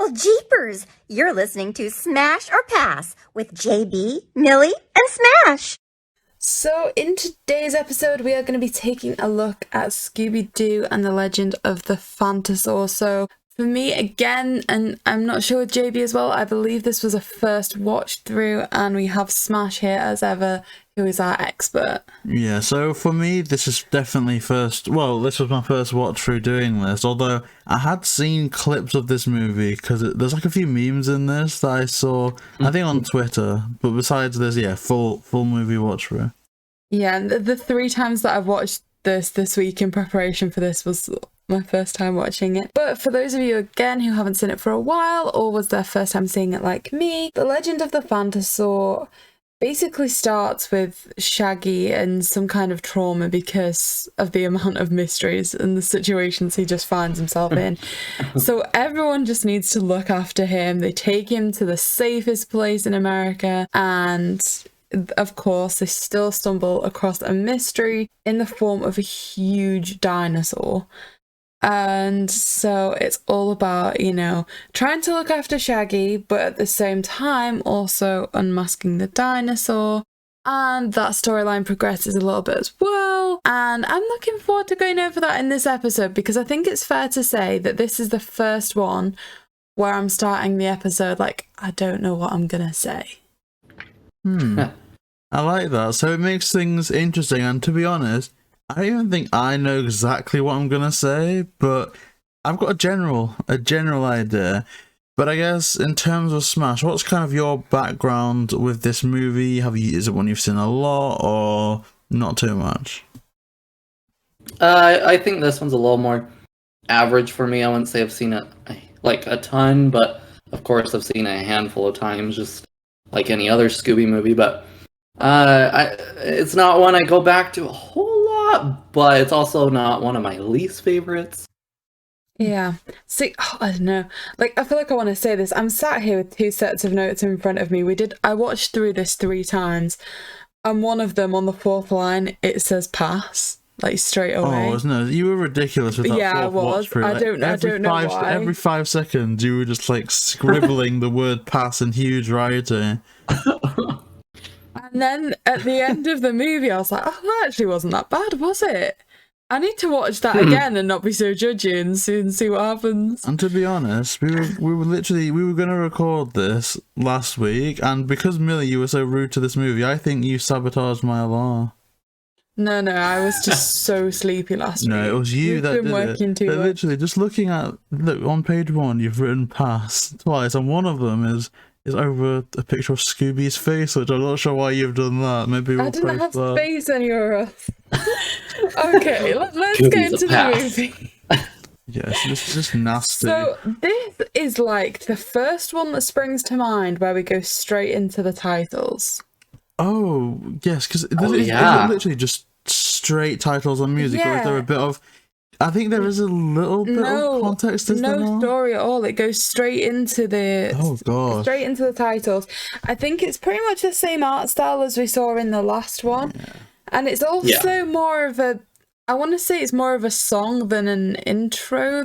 Well, jeepers! You're listening to Smash or Pass with JayBee, Milly, and Smash! So in today's episode, we are going to be taking a look at Scooby Doo and the Legend of the Phantosaur. So for me, again, and I'm not sure with JayBee as well, I believe this was a first watch through, and we have Smash here as ever, who is our expert. Yeah, so for me, this is definitely this was my first watch through doing this, although I had seen clips of this movie, because there's like a few memes in this that I saw, I think on Twitter, but besides this, yeah, full movie watch through. Yeah, and the 3 times that I've watched this week in preparation for this was my first time watching it. But for those of you, again, who haven't seen it for a while, or was their first time seeing it like me, The Legend of the Phantosaur basically starts with Shaggy and some kind of trauma because of the amount of mysteries and the situations he just finds himself in. So everyone just needs to look after him. They take him to the safest place in America, and of course they still stumble across a mystery in the form of a huge dinosaur. And so it's all about, you know, trying to look after Shaggy, but at the same time also unmasking the dinosaur. And that storyline progresses a little bit as well. And I'm looking forward to going over that in this episode, because I think it's fair to say that this is the first one where I'm starting the episode like, I don't know what I'm gonna say. I like that. So it makes things interesting, and to be honest, I don't even think I know exactly what I'm gonna say, but I've got a general idea. But I guess in terms of Smash, what's kind of your background with this movie? Is it one you've seen a lot, or not too much? I think this one's a little more average for me. I wouldn't say I've seen it like a ton, but of course I've seen it a handful of times, just like any other Scooby movie. But it's not one I go back to a whole lot, but it's also not one of my least favorites. Yeah. See, I don't know. Like, I feel like I want to say this. I'm sat here with 2 sets of notes in front of me. I watched through this 3 times, and one of them on the 4th line, it says pass, like straight away. Oh, no, you were ridiculous with that. Yeah, I fourth was. watch through. I don't know why. Every 5 seconds, you were just like scribbling the word pass in huge writing. And then at the end of the movie, I was like, oh, that actually wasn't that bad, was it? I need to watch that again and not be so judgy and see what happens. And to be honest, we were going to record this last week, and because Milly, you were so rude to this movie, I think you sabotaged my alarm. No, I was just so sleepy last week. No, it was you that did it. But literally, just looking at, look, on page 1, you've written pass twice, and one of them is over a picture of Scooby's face, which I'm not sure why you've done that. Maybe we'll I didn't have that. space anywhere else. Okay, let's get into the movie. Yes, this is just nasty. So this is like the first one that springs to mind where we go straight into the titles. Oh, yes, because is it literally just straight titles on music, or is there a bit of... I think there is a little bit of context. No story at all. It goes straight into the straight into the titles. I think it's pretty much the same art style as we saw in the last one, and it's also more of a. I want to say it's more of a song than an intro.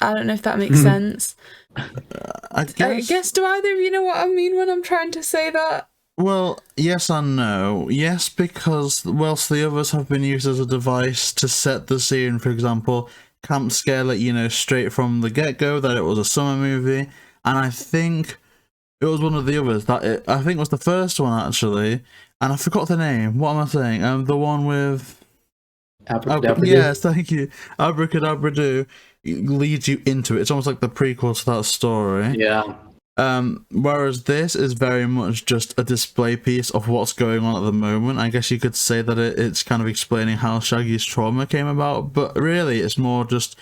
I don't know if that makes sense. I guess. Do either of you know what I mean when I'm trying to say that? Well, yes and no. Yes, because whilst the others have been used as a device to set the scene, for example, Camp Scare let you know straight from the get-go that it was a summer movie, and I think it was one of the others I think it was the first one, actually, and I forgot the name. What am I saying? The one with... Abracadabra. Yes, thank you. Abracadabra Do leads you into it. It's almost like the prequel to that story. Yeah. Whereas this is very much just a display piece of what's going on at the moment. I guess you could say that it's kind of explaining how Shaggy's trauma came about, but really it's more just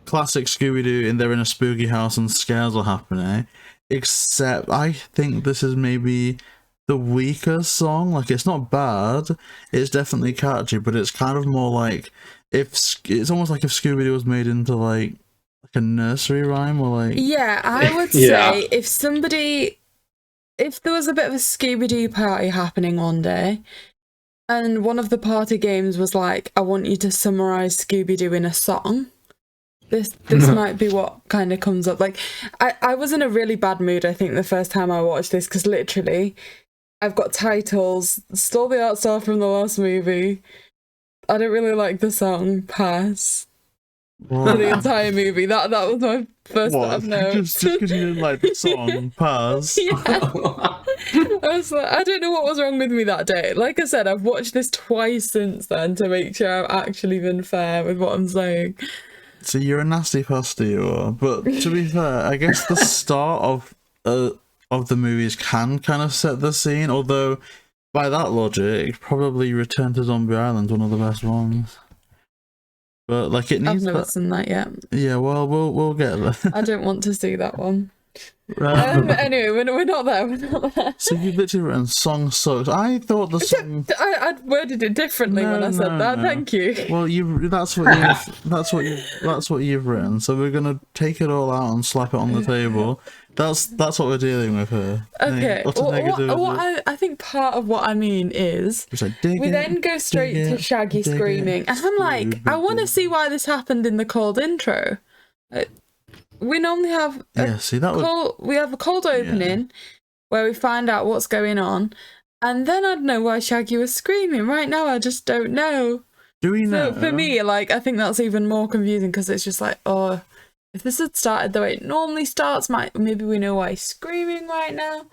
classic Scooby-Doo, and they're in a spooky house and scares are happening. Except I think this is maybe the weaker song. Like, it's not bad, it's definitely catchy, but it's kind of more like it's almost like if Scooby-Doo was made into like a nursery rhyme, or like... Yeah, I would say if there was a bit of a Scooby-Doo party happening one day, and one of the party games was like, I want you to summarise Scooby-Doo in a song, This might be what kind of comes up. Like, I was in a really bad mood, I think, the first time I watched this, because literally, I've got titles, stole the art style from the last movie. I don't really like the song Pass for the entire movie. That was my first set of notes. Just because you didn't like the song Pass? Yeah. I was like, I don't know what was wrong with me that day. Like I said, I've watched this twice since then to make sure I've actually been fair with what I'm saying. So you're a nasty pastor, you are. But to be fair, I guess the start of the movies can kind of set the scene, although by that logic, probably Return to Zombie Island's one of the best ones. But like it needs. I've never seen that yet. Yeah, well, we'll get there. I don't want to see that one. Anyway, we're not there. We're not there. So you've literally written song sucks. I thought the song. I worded it differently when I said that. No. Thank you. Well, that's what you've written. So we're gonna take it all out and slap it on the table. That's what we're dealing with here. Okay. I think part of what I mean is we then go straight to Shaggy screaming, and I'm like, I want to see why this happened in the cold intro. We normally have we have a cold opening where we find out what's going on, and then I'd know why Shaggy was screaming. Right now, I just don't know. Do we know? So for me, like, I think that's even more confusing because it's just like, oh, if this had started the way it normally starts, maybe we know why he's screaming right now.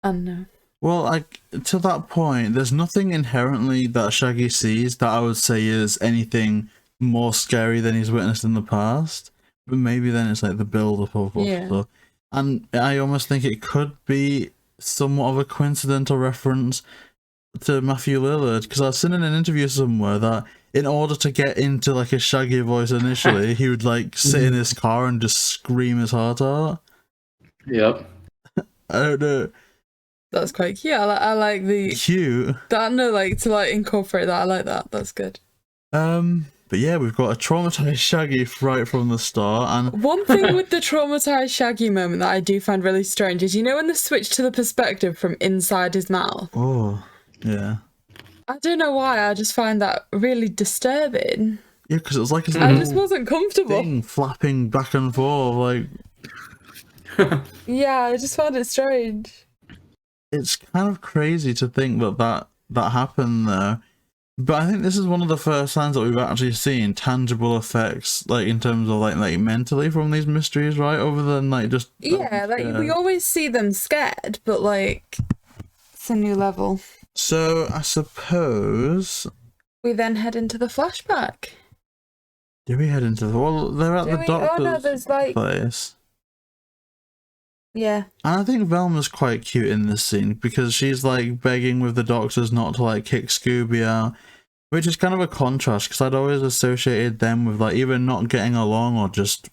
I don't know. Well, like, to that point, there's nothing inherently that Shaggy sees that I would say is anything more scary than he's witnessed in the past. But maybe then it's like the build-up of stuff. And I almost think it could be somewhat of a coincidental reference to Matthew Lillard, because I've seen in an interview somewhere that in order to get into like a Shaggy voice initially, he would like sit in his car and just scream his heart out. Yep. I don't know. That's quite cute. I like the cute. That no, like to like incorporate that. I like that. That's good. But yeah, we've got a traumatized Shaggy right from the start. And one thing with the traumatized Shaggy moment that I do find really strange is, you know, when the switch to the perspective from inside his mouth. Oh, yeah. I don't know why. I just find that really disturbing. Yeah, because it was like I just wasn't comfortable. Thing flapping back and forth, like. Yeah, I just found it strange. It's kind of crazy to think that happened though. But I think this is one of the first times that we've actually seen tangible effects, like in terms of like mentally from these mysteries, right? Other than like just we always see them scared, but like it's a new level. So I suppose we then head into the flashback. Do we head into they're at the doctor's place. Yeah. And I think Velma's quite cute in this scene because she's like begging with the doctors not to like kick Scooby out, which is kind of a contrast because I'd always associated them with like either not getting along or just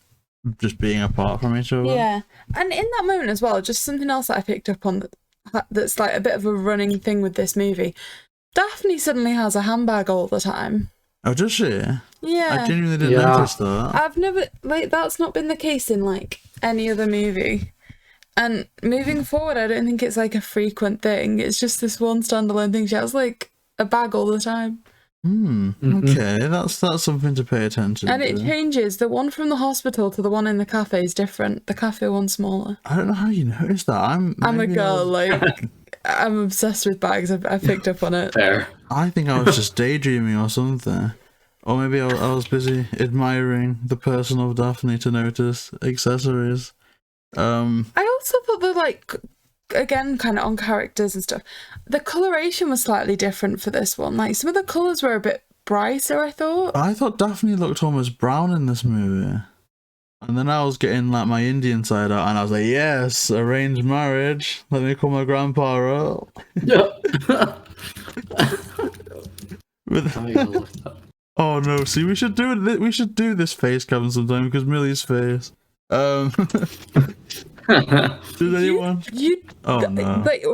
being apart from each other. Yeah. And in that moment as well, just something else that I picked up on that's like a bit of a running thing with this movie. Daphne suddenly has a handbag all the time. Oh, does she? Yeah. I genuinely didn't notice that. I've never, like, that's not been the case in like any other movie. And moving forward, I don't think it's like a frequent thing. It's just this one standalone thing. She has like a bag all the time. Okay, that's something to pay attention to. And it changes. The one from the hospital to the one in the cafe is different. The cafe one's smaller. I don't know how you noticed that. I'm a girl, like, I'm obsessed with bags. I picked up on it. Fair. I think I was just daydreaming or something. Or maybe I was busy admiring the person of Daphne to notice accessories. I also thought that, like, again, kind of on characters and stuff, the coloration was slightly different for this one. Like, some of the colours were a bit brighter, I thought. I thought Daphne looked almost brown in this movie. And then I was getting, like, my Indian side out, and I was like, yes, arranged marriage. Let me call my grandpa up. Oh, no, see, we should do this face cam sometime, because Milly's face. Did anyone? Oh no! Like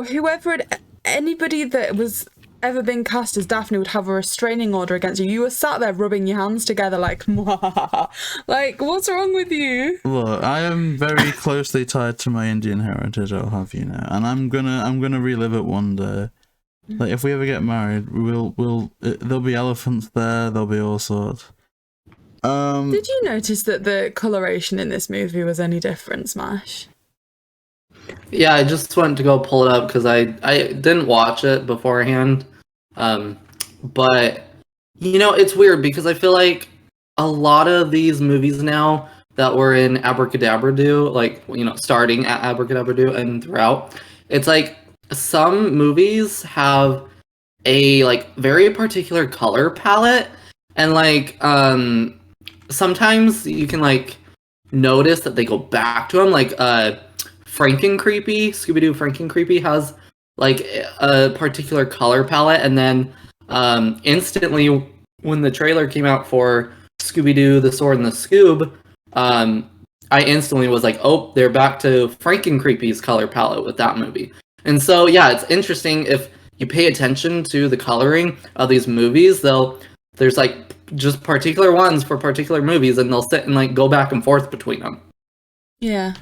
anybody that was ever been cast as Daphne would have a restraining order against you. You were sat there rubbing your hands together, like, like, what's wrong with you? Look, I am very closely tied to my Indian heritage. I'll have you know, and I'm gonna relive it one day. Like, if we ever get married, there'll be elephants there. There'll be all sorts. Did you notice that the coloration in this movie was any different, smASH? Yeah, I just went to go pull it up because I didn't watch it beforehand. But it's weird because I feel like a lot of these movies now that were in Abracadabra-Doo, like starting at Abracadabra-Doo and throughout, it's like some movies have a like very particular color palette, and like sometimes you can like notice that they go back to them, like Franken-Creepy, Scooby Doo Franken-Creepy has like a particular color palette, and then instantly when the trailer came out for Scooby Doo, The Sword and the Scoob, I instantly was like, oh, they're back to Franken-Creepy's color palette with that movie. And so yeah, it's interesting if you pay attention to the coloring of these movies, there's like just particular ones for particular movies, and they'll sit and like go back and forth between them. Yeah.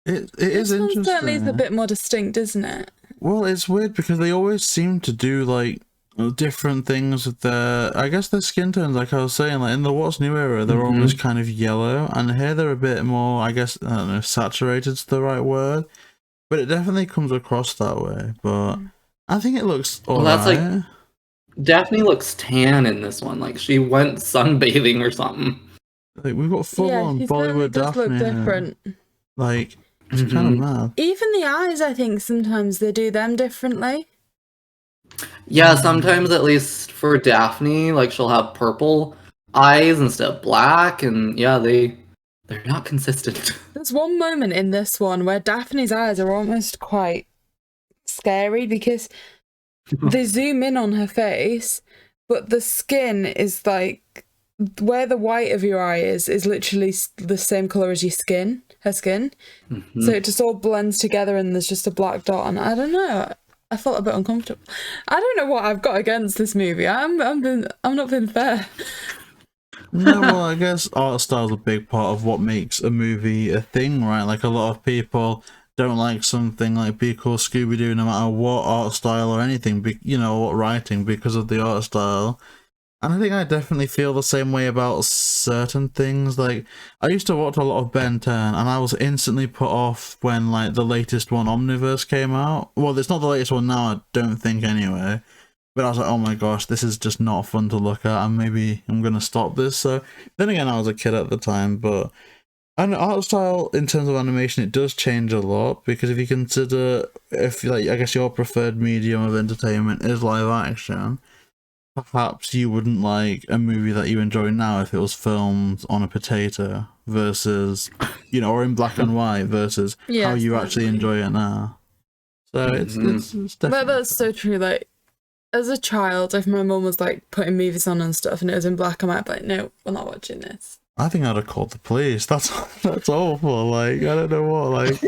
It is This one interesting. certainly is a bit more distinct, isn't it? Well, it's weird because they always seem to do like different things with I guess their skin tones, like I was saying, like in the What's New era, they're almost kind of yellow, and here they're a bit more, I guess, I don't know if saturated's the right word, but it definitely comes across that way. But I think it looks alright. That's like Daphne looks tan in this one, like she went sunbathing or something. Like we've got full on Bollywood does Daphne. look different. Like it's kind of mad. Even the eyes, I think sometimes they do them differently. Yeah, sometimes at least for Daphne, like she'll have purple eyes instead of black, and yeah, they're not consistent. There's one moment in this one where Daphne's eyes are almost quite scary because they zoom in on her face, but the skin is like where the white of your eye is literally the same color as her skin. So it just all blends together and there's just a black dot on it. I don't know. I felt a bit uncomfortable. I don't know what I've got against this movie. I'm not being fair. No, well, I guess art style's a big part of what makes a movie a thing, right? Like a lot of people don't like something like Be Cool Scooby Doo no matter what art style or anything, what writing, because of the art style. And I think I definitely feel the same way about certain things. Like, I used to watch a lot of Ben 10, and I was instantly put off when, like, the latest one, Omniverse, came out. Well, it's not the latest one now, I don't think, anyway. But I was like, oh my gosh, this is just not fun to look at, and maybe I'm going to stop this. So, then again, I was a kid at the time, but... And art style, in terms of animation, it does change a lot, because if you consider, I guess your preferred medium of entertainment is live action... Perhaps you wouldn't like a movie that you enjoy now if it was filmed on a potato versus, or in black and white versus how you actually enjoy it now. So it's definitely... But that's so true. Like, as a child, if my mum was like putting movies on and stuff and it was in black and white, I'd be like, no, we're not watching this. I think I'd have called the police. That's awful. Like, I don't know what, like...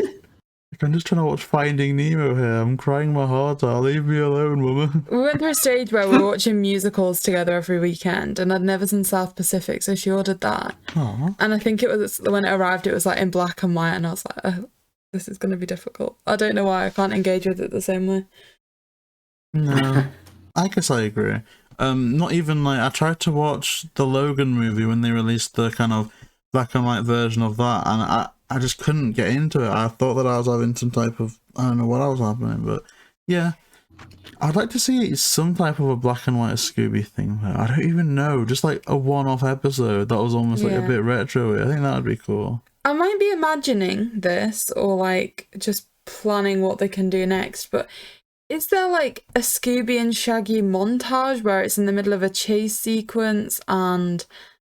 I'm just trying to watch Finding Nemo here. I'm crying my heart out. Leave me alone, woman. We went through a stage where we were watching musicals together every weekend, and I'd never seen South Pacific, so she ordered that. Aww. And I think it was when it arrived, it was like in black and white, and I was like, oh, this is going to be difficult. I don't know why I can't engage with it the same way. No, I guess I agree. Not even like I tried to watch the Logan movie when they released the kind of black and white version of that, and I just couldn't get into it. I thought that I was having some type of, I don't know what I was happening, but yeah. I'd like to see some type of a black and white Scooby thing though. I don't even know, just like a one-off episode that was almost like a bit retro-y. I think that would be cool. I might be imagining this or like just planning what they can do next, but is there like a Scooby and Shaggy montage where it's in the middle of a chase sequence and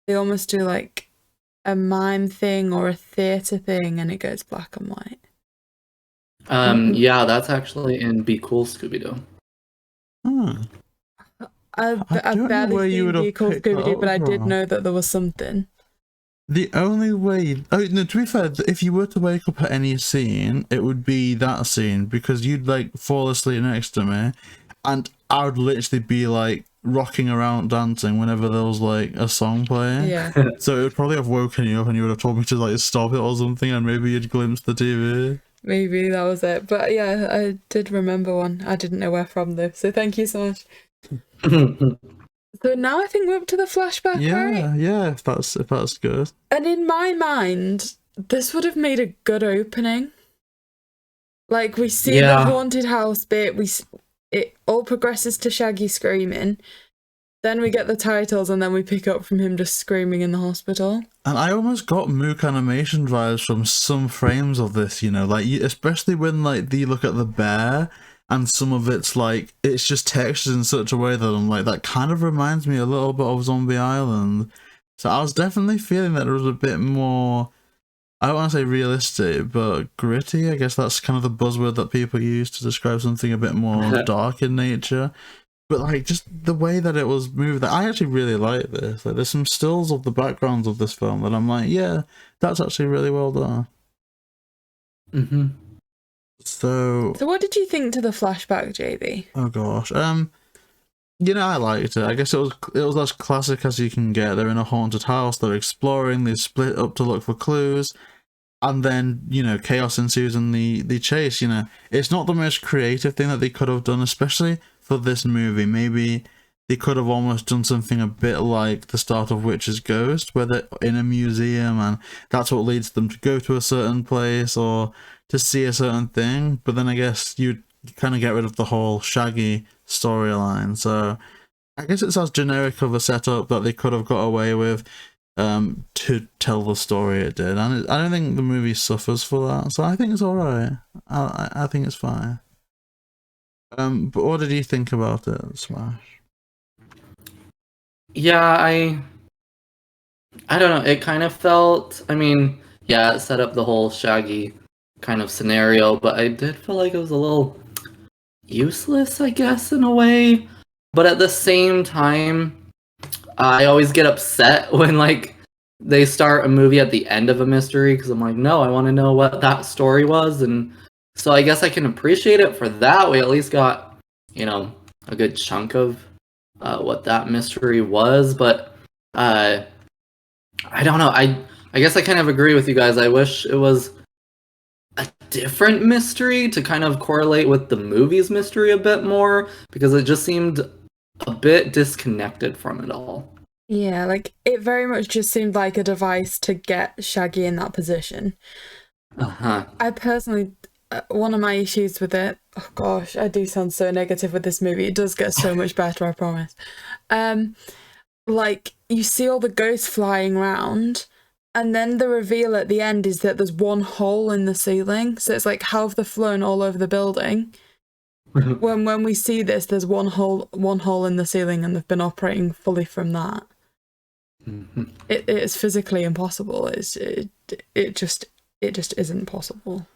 they almost do like a mime thing or a theatre thing and it goes black and white? Yeah, that's actually in Be Cool Scooby Doo. I barely seen Be Cool Scooby Doo, but I did know that there was something. The only way... Oh, no, to be fair, if you were to wake up at any scene, it would be that scene, because you'd, like, fall asleep next to me, and I would literally be, like, rocking around dancing whenever there was, like, a song playing. Yeah. So it would probably have woken you up, and you would have told me to, like, stop it or something, and maybe you'd glimpse the TV. Maybe that was it. But, yeah, I did remember one. I didn't know where from, though, so thank you so much. So now I think we're up to the flashback, right? Yeah, if that's good. And in my mind, this would have made a good opening. Like, we see the haunted house bit, it all progresses to Shaggy screaming, then we get the titles, and then we pick up from him just screaming in the hospital. And I almost got Mook animation vibes from some frames of this, you know, like, especially when, like, you look at the bear, and some of it's, like, it's just textured in such a way that I'm like, that kind of reminds me a little bit of Zombie Island. So I was definitely feeling that it was a bit more, I don't want to say realistic, but gritty. I guess that's kind of the buzzword that people use to describe something a bit more dark in nature. But, like, just the way that it was moved, I actually really like this. Like, there's some stills of the backgrounds of this film that I'm like, yeah, that's actually really well done. Mm-hmm. So what did you think to the flashback, JayBee? Oh gosh, you know, I liked it. I guess it was as classic as you can get. They're in a haunted house. They're exploring. They split up to look for clues, and then, you know, chaos ensues in the chase. You know, it's not the most creative thing that they could have done, especially for this movie. Maybe they could have almost done something a bit like the start of Witch's Ghost, where they're in a museum and that's what leads them to go to a certain place or to see a certain thing. But then I guess you'd kind of get rid of the whole Shaggy storyline. So I guess it's as generic of a setup that they could have got away with to tell the story it did. And I don't think the movie suffers for that. So I think it's alright. I think it's fine. But what did you think about it, smASH? Yeah, I don't know. It kind of felt, I mean, yeah, it set up the whole Shaggy kind of scenario, but I did feel like it was a little useless, I guess, in a way. But at the same time, I always get upset when, like, they start a movie at the end of a mystery, because I'm like, no, I want to know what that story was. And so I guess I can appreciate it for that. We at least got, you know, a good chunk of what that mystery was. But I don't know. I guess I kind of agree with you guys. I wish it was a different mystery to kind of correlate with the movie's mystery a bit more, because it just seemed a bit disconnected from it all. Yeah, like, it very much just seemed like a device to get Shaggy in that position. I personally, one of my issues with it, oh gosh, I do sound so negative with this movie. It does get so much better, I promise. Like, you see all the ghosts flying around, and then the reveal at the end is that there's one hole in the ceiling. So it's like, how have they flown all over the building? when we see this, there's one hole in the ceiling, and they've been operating fully from that. It is physically impossible. It just isn't possible.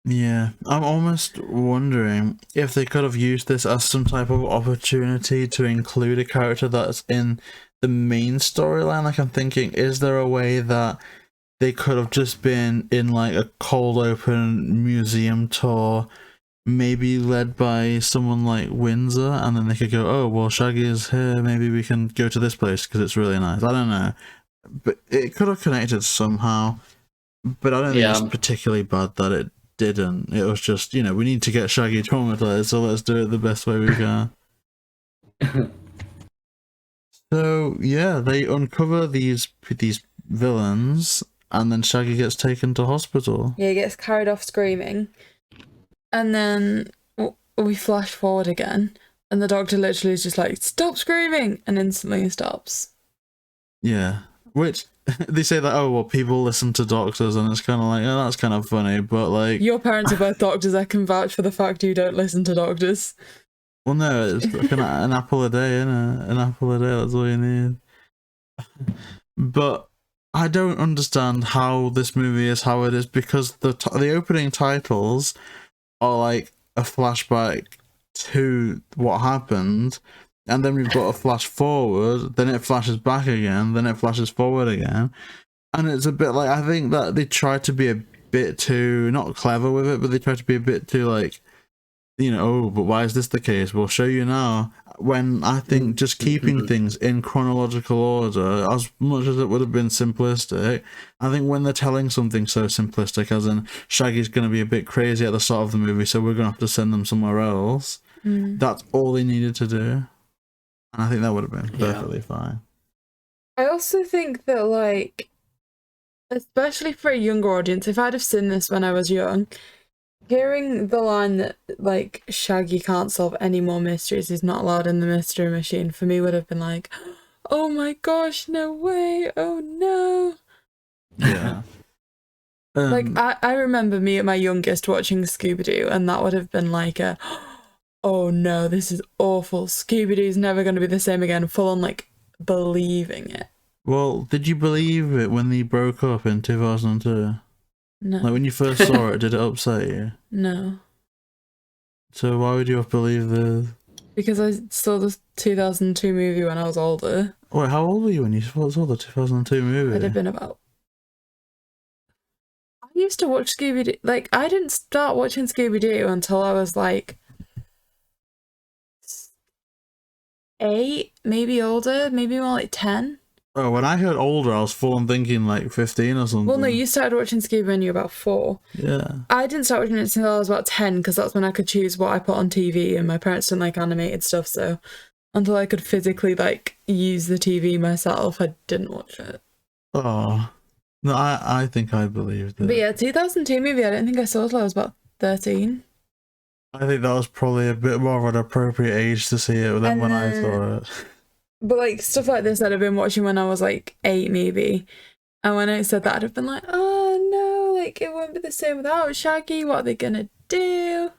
Yeah, I'm almost wondering if they could have used this as some type of opportunity to include a character that's in the main storyline. Like, I'm thinking, is there a way that they could have just been in, like, a cold open museum tour, maybe led by someone like Windsor, and then they could go, oh, well, Shaggy is here, maybe we can go to this place because it's really nice. I don't know. But it could have connected somehow. But I don't think it's particularly bad that it didn't. It was just, you know, we need to get Shaggy traumatized, so let's do it the best way we can. So, yeah, they uncover these villains, and then Shaggy gets taken to hospital. Yeah, he gets carried off screaming. And then we flash forward again, and the doctor literally is just like, stop screaming, and instantly he stops. Yeah, which they say that, oh, well, people listen to doctors, and it's kind of like, oh, that's kind of funny, but like... Your parents are both doctors, I can vouch for the fact you don't listen to doctors. Well, no, it's like an apple a day, innit? An apple a day, that's all you need. But I don't understand how this movie is how it is, because the opening titles are like a flashback to what happened, and then we've got a flash forward, then it flashes back again, then it flashes forward again, and it's a bit like, I think that they try to be a bit too, not clever with it, but they try to be a bit too, like, you know, oh, but why is this the case? We'll show you now. When I think just keeping things in chronological order, as much as it would have been simplistic, I think when they're telling something so simplistic, as in Shaggy's going to be a bit crazy at the start of the movie, so we're going to have to send them somewhere else, that's all they needed to do. And I think that would have been perfectly fine. I also think that, like, especially for a younger audience, if I'd have seen this when I was young, hearing the line that, like, Shaggy can't solve any more mysteries, he's not allowed in the mystery machine, for me would have been like, oh my gosh, no way, oh no. Yeah. Like, I remember me at my youngest watching Scooby Doo, and that would have been like a, oh no, this is awful. Scooby Doo's never going to be the same again. Full on, like, believing it. Well, did you believe it when they broke up in 2002? No. Like, when you first saw it, did it upset you? No. So why would you have believed the... Because I saw the 2002 movie when I was older. Wait, how old were you when you saw the 2002 movie? I'd have been about... I used to watch Scooby Doo. Like, I didn't start watching Scooby Doo until I was, like, 8, maybe older, maybe more like 10. Oh, when I heard older, I was full on thinking like 15 or something. Well, no, you started watching Scooby when you were about 4. Yeah. I didn't start watching it until I was about 10, because that's when I could choose what I put on TV, and my parents didn't like animated stuff, so until I could physically, like, use the TV myself, I didn't watch it. Oh. No, I think I believed it. But yeah, 2002 movie, I don't think I saw till I was about 13. I think that was probably a bit more of an appropriate age to see it than when I saw it. But, like, stuff like this I'd have been watching when I was, like, 8, maybe. And when I said that, I'd have been like, oh, no, like, it won't be the same without Shaggy. What are they going to do?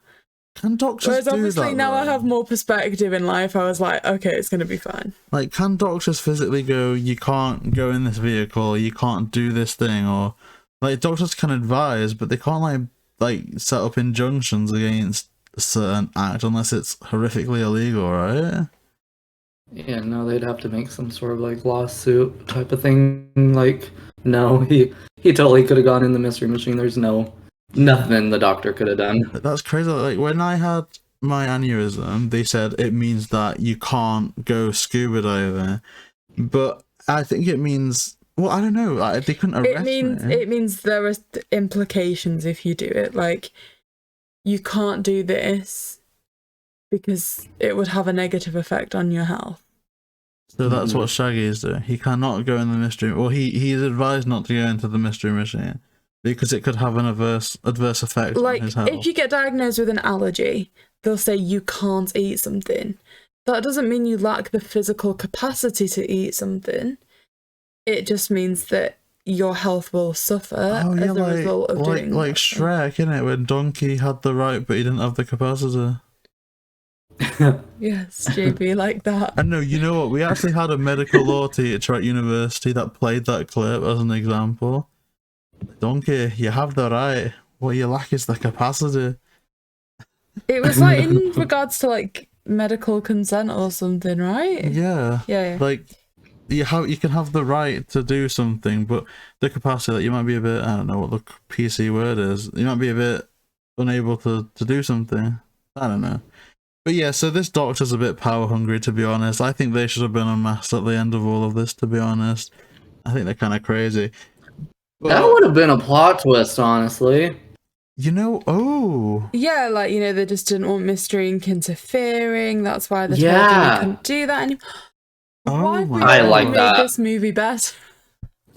Can doctors Whereas, do obviously, that, now I though? have more perspective in life. I was like, okay, it's going to be fine. Like, can doctors physically go, you can't go in this vehicle, you can't do this thing, or... Like, doctors can advise, but they can't, like set up injunctions against a certain act unless it's horrifically illegal, right? Yeah, no, they'd have to make some sort of like lawsuit type of thing. Like, no, he totally could have gone in the mystery machine. There's nothing the doctor could have done. That's crazy. Like, when I had my aneurysm, they said it means that you can't go scuba diving, but I think it means, well, I don't know. They couldn't arrest me. It means there are implications if you do it. Like, you can't do this because it would have a negative effect on your health. So that's what Shaggy is doing. He cannot go in the mystery. Well, he's advised not to go into the mystery machine because it could have an adverse effect on his health. If you get diagnosed with an allergy, they'll say you can't eat something. That doesn't mean you lack the physical capacity to eat something. It just means that your health will suffer as a result of doing that. Like Shrek, innit? When Donkey had the right, but he didn't have the capacity. Yes, JayBee, like that. And no, you know what? We actually had a medical law teacher at university that played that clip as an example. Donkey, you have the right. What you lack is the capacity. It was like in regards to like medical consent or something, right? Yeah. Yeah. Like you can have the right to do something, but the capacity that you might be a bit, I don't know what the PC word is. You might be a bit unable to do something. I don't know. But yeah, so this doctor's a bit power hungry, to be honest. I think they should have been unmasked at the end of all of this, to be honest. I think they're kind of crazy. But, that would have been a plot twist, honestly. You know, yeah, like, you know, they just didn't want Mystery Inc. interfering. That's why they told them they couldn't do that anymore. Why I like made that. this movie better?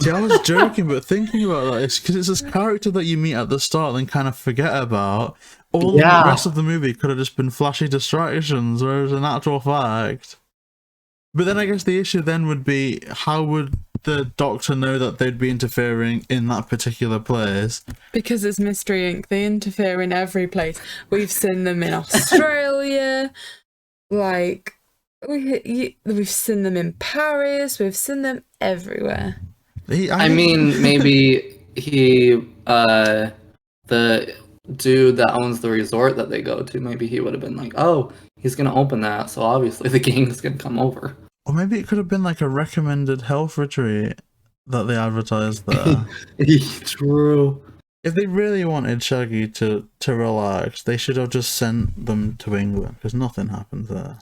See, I was joking, but thinking about that, it's because it's this character that you meet at the start and kind of forget about. All the rest of the movie could have just been flashy distractions, whereas in actual fact. But then I guess the issue then would be, how would the doctor know that they'd be interfering in that particular place? Because it's Mystery Inc. They interfere in every place. We've seen them in Australia, like, we've seen them in Paris, we've seen them everywhere. I mean, maybe the dude that owns the resort that they go to, maybe he would have been like, oh, he's gonna open that, so obviously the gang is gonna come over. Or maybe it could have been like a recommended health retreat that they advertised there. True. If they really wanted Shaggy to relax, they should have just sent them to England, because nothing happened there.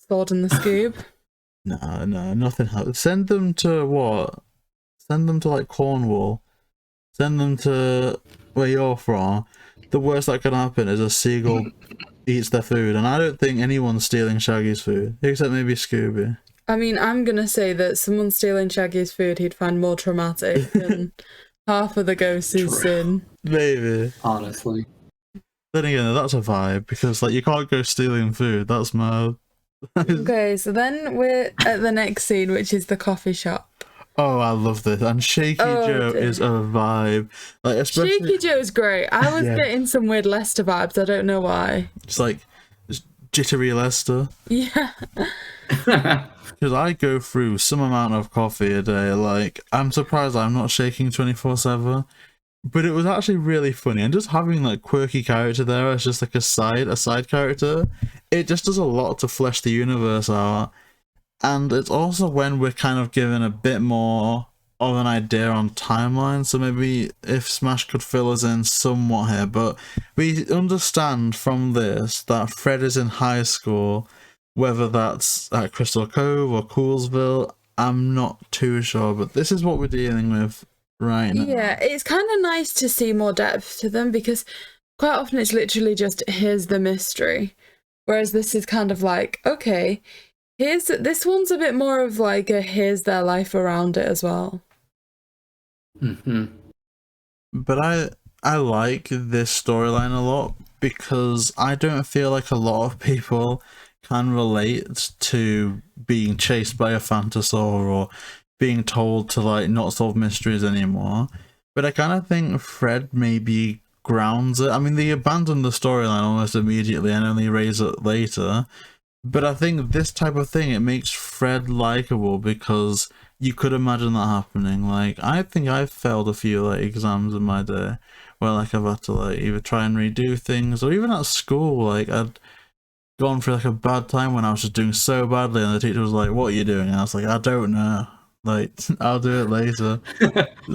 Sword in the Scoob. No, nothing happened. Send them to what? Send them to like Cornwall. Send them to where you're from. The worst that could happen is a seagull eats their food, and I don't think anyone's stealing Shaggy's food, except maybe Scooby. I mean, I'm gonna say that someone stealing Shaggy's food he'd find more traumatic than half of the ghosts he's seen. Maybe. Honestly. Then again, that's a vibe, because like you can't go stealing food, that's mad. Okay, so then we're at the next scene, which is the coffee shop. Oh, I love this. And Shaky Joe dear. is a vibe. Like, especially... Shaky Joe's great. I was Yeah. getting some weird Lester vibes. I don't know why. It's like it's jittery Lester. Yeah. Because I go through some amount of coffee a day. Like, I'm surprised I'm not shaking 24/7. But it was actually really funny. And just having like quirky character there as just like a side character, it just does a lot to flesh the universe out. And it's also when we're kind of given a bit more of an idea on timeline, so maybe if Smash could fill us in somewhat here, but we understand from this that Fred is in high school, whether that's at Crystal Cove or Coolsville, I'm not too sure, but this is what we're dealing with right now. Yeah, it's kind of nice to see more depth to them because quite often it's literally just, here's the mystery. Whereas this is kind of like, okay, this one's a bit more of like a here's their life around it as well. Mm-hmm. But I like this storyline a lot because I don't feel like a lot of people can relate to being chased by a Phantosaur or being told to like not solve mysteries anymore. But I kind of think Fred maybe grounds it. I mean, they abandon the storyline almost immediately and only raise it later. But I think this type of thing, it makes Fred likable because you could imagine that happening. Like, I think I've failed a few like exams in my day where like I've had to like either try and redo things, or even at school, like I'd gone through like a bad time when I was just doing so badly and the teacher was like, "What are you doing?" And I was like, "I don't know. Like, I'll do it later."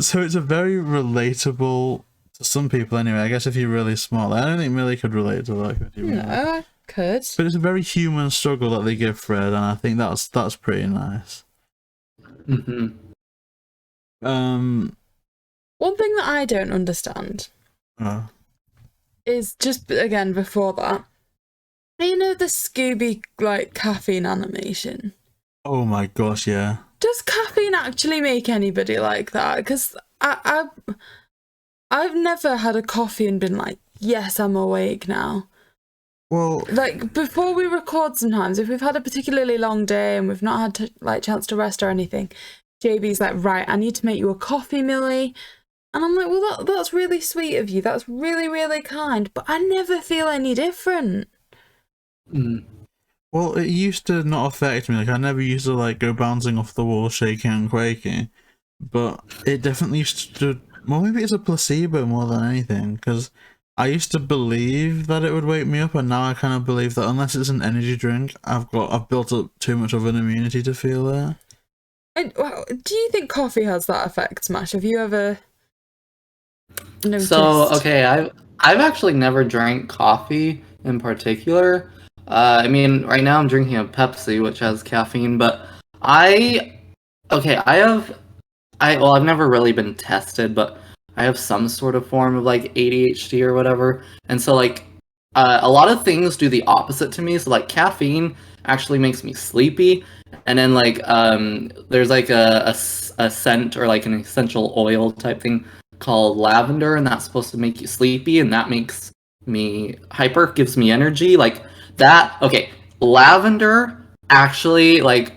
So it's a very relatable to some people anyway. I guess if you're really smart. Like, I don't think Millie could relate to that. Could you? No, I could. But it's a very human struggle that they give Fred, and I think that's pretty nice. Mm-hmm. One thing that I don't understand is just, again, before that, you know the Scooby, like, caffeine animation? Oh my gosh, yeah. Does caffeine actually make anybody like that? Because I've never had a coffee and been like, yes, I'm awake now. Well, Like, before we record sometimes, if we've had a particularly long day and we've not had like chance to rest or anything, JB's like, right, I need to make you a coffee, Millie. And I'm like, well, that's really sweet of you. That's really, really kind. But I never feel any different. Mm. well, it used to not affect me. Like, I never used to like go bouncing off the wall, shaking and quaking. But it definitely used to. Well, maybe it's a placebo more than anything, because I used to believe that it would wake me up, and now I kind of believe that unless it's an energy drink, I've built up too much of an immunity to feel that. And, well, do you think coffee has that effect, Smash? Have you ever noticed? So, okay, I've actually never drank coffee in particular. I mean, right now I'm drinking a Pepsi, which has caffeine, but I've never really been tested, but I have some sort of form of like ADHD or whatever, and so like a lot of things do the opposite to me. So like caffeine actually makes me sleepy, and then like there's like a scent or like an essential oil type thing called lavender, and that's supposed to make you sleepy, and that makes me hyper, gives me energy. Like that. Okay, lavender actually, like,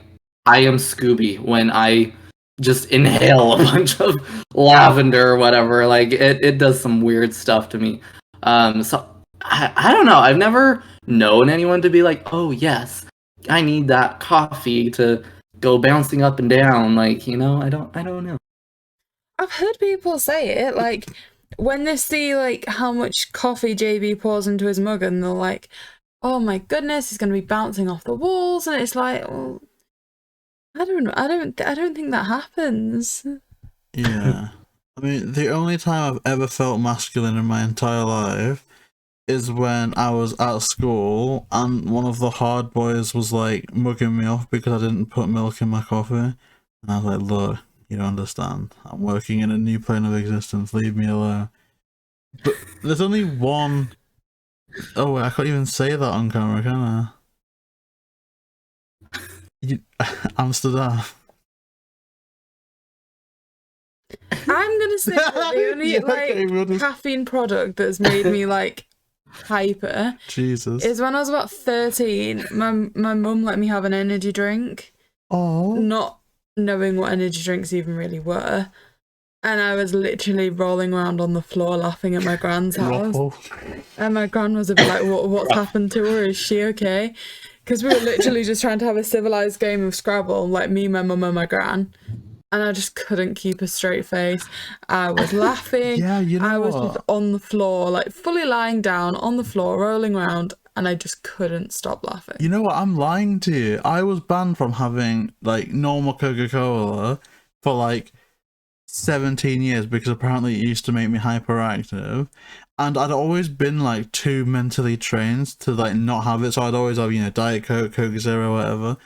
I am Scooby when I just inhale a bunch of lavender or whatever. Like it does some weird stuff to me. So I don't know. I've never known anyone to be like, oh yes, I need that coffee to go bouncing up and down. Like, you know, I don't know. I've heard people say it, like, when they see, like, how much coffee JB pours into his mug, and they're like, oh my goodness, he's going to be bouncing off the walls, and it's like, well, I don't know, I don't think that happens. Yeah. I mean, the only time I've ever felt masculine in my entire life is when I was at school and one of the hard boys was like mugging me off because I didn't put milk in my coffee. And I was like, look, you don't understand. I'm working in a new plane of existence. Leave me alone. But there's only one Oh, wait, I can't even say that on camera, can I? Amsterdam. I'm gonna say that the only Yeah, okay, caffeine product that's made me like hyper Jesus. is when I was about 13. My mum let me have an energy drink, Oh. not knowing what energy drinks even really were, and I was literally rolling around on the floor laughing at my gran's house. And my gran was a bit like, "What's happened to her? Is she okay?" Because we were literally just trying to have a civilized game of Scrabble, like me, my mum, and my gran. And I just couldn't keep a straight face. I was laughing. Yeah, you know I was what? just on the floor, like fully lying down on the floor, rolling around, and I just couldn't stop laughing. You know what? I'm lying to you. I was banned from having like normal Coca-Cola for like 17 years because apparently it used to make me hyperactive. And I'd always been like too mentally trained to like not have it. So I'd always have, you know, Diet Coke, Coke Zero, whatever.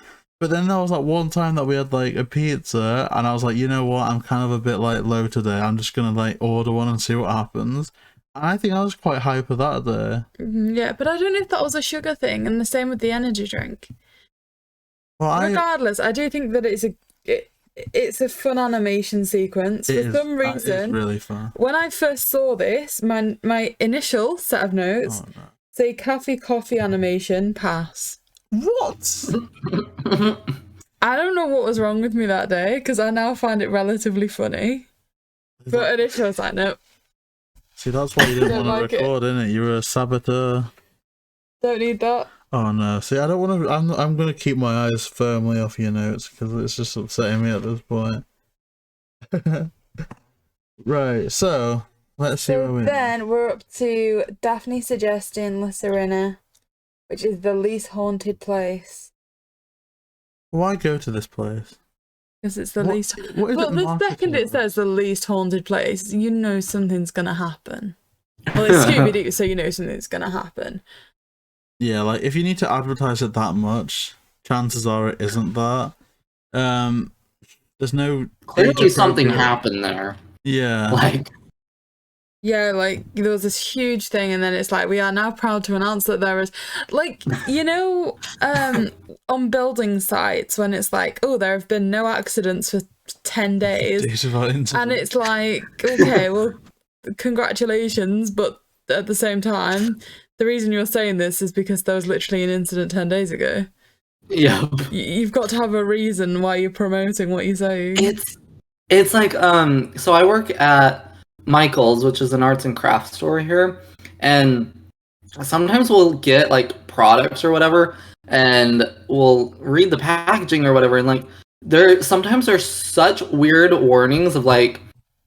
But then there was like one time that we had like a pizza and I was like, you know what, I'm kind of a bit like low today. I'm just gonna like order one and see what happens. And I think I was quite hyper that day. Yeah, but I don't know if that was a sugar thing, and the same with the energy drink. Well, Regardless, I do think that it's a fun animation sequence. For some reason, it's really fun. When I first saw this, my initial set of notes say coffee animation pass. What? I don't know what was wrong with me that day because I now find it relatively funny. But initially I was like, no. See, that's why you didn't want to like record, innit? You were a saboteur. Don't need that. Oh no! See, I don't want to. I'm gonna keep my eyes firmly off your notes because it's just upsetting me at this point. Right. So let's see where we're. Then we're up to Daphne suggesting La Serena, which is the least haunted place. Why go to this place? Because it's the least. What is Well, it the second it marketed says the least haunted place, you know something's gonna happen. Well, it's Scooby Doo, so you know something's gonna happen. Yeah, like if you need to advertise it that much, chances are it isn't that. There's no Clearly something happened there. Yeah. Like, yeah, like there was this huge thing, and then it's like, we are now proud to announce that there is, like, you know, on building sites when it's like, oh, there have been no accidents for 10 days, and it's like, okay, well, congratulations, but at the same time, the reason you're saying this is because there was literally an incident 10 days ago. Yeah. You've got to have a reason why you're promoting what you're saying. It's like, so I work at Michael's, which is an arts and crafts store here, and sometimes we'll get like products or whatever, and we'll read the packaging or whatever, and like sometimes there's such weird warnings of like,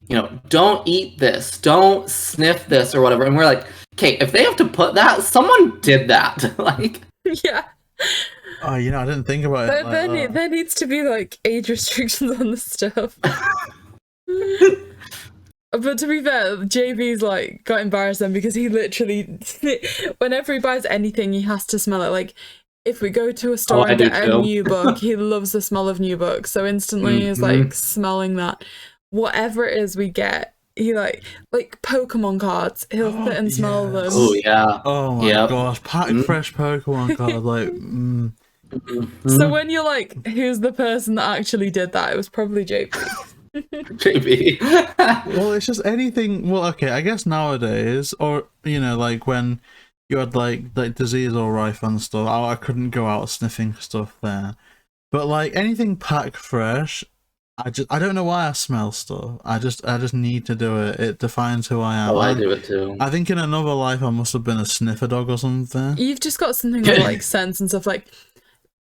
you know, don't eat this, don't sniff this or whatever, and we're like, okay, if they have to put that, someone did that. Like, yeah. Oh, you know, I didn't think about it. There needs to be like age restrictions on the stuff. But to be fair, JB's like got embarrassed then because he literally, whenever he buys anything, he has to smell it. Like, if we go to a store and get a new book, he loves the smell of new books. So instantly he's like smelling that. Whatever it is we get, he like Pokemon cards, he'll sit and smell them. Oh yeah. Oh my gosh, packed fresh Pokemon cards, like. So when you're like, who's the person that actually did that? It was probably JB. JB. Well, it's just anything. Well, okay, I guess nowadays, or you know, like when you had like disease or rife and stuff, I couldn't go out sniffing stuff there. But like anything packed fresh, I don't know why I smell stuff. I just need to do it. It defines who I am. Oh, I do it too. I think in another life I must have been a sniffer dog or something. You've just got something with like sense and stuff. Like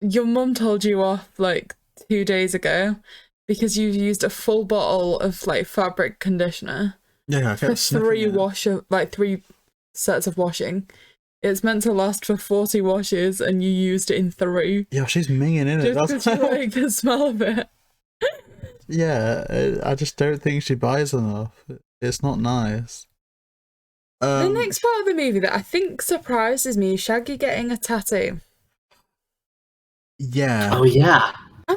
your mum told you off like 2 days ago because you've used a full bottle of like fabric conditioner. Yeah, I for three sets of washing. It's meant to last for 40 washes, and you used it in 3. Yeah, she's minging in it. Just because you like the smell of it. Yeah, I just don't think she buys enough. It's not nice. The next part of the movie that I think surprises me is Shaggy getting a tattoo. Yeah. Oh yeah. I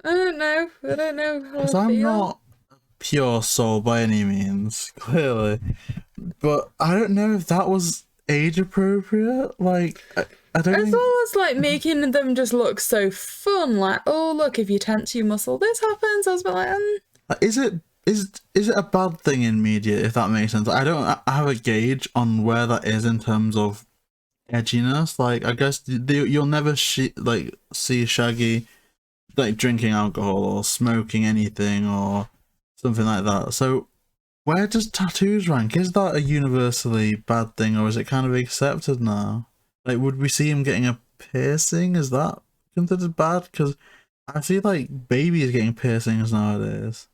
don't know. I don't know. Because I'm not pure soul by any means, clearly. but I don't know if that was age appropriate. Like, I don't As think... well as like making them just look so fun, like, oh look, if you tense your muscle, this happens. I was like, Is it a bad thing in media, if that makes sense? I have a gauge on where that is in terms of edginess. Like, I guess you'll never see Shaggy like drinking alcohol or smoking anything or something like that. So where does tattoos rank? Is that a universally bad thing, or is it kind of accepted now? Like, would we see him getting a piercing? Is that considered bad? Because I see like babies getting piercings nowadays,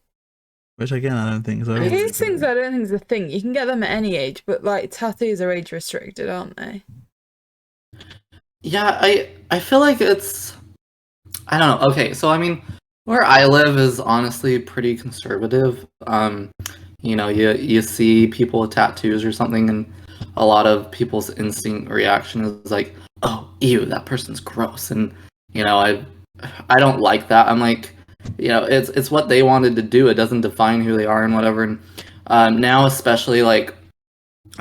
which again I don't think so. piercings I don't think is a thing. You can get them at any age, but like tattoos are age restricted, aren't they? Yeah, I feel like it's, I don't know. Okay, so I mean, where I live is honestly pretty conservative. You know, you see people with tattoos or something, and a lot of people's instinct reaction is like, "Oh, ew, that person's gross," and you know, I don't like that. I'm like, you know, it's what they wanted to do. It doesn't define who they are and whatever. And now, especially like,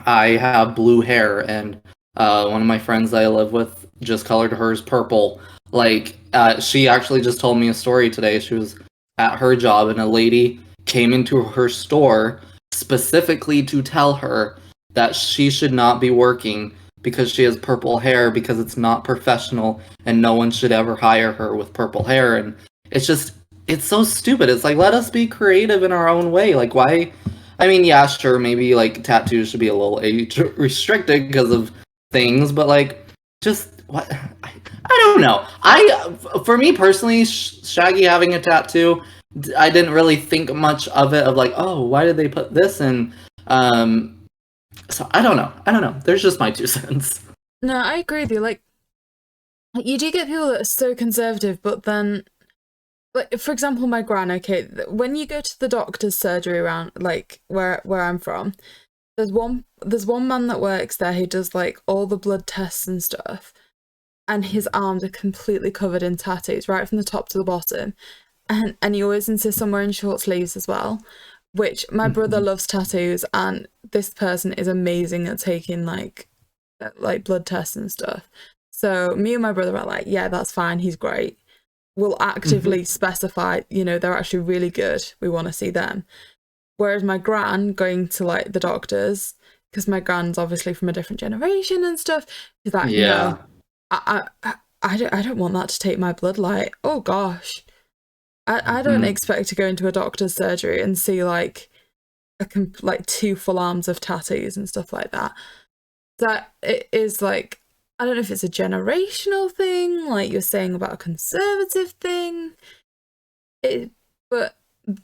I have blue hair, and one of my friends that I live with just colored hers purple. Like, she actually just told me a story today. She was at her job, and a lady came into her store specifically to tell her that she should not be working because she has purple hair, because it's not professional and no one should ever hire her with purple hair. And it's just, it's so stupid. It's like, let us be creative in our own way. Like, why? I mean, yeah, sure, maybe like tattoos should be a little age restricted because of things, but like, just what? I don't know. For me personally, Shaggy having a tattoo, I didn't really think much of it, of like, oh, why did they put this in? So I don't know. There's just my 2 cents. No, I agree with you. Like, you do get people that are so conservative, but then, like, for example, my gran, okay, when you go to the doctor's surgery around, like, where I'm from, there's one man that works there who does, like, all the blood tests and stuff, and his arms are completely covered in tattoos, right from the top to the bottom, and he always insists on wearing short sleeves as well, which my brother loves tattoos, and this person is amazing at taking, like blood tests and stuff. So me and my brother are like, yeah, that's fine, he's great. We'll actively specify, you know, they're actually really good, we want to see them. Whereas my gran going to like the doctors, because my gran's obviously from a different generation and stuff, is like, Yeah. no, I don't want that to take my blood. Like, oh gosh, I don't expect to go into a doctor's surgery and see like like 2 full arms of tattoos and stuff like that. That it is like, I don't know if it's a generational thing, like you're saying about a conservative thing, but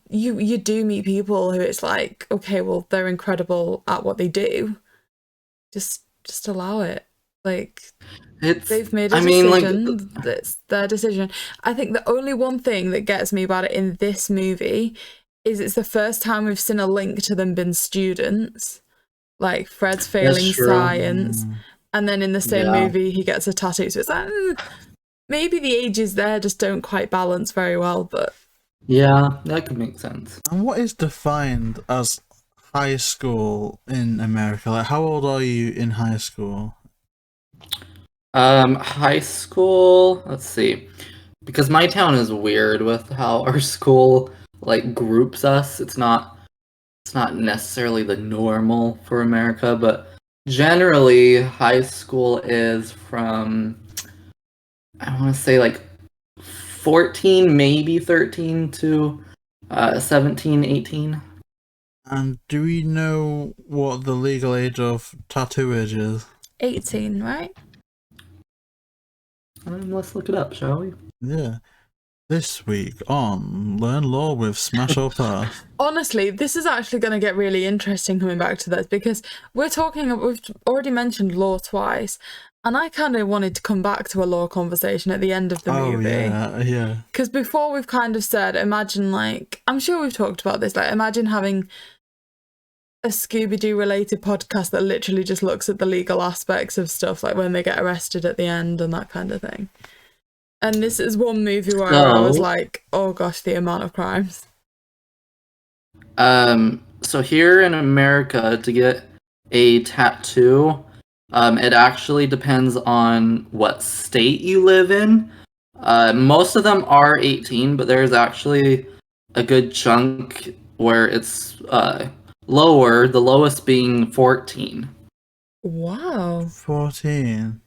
you do meet people who it's like, okay, well, they're incredible at what they do. Just allow it. Like, they've made a decision. It's their decision. I think the only one thing that gets me about it in this movie is it's the first time we've seen a link to them being students. Like, Fred's failing science, and then in the same movie he gets a tattoo. So it's like, maybe the ages there just don't quite balance very well, but yeah, that could make sense. And what is defined as high school in America? Like, how old are you in high school? High school, let's see. Because my town is weird with how our school like groups us. It's not necessarily the normal for America, but generally high school is from, I want to say like 14, maybe 13 to 17, 18. And do we know what the legal age of tattooage is? 18, right? Let's look it up, shall we? Yeah. This week on Learn Law with Smash or Pass. Honestly, this is actually going to get really interesting coming back to this, because we've already mentioned law twice, and I kind of wanted to come back to a law conversation at the end of the movie. Oh, yeah. Because before we've kind of said, imagine, like, I'm sure we've talked about this, like, imagine having a Scooby Doo related podcast that literally just looks at the legal aspects of stuff, like when they get arrested at the end and that kind of thing. And this is one movie where I was like, oh gosh, the amount of crimes. So here in America, to get a tattoo, it actually depends on what state you live in. Most of them are 18, but there's actually a good chunk where it's lower, the lowest being 14. Wow. 14.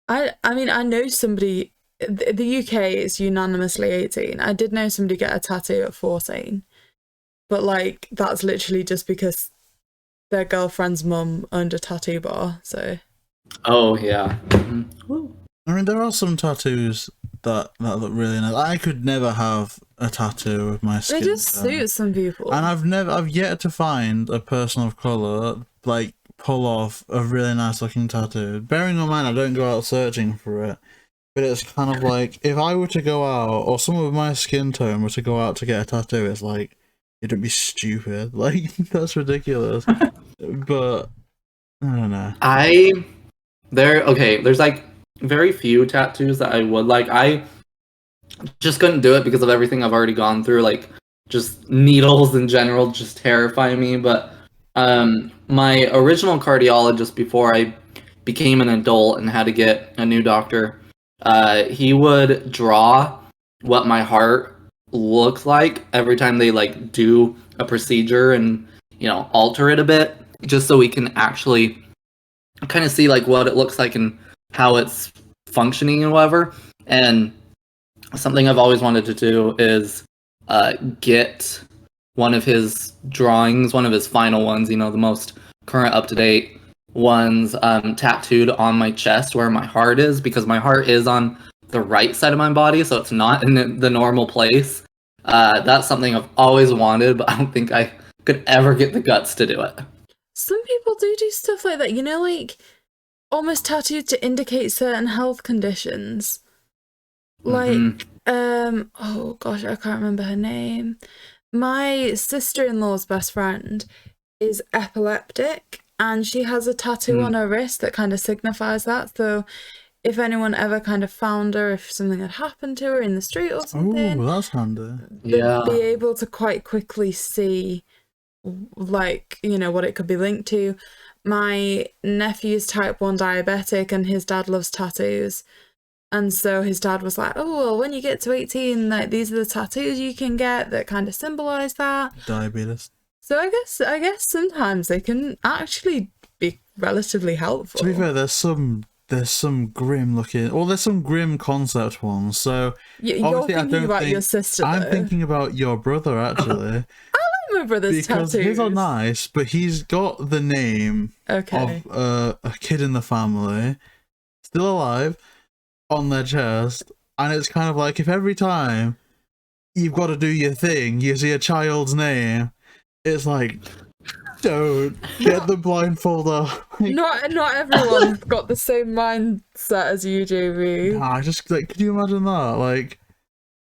I mean, I know somebody. The UK is unanimously 18. I did know somebody get a tattoo at 14, but like that's literally just because their girlfriend's mum owned a tattoo bar. So. Oh yeah. Mm-hmm. I mean, there are some tattoos that look really nice. I could never have a tattoo of my skin. They just suit some people. And I've yet to find a person of colour like pull off a really nice looking tattoo. Bearing in mind I don't go out searching for it, but it's kind of like if I were to go out, or someone with my skin tone were to go out to get a tattoo, it's like it'd be stupid. Like that's ridiculous. But I don't know. There's like very few tattoos that I would like. I just couldn't do it because of everything I've already gone through. Like just needles in general just terrify me. But my original cardiologist before I became an adult and had to get a new doctor, he would draw what my heart looked like every time they like do a procedure and alter it a bit, just so we can actually kind of see like what it looks like and how it's functioning and whatever. And something I've always wanted to do is get one of his drawings, one of his final ones, the most current up-to-date ones, tattooed on my chest where my heart is, because my heart is on the right side of my body, so it's not in the normal place. That's something I've always wanted, but I don't think I could ever get the guts to do it. Some people do stuff like that, like almost tattooed to indicate certain health conditions. Like, oh gosh, I can't remember her name. My sister-in-law's best friend is epileptic, and she has a tattoo on her wrist that kind of signifies that. So if anyone ever kind of found her, if something had happened to her in the street or something, oh, that's handy. they'd be able to quite quickly see, like, what it could be linked to. My nephew's type 1 diabetic, and his dad loves tattoos. And so his dad was like, oh, well, when you get to 18, like, these are the tattoos you can get that kind of symbolize that. Diabetes. So I guess sometimes they can actually be relatively helpful. To be fair, there's some grim looking, or there's some grim concept ones. So you're thinking about your sister. I'm thinking about your brother, actually. I like my brother's because tattoos. His are nice, but he's got the name of a kid in the family, still alive, on their chest, and it's kind of like if every time you've got to do your thing, you see a child's name, it's like, don't get the blindfold off. Not everyone's got the same mindset as you, JayBee. I just like, could you imagine that? Like,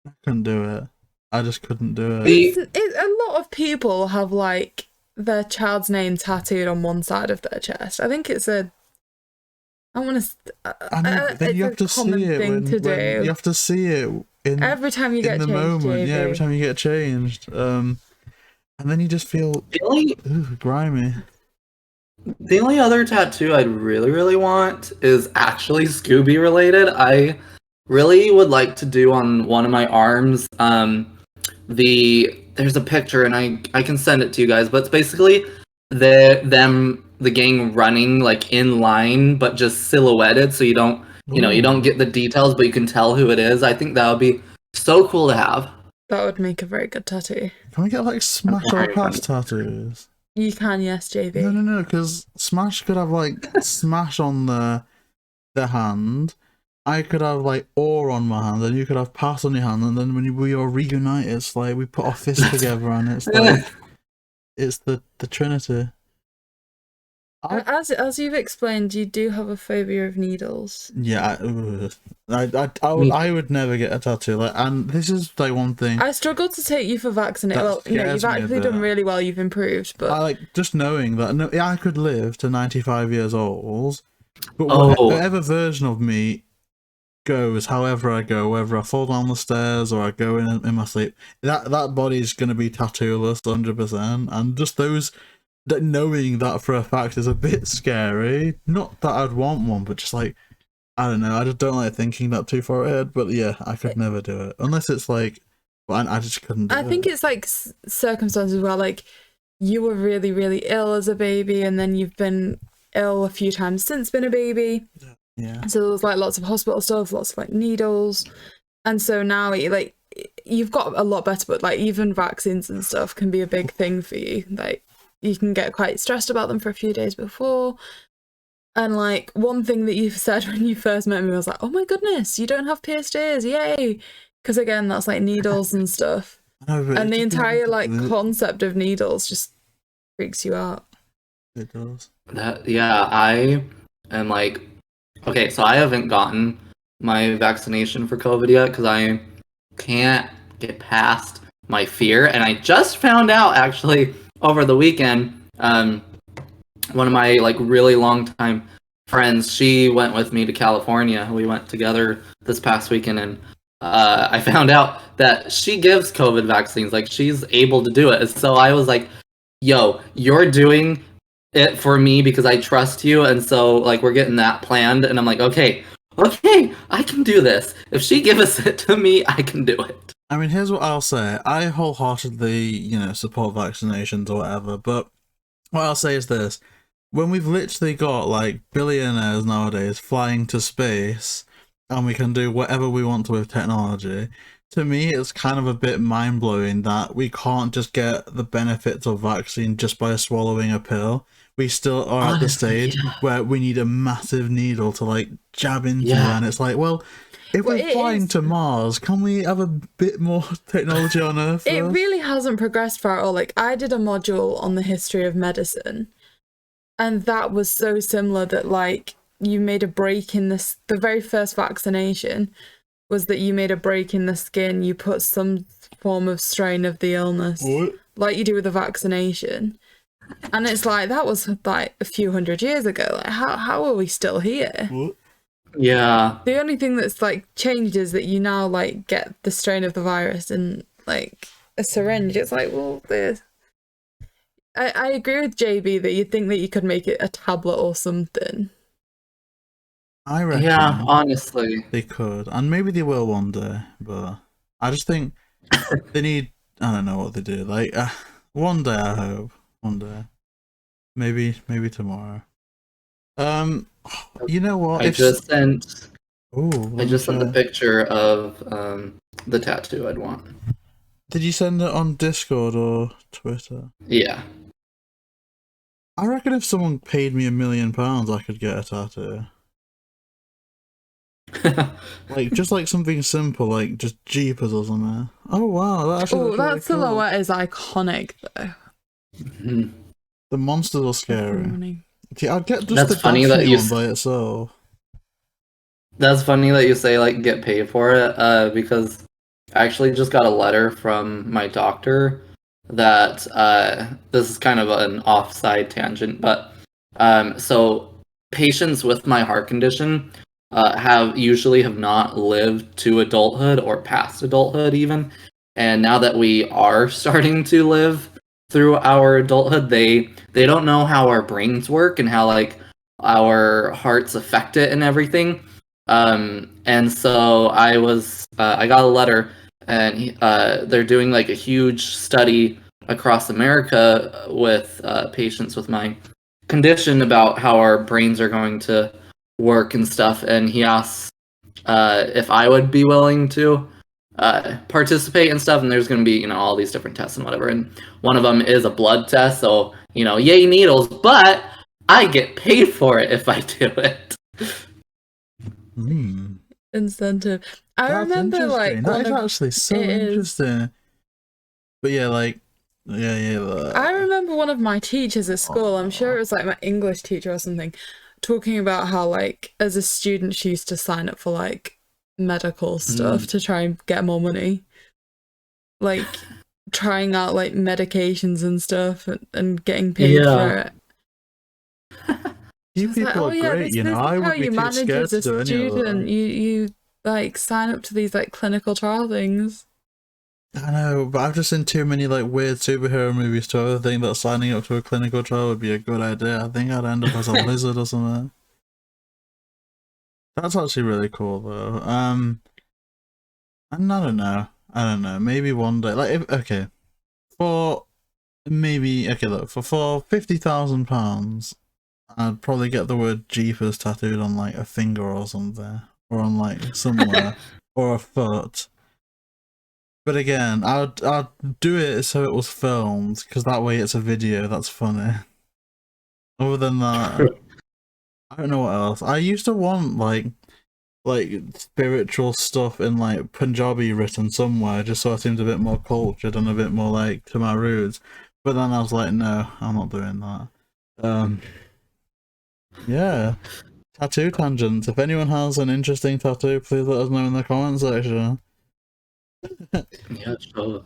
I couldn't do it. I just couldn't do it. A lot of people have like their child's name tattooed on one side of their chest. I think it's a. I want to. Then you have to see it. You have to see it in every time you get the changed, moment. JayBee. Yeah, every time you get changed. And then you just feel grimy. The only other tattoo I'd really, really want is actually Scooby related. I really would like to do on one of my arms. There's a picture, and I can send it to you guys, but it's basically the gang running like in line, but just silhouetted, so you don't you don't get the details, but you can tell who it is. I think that would be so cool to have. That would make a very good tattoo. Can we get like SMASH or PASS tattoos? You can, yes, JayBee. No, because SMASH could have like SMASH on the hand. I could have like OR on my hand, and you could have PASS on your hand, and then when we all reunite, it's like we put our fists together, and it's like it's the Trinity. As you've explained, you do have a phobia of needles. Yeah, I would never get a tattoo. Like, and this is like one thing. I struggled to take you for vaccinated. Well, you've actually done really well. You've improved, but I like just knowing that I could live to 95 years old, but whatever version of me goes, however I go, whether I fall down the stairs or I go in my sleep, that body's gonna be tattooless 100%, and just those that knowing that for a fact is a bit scary. Not that I'd want one, but just like, I don't know. I just don't like thinking that too far ahead. But yeah, I could never do it unless it's like, well, I just couldn't do it. I think it's like circumstances where like you were really, really ill as a baby, and then you've been ill a few times since being a baby. Yeah. So there's like lots of hospital stuff, lots of like needles, and so now like you've got a lot better. But like even vaccines and stuff can be a big thing for you. Like you can get quite stressed about them for a few days before. And like one thing that you said when you first met me was like, "Oh my goodness, you don't have PhDs, yay!" Because again, that's like needles and stuff. And the entire like concept of needles just freaks you out. It does. I am like, okay, so I haven't gotten my vaccination for COVID yet because I can't get past my fear. And I just found out actually over the weekend, one of my like really long time friends, she went with me to California. We went together this past weekend, and I found out that she gives COVID vaccines. Like she's able to do it. So I was like, yo, you're doing it for me because I trust you. And so like we're getting that planned. And I'm like, okay, I can do this. If she gives it to me, I can do it. I mean, here's what I'll say. I wholeheartedly, support vaccinations or whatever. But what I'll say is this. When we've literally got like billionaires nowadays flying to space and we can do whatever we want to with technology, to me it's kind of a bit mind-blowing that we can't just get the benefits of vaccine just by swallowing a pill. We still are at the stage where we need a massive needle to like jab into, and it's like, well, if we're flying to Mars, can we have a bit more technology on Earth first? It really hasn't progressed far at all. Like I did a module on the history of medicine, and that was so similar that like you made a break in this. The very first vaccination was that you made a break in the skin. You put some form of strain of the illness, like you do with a vaccination. And it's like, that was like a few hundred years ago. Like how are we still here? Yeah. The only thing that's like changed is that you now like get the strain of the virus in like a syringe. It's like, well, I agree with JayBee that you'd think that you could make it a tablet or something. I reckon. Yeah, honestly. They could. And maybe they will one day. But I just think they need, I don't know what they do. Like, one day, I hope. One day. Maybe tomorrow. You know what? I just sent a a picture of the tattoo I'd want. Did you send it on Discord or Twitter? Yeah. I reckon if someone paid me £1 million, I could get a tattoo. Like just like something simple, like just Jeepers or something. Oh wow, that really silhouette cool. Is iconic though. Mm-hmm. The monsters are scary. I'd get just That's the funny Daphne that you one by itself. That's funny that you say like get paid for it, because I actually just got a letter from my doctor that this is kind of an offside tangent, but so patients with my heart condition have not lived to adulthood or past adulthood even, and now that we are starting to live through our adulthood, they don't know how our brains work and how like our hearts affect it and everything. And so I got a letter, and they're doing like a huge study across America with patients with my condition about how our brains are going to work and stuff. And he asks if I would be willing to participate and stuff. And there's going to be, all these different tests and whatever. And one of them is a blood test. So, yay needles, but I get paid for it if I do it. Incentive. I remember like that is actually so interesting. But yeah, like I remember one of my teachers at school, I'm sure it was like my English teacher or something, talking about how like as a student she used to sign up for like medical stuff to try and get more money, like trying out like medications and stuff and getting paid for it. You people are great, I would be too scared to do any of that. You like sign up to these like clinical trial things. I know, but I've just seen too many like weird superhero movies to ever think that signing up to a clinical trial would be a good idea. I think I'd end up as a lizard or something. That's actually really cool though. And I don't know. I don't know. Maybe one day, like, if, okay, for maybe okay, look, for £50,000, I'd probably get the word Jeepers tattooed on like a finger or something, or on like somewhere, or a foot. But again, I'd do it so it was filmed, because that way it's a video that's funny. Other than that, I don't know what else. I used to want like spiritual stuff in like Punjabi written somewhere, just so I seemed a bit more cultured and a bit more like to my roots. But then I was like, no, I'm not doing that. Yeah. Tattoo tangents. If anyone has an interesting tattoo, please let us know in the comment section. Yeah, show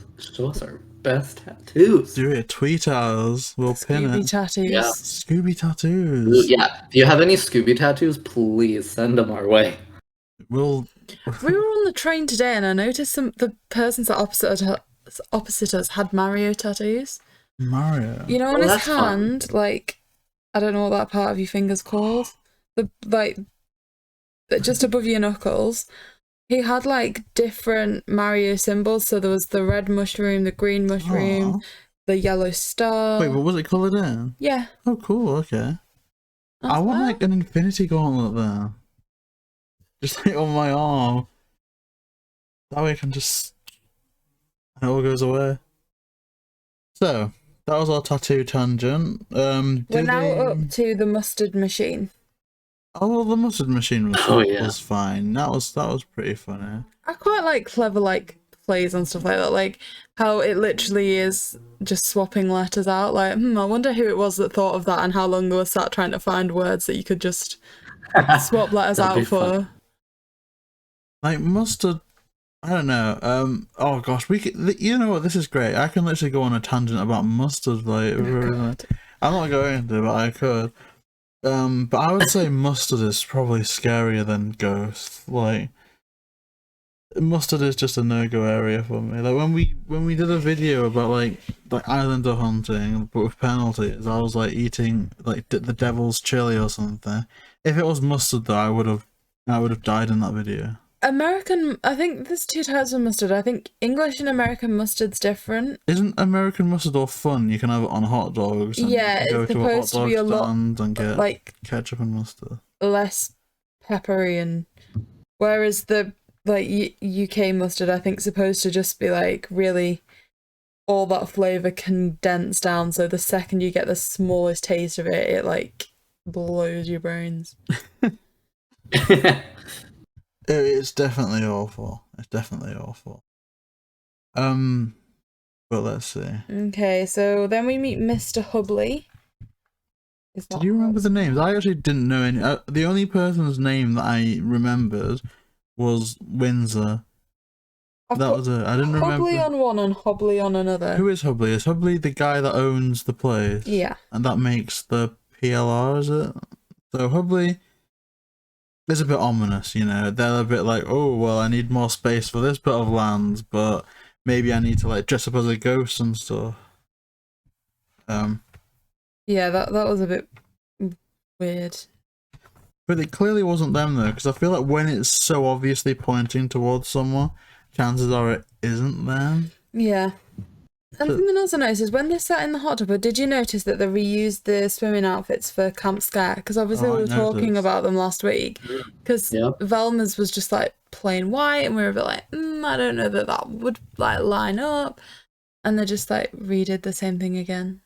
us our best tattoos. Do it. Tweet at us. We'll pin Scooby it. tattoos. Yeah. Scooby tattoos. Yeah, if you have any Scooby tattoos, please send them our way. We'll. We were on the train today and I noticed the persons that opposite us had Mario tattoos. Mario. You know, on Oh, his that's fun. hand, like, I don't know what that part of your finger's called. Just above your knuckles. He had like different Mario symbols. So there was the red mushroom, the green mushroom, Aw. the yellow star. Wait, what was it coloured in? Yeah. Oh, cool. Okay. I That's want that. like an infinity gauntlet there. Just like on my arm. That way I can just. It all goes away. So, that was our tattoo tangent. We're now up to the mustard machine. Oh, well, the mustard machine was, Oh, yeah. was fine. That was pretty funny. I quite like clever like plays and stuff like that, like how it literally is just swapping letters out. Like, I wonder who it was that thought of that and how long they were sat trying to find words that you could just swap letters That'd out be for. fun. Like mustard, I don't know. Oh gosh, we could, you know what? This is great. I can literally go on a tangent about mustard. Like, I'm not going to, but I could. But I would say mustard is probably scarier than ghost. Like, mustard is just a no-go area for me. Like when we did a video about like islander hunting, but with penalties, I was like eating like the devil's chili or something. If it was mustard, though, I would have died in that video. American, I think there's two types of mustard. I think English and American mustard's different. Isn't American mustard all fun? You can have it on hot dogs. And Yeah, go it's to a hot supposed to dog be a lot stand and get like ketchup and mustard. less peppery, and whereas the like UK mustard, I think, supposed to just be like really all that flavour condensed down. So the second you get the smallest taste of it, it like blows your brains. It's definitely awful. It's definitely awful. But let's see. Okay, so then we meet Mr. Hubley. Did you remember the names? I actually didn't know any. The only person's name that I remembered was Windsor. That was it. I didn't remember. Hubley on one and Hobley on another. Who is Hubley? Is Hubley the guy that owns the place? Yeah. And that makes the PLR, is it? So Hubley is a bit ominous, you know. They're a bit like, oh, well, I need more space for this bit of land, but maybe I need to like dress up as a ghost and stuff. Yeah, that was a bit weird. But it clearly wasn't them though, because I feel like when it's so obviously pointing towards someone, chances are it isn't them. Yeah. And something else I noticed is when they sat in the hot tub, did you notice that they reused the swimming outfits for Camp Scare? Because obviously we were talking about them last week. Because Velma's was just like plain white, and we were a bit like, I don't know that would like line up. And they just like redid the same thing again.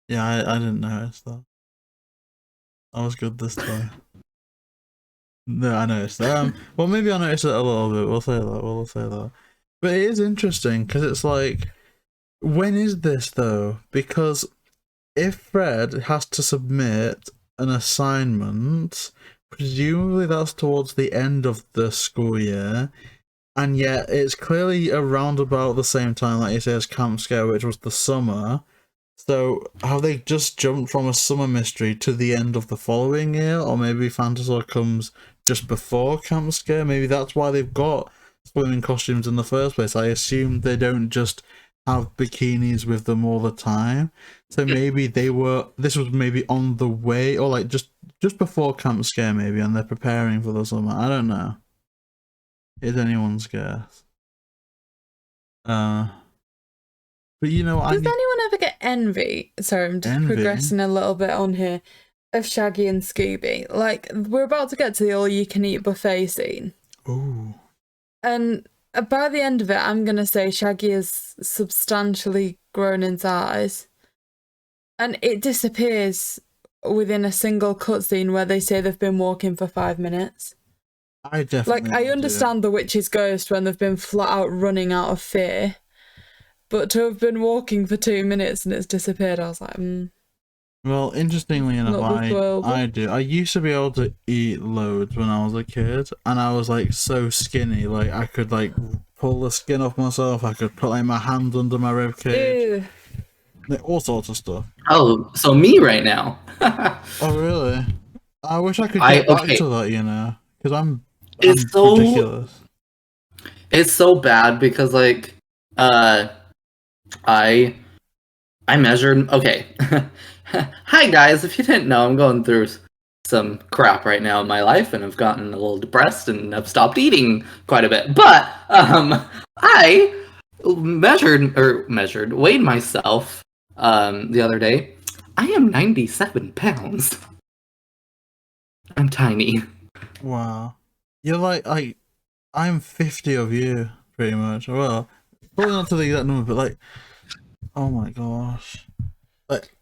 Yeah, I didn't notice that. I was good this time. No, I noticed that. Well, maybe I noticed it a little bit. We'll say that. But it is interesting because it's like, when is this though? Because if Fred has to submit an assignment, presumably that's towards the end of the school year, and yet it's clearly around about the same time, like you say, as Camp Scare, which was the summer. So have they just jumped from a summer mystery to the end of the following year? Or maybe Phantosaur comes just before Camp Scare? Maybe that's why they've got swimming costumes in the first place. I assume they don't just have bikinis with them all the time. So maybe this was maybe on the way, or like just before Camp Scare maybe, and they're preparing for the summer. I don't know. It's anyone's guess. But you know, does anyone ever get envy? Sorry, I'm just progressing a little bit on here, of Shaggy and Scooby. Like, we're about to get to the all-you-can-eat buffet scene. Ooh. And by the end of it, I'm going to say Shaggy is substantially grown in size. And it disappears within a single cutscene where they say they've been walking for 5 minutes. I definitely I understand the witch's ghost when they've been flat out running out of fear. But to have been walking for 2 minutes and it's disappeared, I was like, Well, interestingly enough, I do. I used to be able to eat loads when I was a kid, and I was like so skinny. Like I could like pull the skin off myself. I could put like my hand under my rib cage. Like, all sorts of stuff. Oh, so me right now. Oh really? I wish I could get back to that, you know, because I'm so ridiculous. It's so bad because like I measured. Okay. Hi guys, if you didn't know, I'm going through some crap right now in my life and I've gotten a little depressed and I've stopped eating quite a bit. But I weighed myself the other day. I am 97 pounds. I'm tiny. Wow. You're like I'm 50 of you, pretty much. Well, probably not to the exact number, but like, oh my gosh. Like,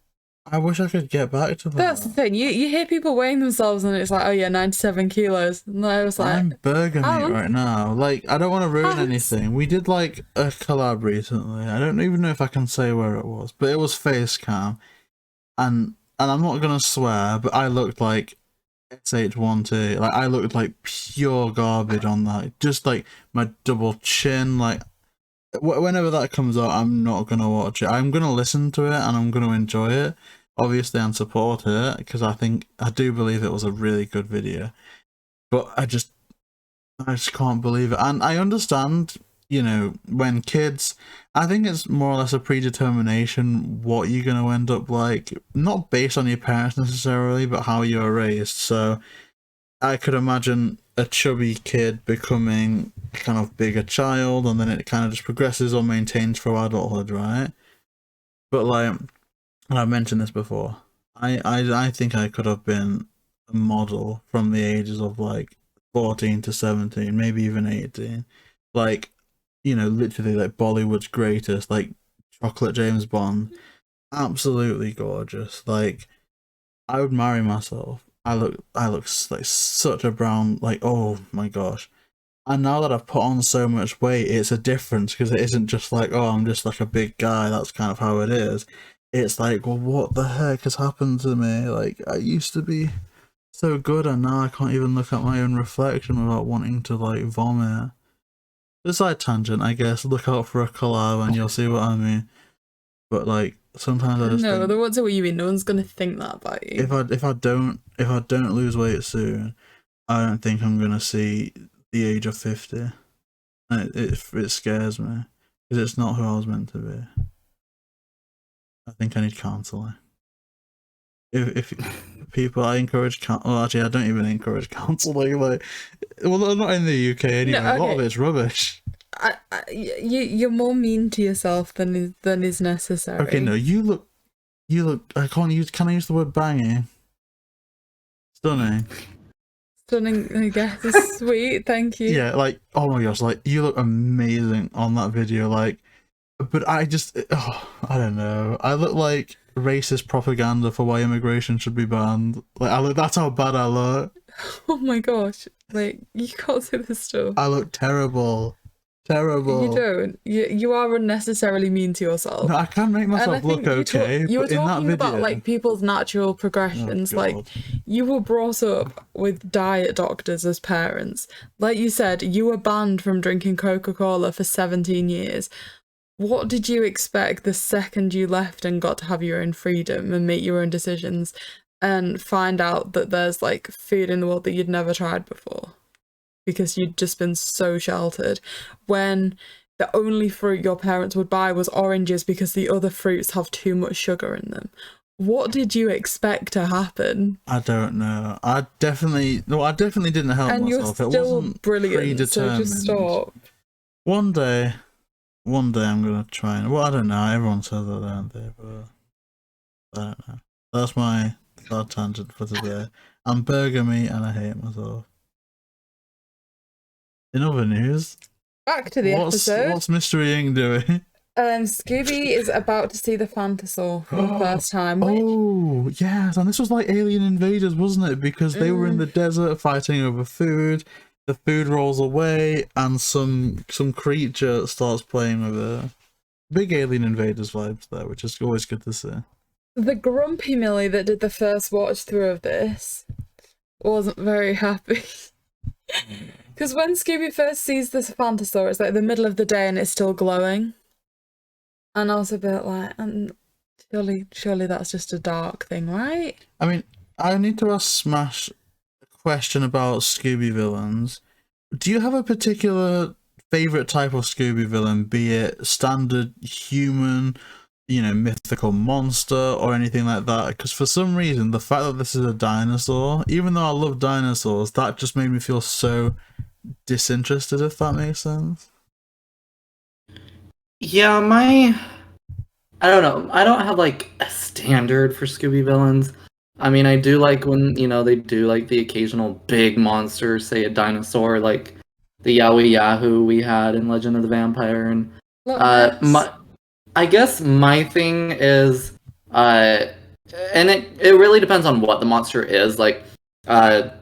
I wish I could get back to that. That's the thing. You hear people weighing themselves and it's like, oh yeah, 97 kilos. And I was like, I'm burger meat right now. Like, I don't want to ruin anything. We did like a collab recently. I don't even know if I can say where it was, but it was face cam. And I'm not gonna swear, but I looked like SH1T. Like, I looked like pure garbage on that. Just like my double chin. Like, whenever that comes out, I'm not gonna watch it. I'm gonna listen to it and I'm gonna enjoy it, obviously, and support it because I do believe it was a really good video. But I just can't believe it. And I understand, you know, when kids, I think it's more or less a predetermination what you're gonna end up like, not based on your parents necessarily, but how you were raised. So I could imagine a chubby kid becoming a kind of bigger child, and then it kind of just progresses or maintains through adulthood, right? But like, and I've mentioned this before, I think I could have been a model from the ages of like 14 to 17, maybe even 18. Like, you know, literally like Bollywood's greatest, like chocolate James Bond. Absolutely gorgeous. Like, I would marry myself. I look like such a brown, like, oh my gosh. And now that I've put on so much weight, it's a difference because it isn't just like, oh, I'm just like a big guy. That's kind of how it is. It's like, well, what the heck has happened to me? Like, I used to be so good and now I can't even look at my own reflection without wanting to like vomit. It's like tangent, I guess. Look out for a collab and you'll see what I mean. But like, sometimes I just think, the ones that you mean, no one's gonna think that about you. If I don't lose weight soon, I don't think I'm gonna see the age of 50. It scares me because it's not who I was meant to be. I think I need counselling. If people, I encourage well, actually, I don't even encourage counselling. Like, well, not in the UK anyway. No, okay. A lot of it's rubbish. You're more mean to yourself than is necessary. Okay, no, you look. I can't use. Can I use the word banging? Stunning. Stunning, I guess. Sweet, thank you. Yeah, like, oh my gosh, like, you look amazing on that video. Like, but I just, I don't know. I look like racist propaganda for why immigration should be banned. Like, that's how bad I look. Oh my gosh, like, you can't say this stuff. I look terrible. Terrible. You don't. You are unnecessarily mean to yourself. No, I can make myself look okay. You were but in that talking video, about like people's natural progressions. Like, you were brought up with diet doctors as parents. Like you said, you were banned from drinking Coca-Cola for 17 years. What did you expect the second you left and got to have your own freedom and make your own decisions and find out that there's like food in the world that you'd never tried before? because you'd just been so sheltered, when the only fruit your parents would buy was oranges because the other fruits have too much sugar in them. What did you expect to happen? I don't know. I definitely didn't help And myself. you're It still wasn't brilliant, so predetermined. just stop. One day I'm gonna try and, well, I don't know. Everyone says that, don't they? But I don't know. That's my side tangent for today. I'm burger meat and I hate myself. In other news, Back to the episode. What's Mystery Inc. doing? Scooby is about to see the Phantosaur for the first time. Oh, yes, and this was like Alien Invaders, wasn't it? Because they were in the desert fighting over food. The food rolls away, and some creature starts playing with it. Big Alien Invaders vibes there, which is always good to see. The grumpy Millie that did the first watch through of this wasn't very happy. Because when Scooby first sees this Phantosaur, it's like the middle of the day and it's still glowing. And I was a bit like, surely that's just a dark thing, right? I mean, I need to ask Smash a question about Scooby villains. Do you have a particular favourite type of Scooby villain, be it standard human, mythical monster, or anything like that? Because for some reason, the fact that this is a dinosaur, even though I love dinosaurs, that just made me feel so disinterested, if that makes sense. Yeah, I don't know. I don't have like a standard for Scooby villains. I mean, I do like when, they do like the occasional big monster, say a dinosaur, like the Yowie Yahoo we had in Legend of the Vampire. And I guess my thing is, and it really depends on what the monster is. Like, I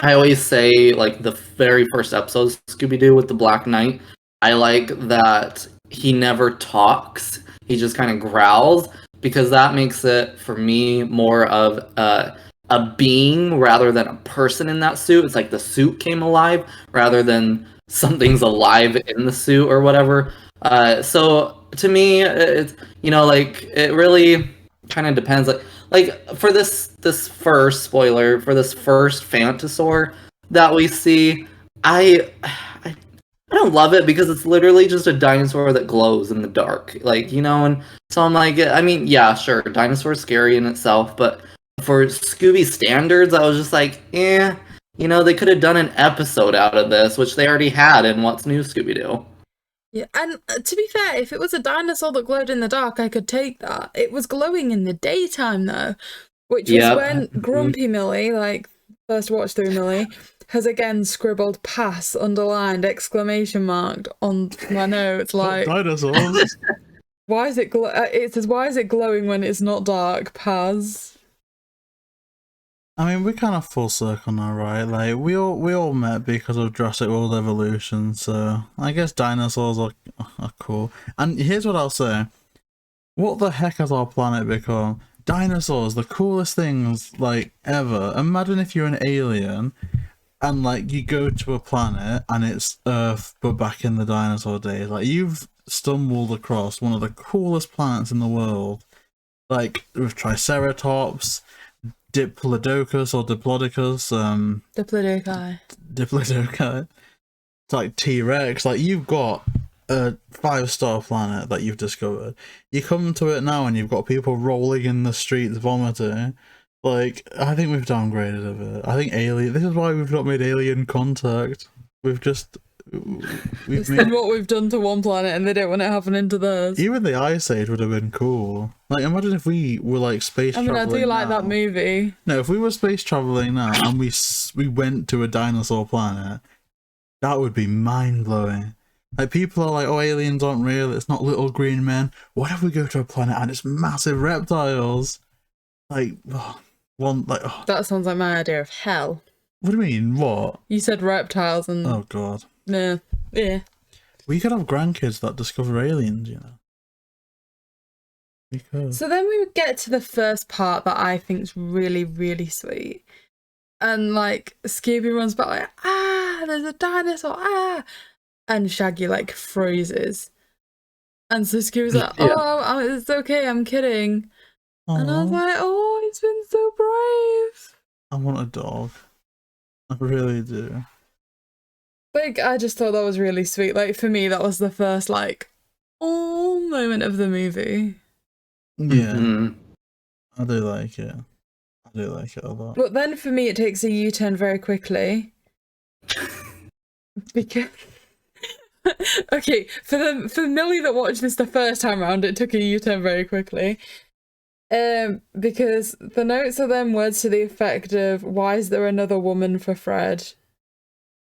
always say, like, the very first episode of Scooby Doo with the Black Knight, I like that he never talks. He just kind of growls, because that makes it, for me, more of a being rather than a person in that suit. It's like the suit came alive rather than something's alive in the suit or whatever. So to me, it's, like, it really kind of depends. Like for this first spoiler, for this first Phantosaur that we see, I don't love it because it's literally just a dinosaur that glows in the dark. Like, and so I'm like, I mean, yeah, sure, dinosaur's scary in itself, but for Scooby standards, I was just like, they could have done an episode out of this, which they already had in What's New Scooby Doo. Yeah, and to be fair, if it was a dinosaur that glowed in the dark, I could take that. It was glowing in the daytime, though, which was when Grumpy Millie, like, first watch through Millie, has again scribbled pass, underlined, exclamation marked on my notes, like... Dinosaurs! Why is it it says, why is it glowing when it's not dark? Pass. I mean, we're kind of full circle now, right? Like, we all met because of Jurassic World Evolution, so I guess dinosaurs are cool. And here's what I'll say. What the heck has our planet become? Dinosaurs, the coolest things, like, ever. Imagine if you're an alien, and, like, you go to a planet, and it's Earth, but back in the dinosaur days. Like, you've stumbled across one of the coolest planets in the world. Like, with Triceratops... Diplodocus or Diplodocus, Diplodocus. It's like T-Rex. Like, you've got a 5-star planet that you've discovered. You come to it now and you've got people rolling in the streets vomiting. Like, I think we've downgraded a bit. I think this is why we've not made Alien Contact. We've seen what we've done to one planet and they don't want it happening to theirs. Even the Ice Age would have been cool. Like, imagine if we were like space traveling. I do like that movie. No, if we were space traveling now and we went to a dinosaur planet, that would be mind blowing. Like, people are like, oh, aliens aren't real, it's not little green men. What if we go to a planet and it's massive reptiles? Like, That sounds like my idea of hell. What do you mean? What? You said reptiles and... Oh, God. Yeah. We could have grandkids that discover aliens, We could. So then we would get to the first part that I think is really, really sweet. And, like, Scooby runs back like, there's a dinosaur, and Shaggy, like, freezes. And so Scooby's like, it's okay, I'm kidding. Aww. And I was like, oh, he's been so brave. I want a dog. I really do. Like, I just thought that was really sweet. Like, for me, that was the first, like, oh moment of the movie. Yeah, Mhm. I do like it. I do like it a lot. But then for me, it takes a U-turn very quickly. Because... okay, for Millie that watched this the first time around, it took a U-turn very quickly. Because the notes are then words to the effect of, why is there another woman for Fred?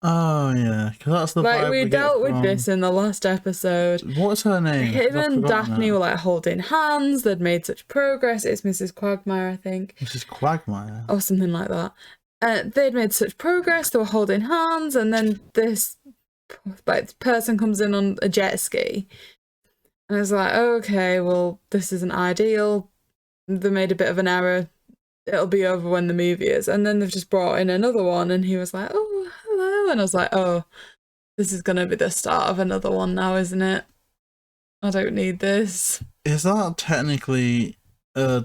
Oh yeah, because that's the Like, vibe we get dealt with from- this in the last episode. What's her name? Him I've and forgotten Daphne now. were like holding hands, they'd made such progress. It's Mrs. Quagmire, I think. Mrs. Quagmire. Or something like that. They'd made such progress, they were holding hands, and then this like person comes in on a jet ski. And I was like, okay, well, this isn't ideal. They made a bit of an error. It'll be over when the movie is. And then they've just brought in another one, and he was like, oh, hello. And I was like, oh, this is going to be the start of another one now, isn't it? I don't need this. Is that technically a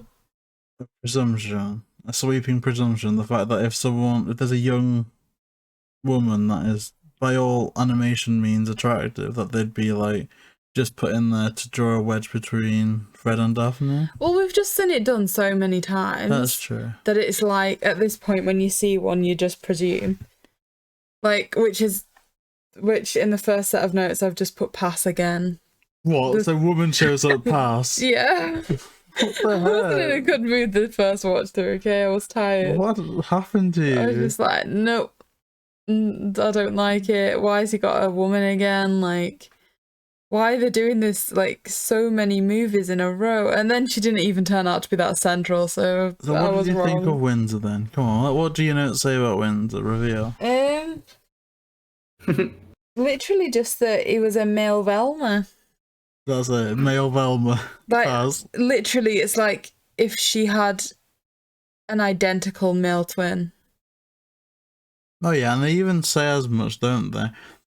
presumption? A sweeping presumption? The fact that if there's a young woman that is, by all animation means, attractive, that they'd be like just put in there to draw a wedge between Fred and Daphne? Well, we've just seen it done so many times. That's true. That it's like, at this point, when you see one, you just presume. Like, which in the first set of notes, I've just put pass again. What? So woman shows up pass? Yeah. What the I wasn't in a heck? good mood the first watch through, okay? I was tired. What happened to you? I was just like, nope. I don't like it. Why has he got a woman again? Like, why are they doing this, like, so many movies in a row? And then she didn't even turn out to be that central, so So I what was did you wrong. think of Windsor then? Come on, what do you know to say about Windsor? Reveal. Literally just that he was a male Velma. That's it, male Velma. Like, Pass. literally, it's like if she had an identical male twin. Oh yeah, and they even say as much, don't they?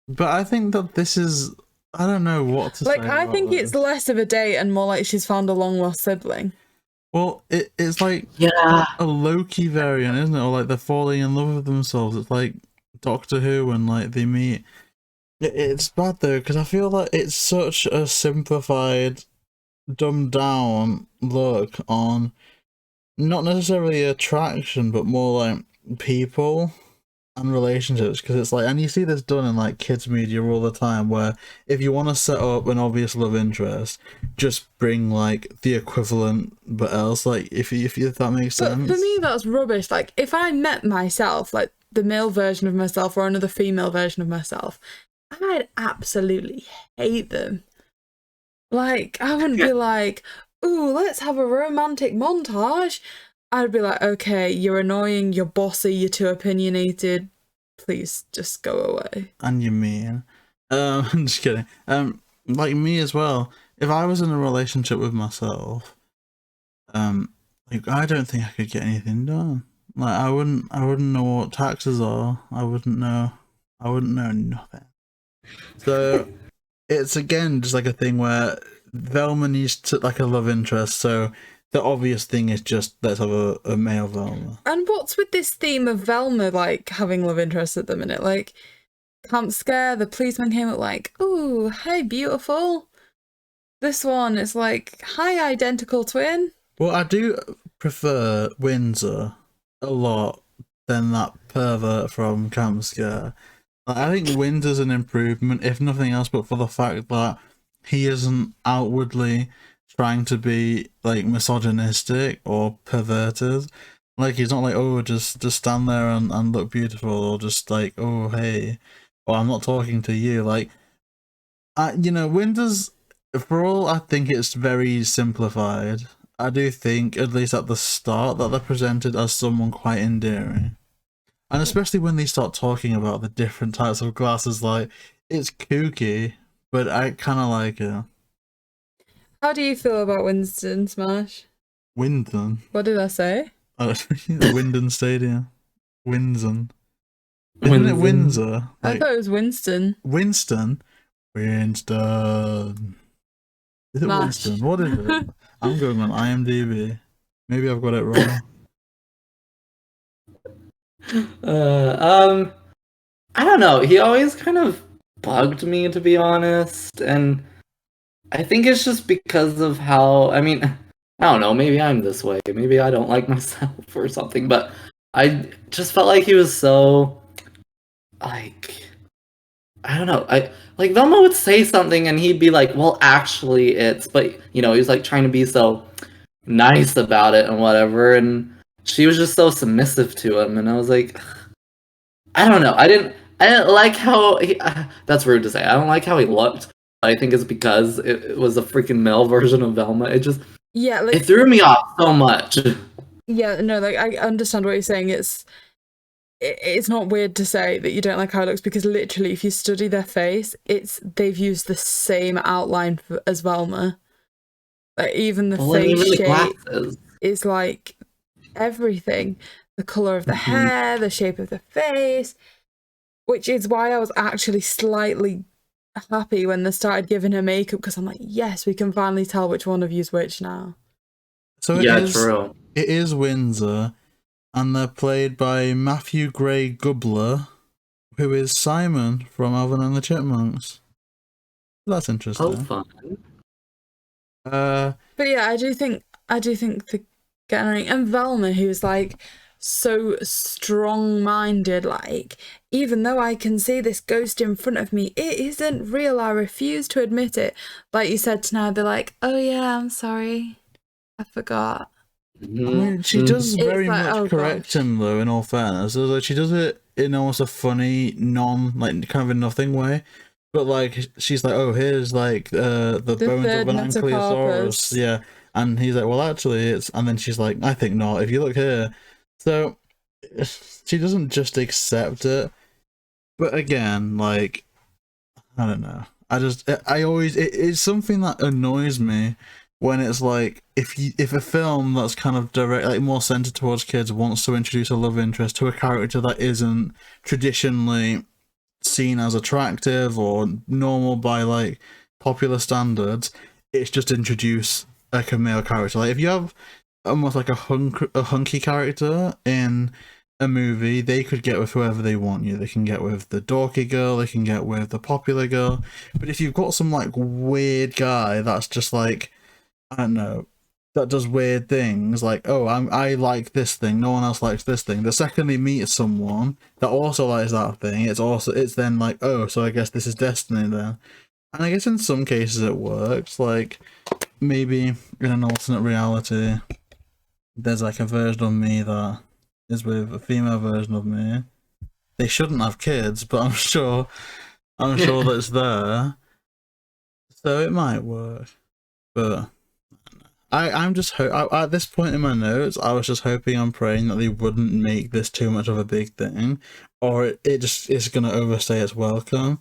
But I think that this is, I don't know what to Like, say. I about think it's this. less of a date and more like she's found a long lost sibling. Well, it's like Yeah. a Loki variant, isn't it? Or like they're falling in love with themselves. It's like Doctor Who when like they meet. It's bad though, because I feel like it's such a simplified, dumbed down look on not necessarily attraction, but more like people and relationships. Because it's like, and you see this done in like kids media all the time, where if you want to set up an obvious love interest, just bring like the equivalent, but else, like if that makes But sense. for me, that's rubbish. Like, if I met myself, like the male version of myself or another female version of myself, I'd absolutely hate them. Like, I wouldn't be like, ooh, let's have a romantic montage. I'd be like, okay, you're annoying, you're bossy, you're too opinionated. Please just go away. And you mean, I'm just kidding. Like me as well. If I was in a relationship with myself, like I don't think I could get anything done. Like I wouldn't know what taxes are. I wouldn't know nothing. So it's again just like a thing where Velma needs to like a love interest. So the obvious thing is just let's have a male Velma. And what's with this theme of Velma, like, having love interests at the minute? Like, Camp Scare, the policeman came up like, ooh, hey, beautiful. This one is like, hi, identical twin. Well, I do prefer Windsor a lot than that pervert from Camp Scare. Like, I think Windsor's an improvement, if nothing else, but for the fact that he isn't outwardly trying to be like misogynistic or perverted. Like he's not like, oh, just stand there and look beautiful, or just like, oh hey, or I'm not talking to you. Like, Windsor's, for all I think it's very simplified, I do think, at least at the start, that they're presented as someone quite endearing. And especially when they start talking about the different types of glasses, like, it's kooky, but I kind of like it. How do you feel about Winston Smash? Windon. What did I say? Windon Stadium. Windsor. Isn't it Windsor? I Like, thought it was Winston. Winston? Winston. Is it Smash. Winston? What is it? I'm going on IMDb. Maybe I've got it wrong. I don't know. He always kind of bugged me, to be honest, and I think it's just because of how. I mean, I don't know. Maybe I'm this way. Maybe I don't like myself or something. But I just felt like he was so like I don't know. I like Velma would say something and he'd be like, "Well, actually, it's," but he's like trying to be so nice about it and whatever, and she was just so submissive to him, and I was like, I don't know. I didn't like how he, that's rude to say. I don't like how he looked. I think it's because it was a freaking male version of Velma. Yeah, like, It threw me off so much. yeah, no, like I understand what you're saying. It's not weird to say that you don't like how it looks, because literally, if you study their face, they've used the same outline as Velma. Like, even the face shape is like everything. The colour of the hair, the shape of the face, which is why I was actually slightly happy when they started giving her makeup, because I'm like, yes, we can finally tell which one of you's which now. So true. It is Windsor, and they're played by Matthew Gray Gubler, who is Simon from Alvin and the Chipmunks. That's interesting. Oh, fun. But yeah, I do think the getting, and Velma, who's like so strong-minded, like, even though I can see this ghost in front of me, it isn't real. I refuse to admit it. Like you said tonight, they're like, "Oh yeah, I'm sorry, I forgot." I mean, she does very much correct him, though, in all fairness. She does it in almost a funny, kind of a nothing way. But, like, she's like, "Oh, here's, like, the bones of an ankylosaurus." Yeah. And he's like, "Well, actually, it's..." And then she's like, "I think not. If you look here." So, she doesn't just accept it. But again, like, I don't know. It's something that annoys me when it's like, if a film that's kind of direct, like more centered towards kids, wants to introduce a love interest to a character that isn't traditionally seen as attractive or normal by like popular standards, it's just introduce like a male character. Like if you have almost like a hunky character in a movie, they could get with whoever they want. They can get with the dorky girl, they can get with the popular girl. But if you've got some like weird guy that's just like, I don't know, that does weird things, like, "Oh, I like this thing, no one else likes this thing." The second they meet someone that also likes that thing, it's then like, "Oh, so I guess this is destiny then." And I guess in some cases it works. Like, maybe in an alternate reality, there's like a version of me that is with a female version of me. They shouldn't have kids, but I'm sure that it's there. So it might work. But I'm just at this point in my notes, I was just hoping and praying that they wouldn't make this too much of a big thing, or it just is gonna overstay its welcome.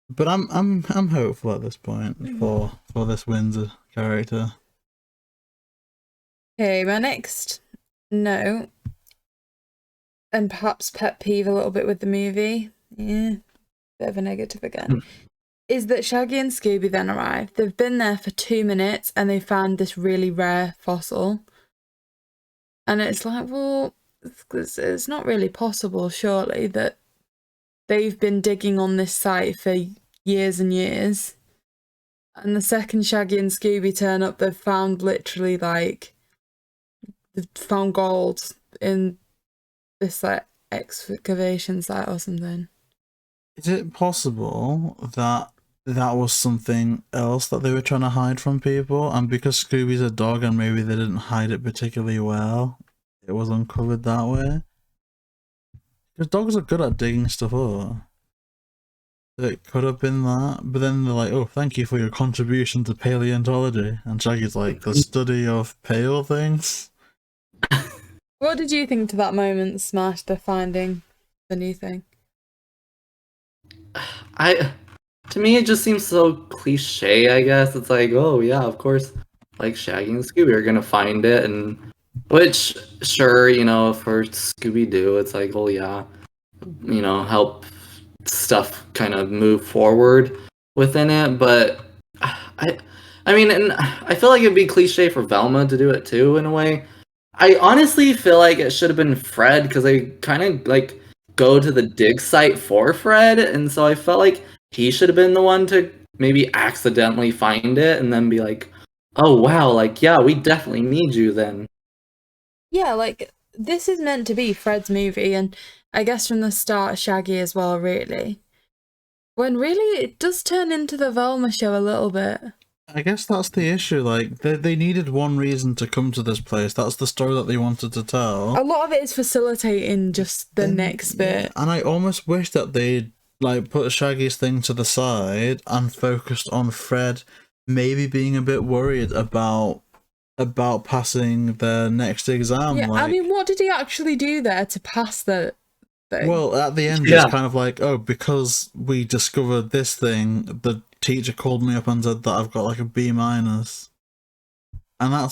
But I'm hopeful at this point for this Windsor character. Okay, my next note, and perhaps pet peeve a little bit with the movie, bit of a negative again, is that Shaggy and Scooby then arrive. They've been there for 2 minutes and they found this really rare fossil. And it's like, well, it's not really possible, surely, that they've been digging on this site for years and years. And the second Shaggy and Scooby turn up, they've found literally, like, they've found gold in this, like, excavation site or something. Is it possible that was something else that they were trying to hide from people, and because Scooby's a dog and maybe they didn't hide it particularly well, it was uncovered that way? Because dogs are good at digging stuff up. It could have been that, but then they're like, "Oh, thank you for your contribution to paleontology," and Shaggy's like, "The study of pale things." What did you think to that moment, smASH, the finding the new thing? To me, it just seems so cliche, I guess. It's like, oh yeah, of course, like Shaggy and Scooby are gonna find it, and which, sure, for Scooby Doo, it's like, oh yeah, help stuff kind of move forward within it. But I mean, and I feel like it'd be cliche for Velma to do it too, in a way. I honestly feel like it should have been Fred, because they kind of like go to the dig site for Fred, and so I felt like he should have been the one to maybe accidentally find it and then be like, oh wow, like, yeah, we definitely need you then. Yeah, like, this is meant to be Fred's movie, and I guess from the start, Shaggy as well, really. When really, it does turn into the Velma show a little bit. I guess that's the issue. Like, they needed one reason to come to this place. That's the story that they wanted to tell. A lot of it is facilitating just the next bit. And I almost wish that they'd, like, put Shaggy's thing to the side and focused on Fred maybe being a bit worried about passing their next exam. Yeah, like, I mean, what did he actually do there to pass the thing? Well, at the end, Yeah. it's kind of like, oh, because we discovered this thing, the teacher called me up and said that I've got like a B-. And that's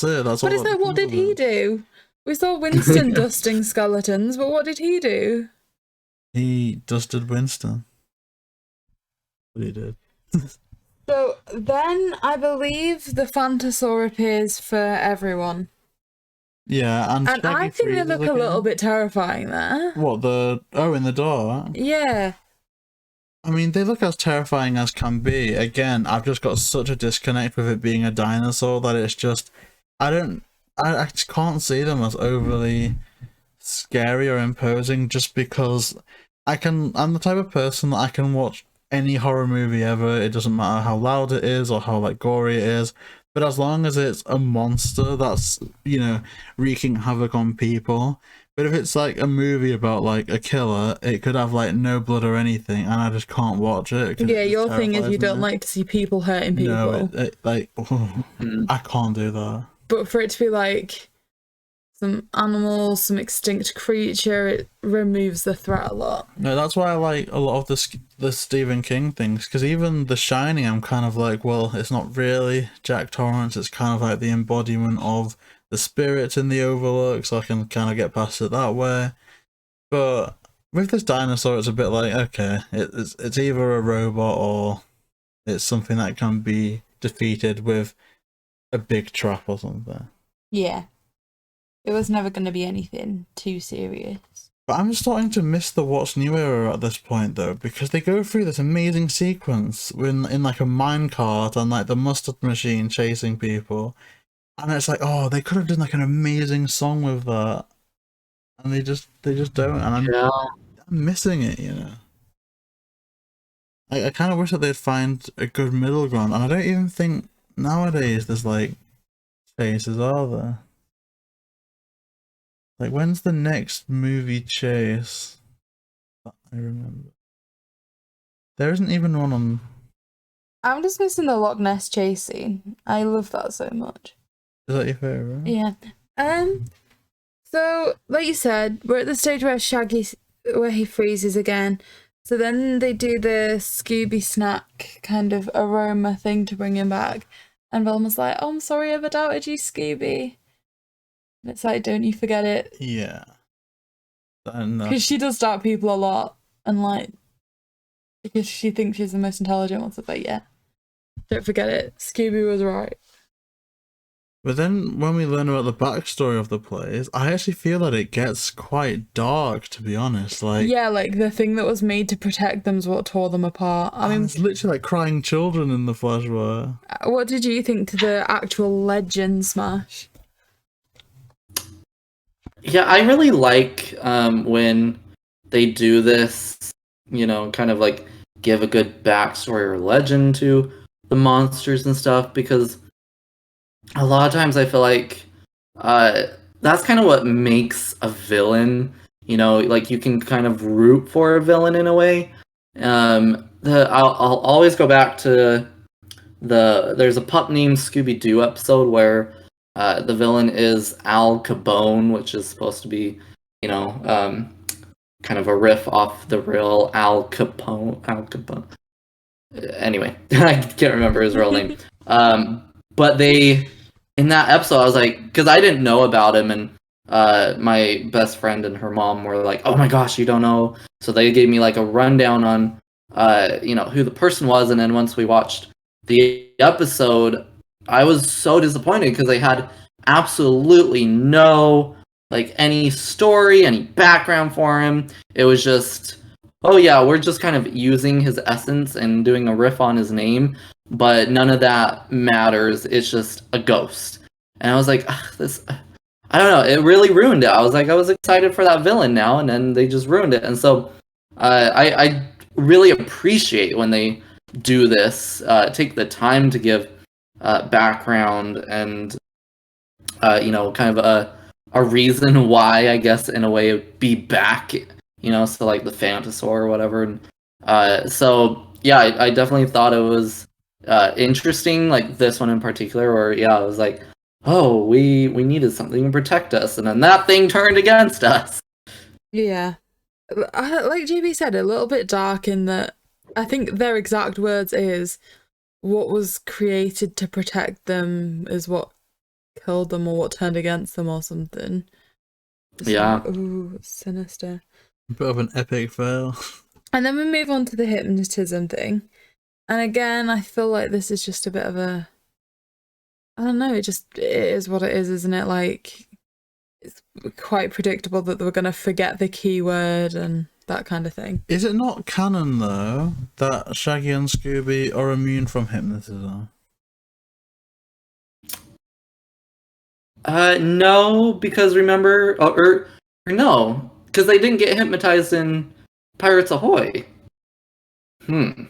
it. That's all. But is that what did he do? We saw Winston dusting skeletons, but what did he do? He dusted Winston. What he did. So then I believe the Phantosaur appears for everyone. Yeah, and And I think they freezes look a again. little bit terrifying there. What, in the door? Yeah. I mean, they look as terrifying as can be. Again, I've just got such a disconnect with it being a dinosaur that it's just, I just can't see them as overly scary or imposing just because I'm the type of person that I can watch any horror movie ever. It doesn't matter how loud it is or how like gory it is. But as long as it's a monster that's, wreaking havoc on people. But if it's like a movie about like a killer, it could have like no blood or anything, and I just can't watch it. 'cause Yeah, it your just thing is you terrifies don't me. like to see people hurting people. No, I can't do that. But for it to be like some animal, some extinct creature, it removes the threat a lot. No, that's why I like a lot of the Stephen King things, because even The Shining, I'm kind of like, well, it's not really Jack Torrance, it's kind of like the embodiment of the spirits in the Overlook, so I can kind of get past it that way. But with this dinosaur, it's a bit like, okay, it's either a robot or it's something that can be defeated with a big trap or something. Yeah. It was never going to be anything too serious. But I'm starting to miss the What's New era at this point, though, because they go through this amazing sequence in like a minecart and like the mustard machine chasing people, and it's like, oh, they could have done like an amazing song with that, and they just don't, and I'm missing it, I kind of wish that they'd find a good middle ground, and I don't even think nowadays there's like chases, are there? Like, when's the next movie chase that I remember? There isn't even one on... I'm just missing the Loch Ness chase scene. I love that so much. Is that your favourite? Yeah. So, like you said, we're at the stage where where he freezes again. So then they do the Scooby snack kind of aroma thing to bring him back. And Velma's like, oh, I'm sorry I ever doubted you, Scooby. And it's like, don't you forget it. Yeah. Because she does doubt people a lot. And like, because she thinks she's the most intelligent one. So it's like, yeah, don't forget it. Scooby was right. But then when we learn about the backstory of the place, I actually feel that it gets quite dark, to be honest. Like, yeah, like the thing that was made to protect them is what tore them apart. I mean, it's literally like crying children in the flashback. what did you think to the actual legend smash? Yeah, I really like when they do this, kind of like give a good backstory or legend to the monsters and stuff, because a lot of times I feel like that's kind of what makes a villain, like you can kind of root for a villain in a way. I'll always go back to there's a Pup Named Scooby Doo episode where the villain is Al Capone, which is supposed to be, kind of a riff off the real Al Capone. Anyway, I can't remember his real name. But in that episode, I was like, because I didn't know about him, and my best friend and her mom were like, oh my gosh, you don't know? So they gave me like a rundown on, who the person was, and then once we watched the episode, I was so disappointed because they had absolutely no like any story, any background for him. It was just, oh yeah, we're just kind of using his essence and doing a riff on his name, but none of that matters. It's just a ghost. And I was like, this, I don't know, it really ruined it. I was excited for that villain now, and then they just ruined it. And so I really appreciate when they do this, take the time to give background and kind of a reason why, I guess, in a way, be back, so like the Phantosaur or whatever. And so yeah, I definitely thought it was interesting, like this one in particular, where yeah, it was like, oh, we needed something to protect us, and then that thing turned against us. Yeah. Like JayBee said, a little bit dark in that I think their exact words is, what was created to protect them is what killed them or what turned against them or something. So, Yeah. ooh, sinister. A bit of an epic fail. And then we move on to the hypnotism thing. And again, I feel like this is just a bit of a, I don't know, it is what it is, isn't it? Like, it's quite predictable that we're going to forget the keyword and that kind of thing. Is it not canon, though, that Shaggy and Scooby are immune from hypnotism? No, because remember, or no, because they didn't get hypnotized in Pirates Ahoy. There's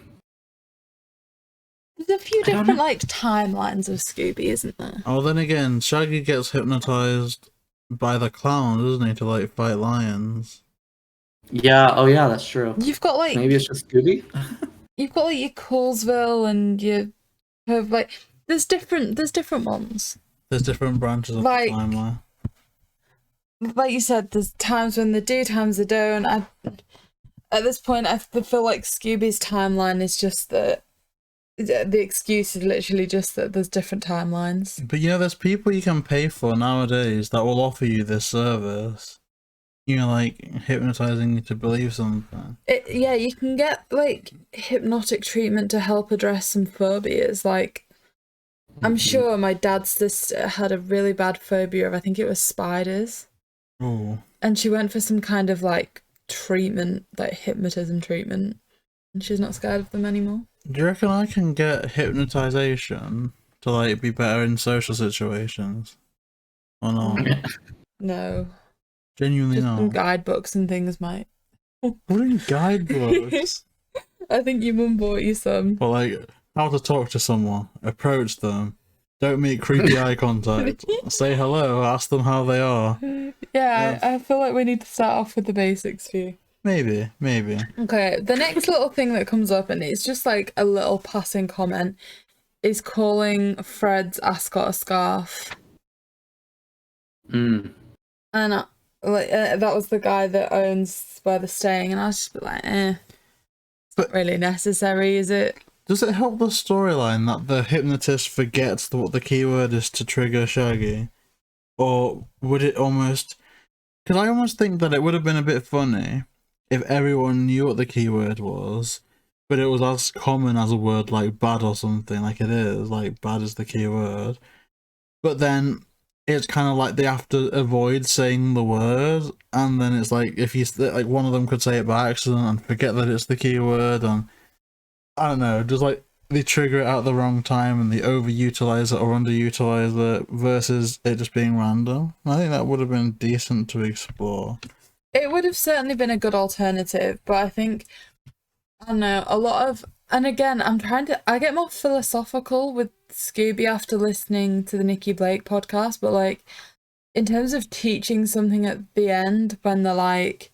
a few different, like, timelines of Scooby, isn't there? Oh, then again, Shaggy gets hypnotized by the clown, doesn't he, to, like, fight lions? Yeah, oh yeah, that's true. You've got, like... Maybe it's just Scooby? You've got, like, your Coolsville and your... like, there's different ones. There's different branches of Like- the timeline. Like you said, there's times when they do, times they don't. At this point, I feel like Scooby's timeline is just that the excuse is literally just that there's different timelines. But there's people you can pay for nowadays that will offer you this service. Like hypnotizing you to believe something. Yeah, you can get like hypnotic treatment to help address some phobias. Like, I'm sure my dad's sister had a really bad phobia of, I think it was spiders. Oh. And she went for some kind of like treatment, like hypnotism treatment, and she's not scared of them anymore. Do you reckon I can get hypnotization to like be better in social situations? Or not? No. Genuinely Just some not. guidebooks and things might. What are guidebooks? I think your mum bought you some. Well, like how to talk to someone, approach them, don't make creepy eye contact, say hello, ask them how they are. Yeah, I feel like we need to start off with the basics for you. Maybe. Okay, the next little thing that comes up, and it's just like a little passing comment, is calling Fred's ascot a scarf. Mm. And that was the guy that owns where they're staying, and I was just like, it's not really necessary, is it? Does it help the storyline that the hypnotist forgets what the keyword is to trigger Shaggy? Or would it almost... Because I almost think that it would have been a bit funny if everyone knew what the keyword was, but it was as common as a word like bad or something, like it is, like bad is the keyword. But then it's kind of like they have to avoid saying the word, and then it's like if you like one of them could say it by accident and forget that it's the keyword, and I don't know, just like they trigger it at the wrong time and they overutilize it or underutilize it versus it just being random. I think that would have been decent to explore. It would have certainly been a good alternative, but I think, I don't know, a lot of, and again, I get more philosophical with Scooby after listening to the Nikki Blake podcast, but like, in terms of teaching something at the end, when they're like,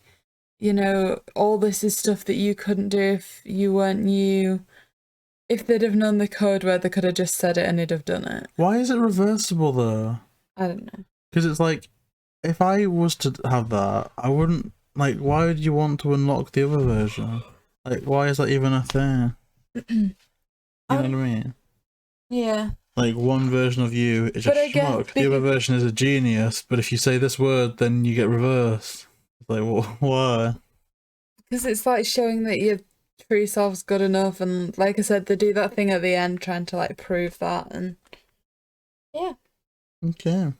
all this is stuff that you couldn't do if you weren't you. If they'd have known the code word, they could have just said it and they'd have done it. Why is it reversible though? I don't know. Because it's like, if I was to have that, I wouldn't, like, why would you want to unlock the other version? Like, why is that even a thing? You know what I mean? Yeah. Like, one version of you is a But again, schmuck, the other version is a genius, but if you say this word, then you get reversed. It's like, why? Because it's like showing that your true self's good enough, and like I said, they do that thing at the end trying to like prove that, and yeah. Okay.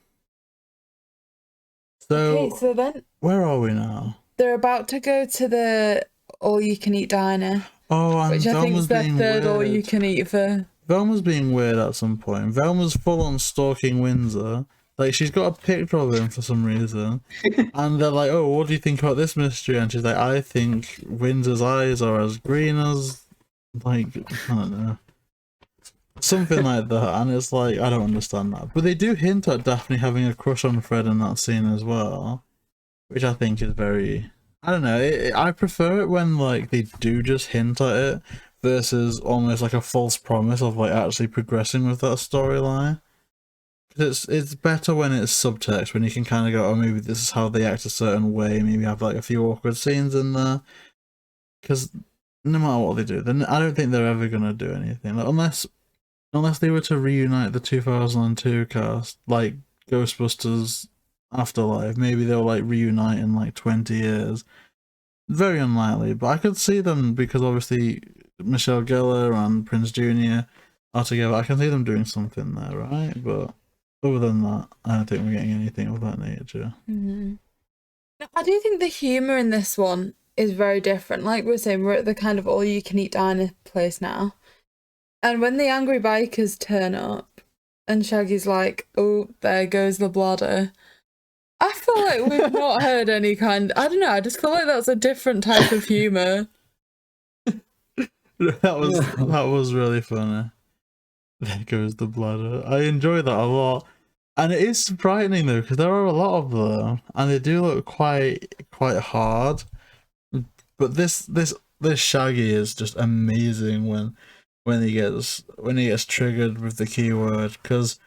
So, Okay, so then where are we now? they're about to go to the all-you-can-eat diner, Oh, and which I think is Velma's their being third weird. all-you-can-eat for... Velma's being weird at some point. Velma's full on stalking Windsor. Like, she's got a picture of him for some reason. And they're like, oh, what do you think about this mystery? And she's like, I think Windsor's eyes are as green as, like, I don't know. Something like that. And it's like, I don't understand that. But they do hint at Daphne having a crush on Fred in that scene as well. Which I think is very... I don't know. I prefer it when, like, they do just hint at it versus almost like a false promise of, like, actually progressing with that storyline. It's better when it's subtext, when you can kind of go, oh, maybe this is how they act a certain way, maybe have like a few awkward scenes in there. Because no matter what they do, then I don't think they're ever gonna do anything, like, unless they were to reunite the 2002 cast, like Ghostbusters Afterlife. Maybe they'll like reunite in like 20 years. Very unlikely, but I could see them because obviously Michelle Gellar and Prince Jr. are together. I can see them doing something there, right? But other than that, I don't think we're getting anything of that nature. Mm-hmm. I do think the humour in this one is very different. Like we're saying, we're at the kind of all-you-can-eat diner place now. And when the angry bikers turn up and Shaggy's like, oh, there goes the bladder, I feel like we've not heard any kind... I don't know, I just feel like that's a different type of humour. That was really funny. There goes the bladder. I enjoy that a lot. And it is frightening though, because there are a lot of them, and they do look quite hard. But this Shaggy is just amazing when he gets triggered with the keyword, because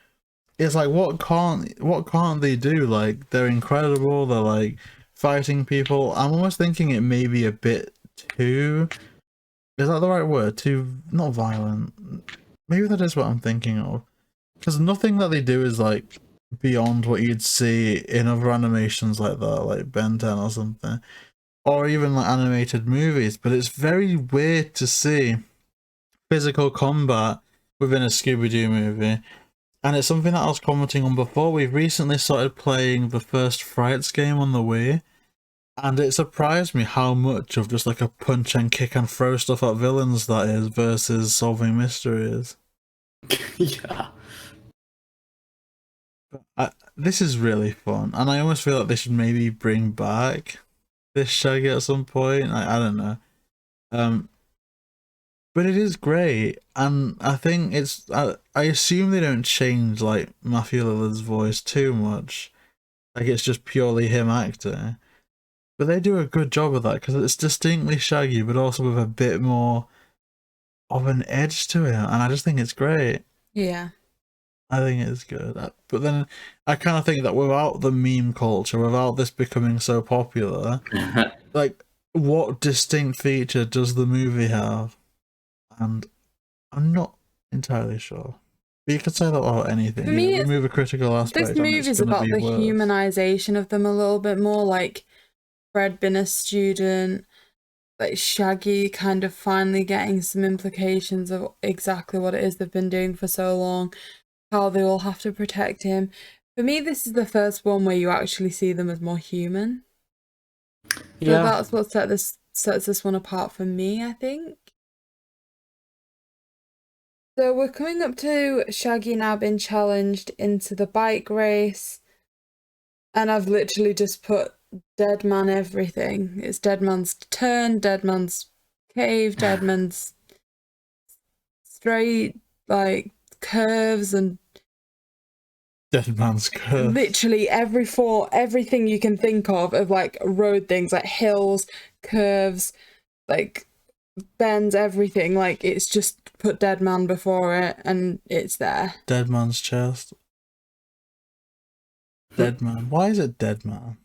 it's like what can't they do? Like, they're incredible. They're like fighting people. I'm almost thinking it may be a bit too. Is that the right word? Too not violent. Maybe that is what I'm thinking of. Because nothing that they do is like beyond what you'd see in other animations like that, like Ben 10 or something, or even like animated movies. But it's very weird to see physical combat within a Scooby Doo movie, and it's something that I was commenting on before. We've recently started playing the first Frights game on the Wii, and it surprised me how much of just like a punch and kick and throw stuff at villains that is versus solving mysteries. Yeah. This is really fun, and I almost feel like they should maybe bring back this Shaggy at some point. I don't know, but it is great, and I think it's. I assume they don't change like Matthew Lillard's voice too much, like it's just purely him acting. But they do a good job of that because it's distinctly Shaggy, but also with a bit more of an edge to it, and I just think it's great. Yeah. I think it's good. But then I kind of think that without the meme culture, without this becoming so popular, like, what distinct feature does the movie have? And I'm not entirely sure. But you could say that about anything. For me, remove a critical aspect. This movie's about the humanization of them a little bit more, like Fred being a student, like Shaggy kind of finally getting some implications of exactly what it is they've been doing for so long, how they all have to protect him. For me, this is the first one where you actually see them as more human. Yeah. So that's what sets this one apart for me, I think. So we're coming up to Shaggy now being challenged into the bike race. And I've literally just put Dead Man everything. It's Dead Man's turn, Dead Man's cave, Dead Man's straight, like, curves, and Dead Man's curve. Literally everything you can think of like road things, like hills, curves, like bends, everything. Like, it's just put Dead Man before it and it's there. Dead Man's chest. Dead Man. Why is it Dead Man?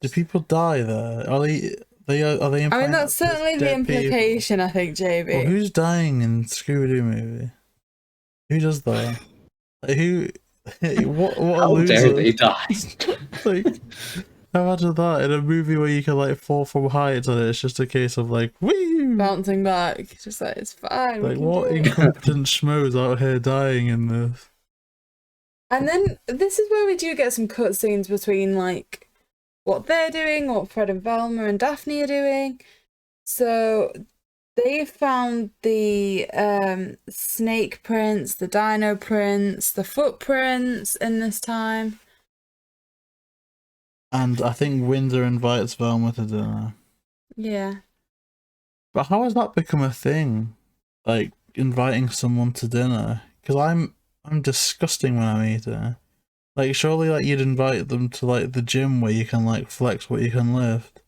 Do people die there? Are they implying, I mean, that's certainly the implication, I think, JayBee. Well, who's dying in Scooby Doo movie? Who does that? Like, who? What How a loser. dare they die? Like, imagine that in a movie where you can like fall from heights and it's just a case of like, woo! Bouncing back. Just like, it's fine. Like, what incompetent schmoes out here dying in this? And then this is where we do get some cutscenes between like what they're doing, what Fred and Velma and Daphne are doing. So they found the snake prints, the dino prints, the footprints in this time. And I think Winder invites Velma to dinner. Yeah. But how has that become a thing? Like, inviting someone to dinner? Because I'm disgusting when I eat it. Like, surely, like, you'd invite them to, like, the gym where you can, like, flex what you can lift.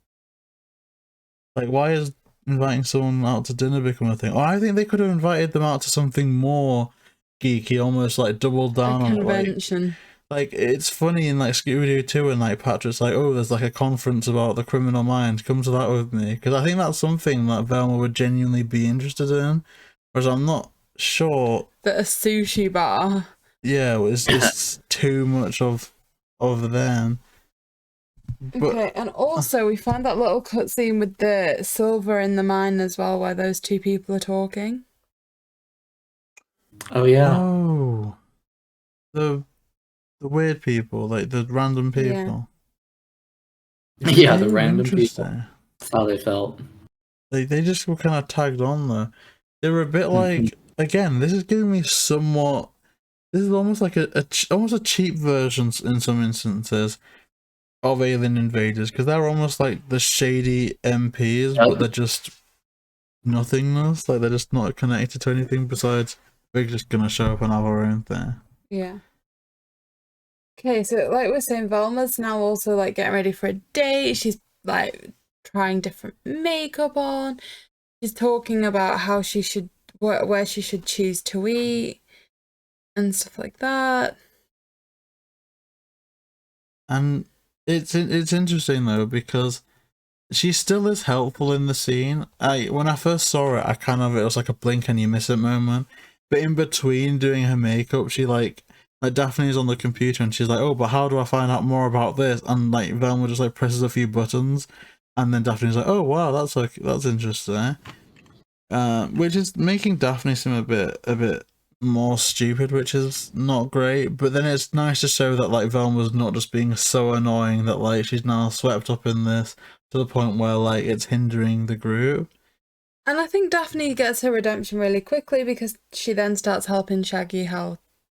Like, why is inviting someone out to dinner become a thing? Or I think they could have invited them out to something more geeky, almost, like, double down on it. Convention. Like, it's funny in, like, Scooby Doo 2 and, like, Patrick's like, oh, there's, like, a conference about the criminal mind. Come to that with me. Because I think that's something that Velma would genuinely be interested in. Whereas I'm not sure That a sushi bar. yeah, it's too much of them. But, Okay, and also we find that little cutscene with the silver in the mine as well, where those two people are talking. Oh yeah. oh, the weird people, like the random people. Yeah, the random people. Interesting. That's how they felt. They just were kind of tagged on there. They were a bit like, again, this is giving me somewhat. This is almost like almost a cheap version in some instances of Alien Invaders, because they're almost like the shady MPs, but they're just nothingness. Like, they're just not connected to anything besides we're just gonna show up and have our own thing. Yeah. Okay, so like we're saying, Velma's now also like getting ready for a date. She's like trying different makeup on. She's talking about how she should, where she should choose to eat and stuff like that. And it's interesting though, because she still is helpful in the scene. When I first saw it, it was like a blink and you miss it moment. But in between doing her makeup, she like Daphne's on the computer and she's like, oh, but how do I find out more about this? And like Velma just like presses a few buttons, and then Daphne's like, oh wow, that's interesting. Which is making Daphne seem a bit more stupid, which is not great. But then it's nice to show that like Velma's not just being so annoying that like she's now swept up in this to the point where like it's hindering the group. And I think Daphne gets her redemption really quickly, because she then starts helping Shaggy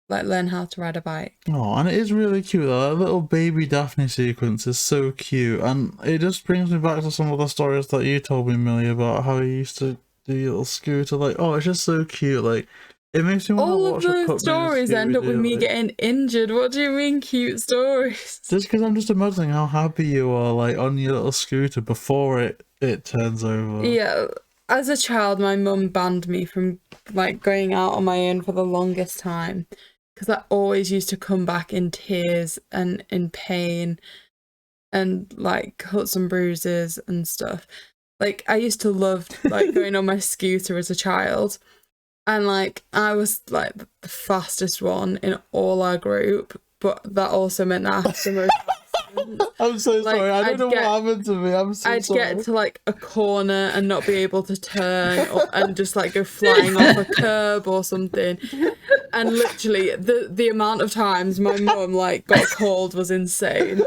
learn how to ride a bike. Oh, and it is really cute. That little baby Daphne sequence is so cute, and it just brings me back to some of the stories that you told me, Millie, about how you used to do your little scooter. Like, oh, it's just so cute. Like, it makes me want to watch all of those stories end up with me getting injured. What do you mean, cute stories? Just because I'm just imagining how happy you are, like, on your little scooter before it turns over. Yeah, as a child, my mum banned me from like going out on my own for the longest time, because I always used to come back in tears and in pain and like cuts and bruises and stuff. Like, I used to love like going on my scooter as a child, and like I was like the fastest one in all our group, but that also meant that I had the most accidents. I'm so Like, sorry. I don't know what happened to me. I'm so I'd sorry. get to like a corner and not be able to turn, and just like go flying off a curb or something. And literally the amount of times my mum like got called was insane.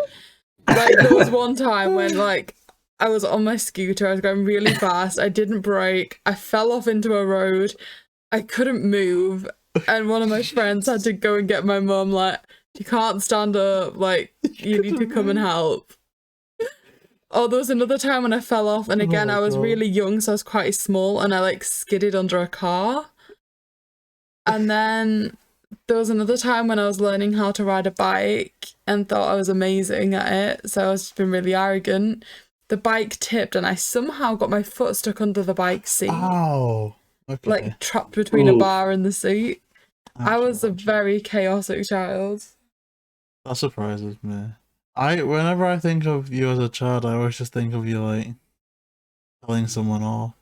Like, there was one time when like I was on my scooter, I was going really fast, I didn't brake, I fell off into a road, I couldn't move, and one of my friends had to go and get my mum, like, you can't stand up, like, you need to come and help. Oh, there was another time when I fell off, and again, I was really young, so I was quite small, and I like skidded under a car. And then there was another time when I was learning how to ride a bike and thought I was amazing at it, so I was just being really arrogant. The bike tipped and I somehow got my foot stuck under the bike seat. Oh, okay. Like trapped between a bar and the seat. I was a very chaotic child. That surprises me. Whenever I think of you as a child, I always just think of you like telling someone off.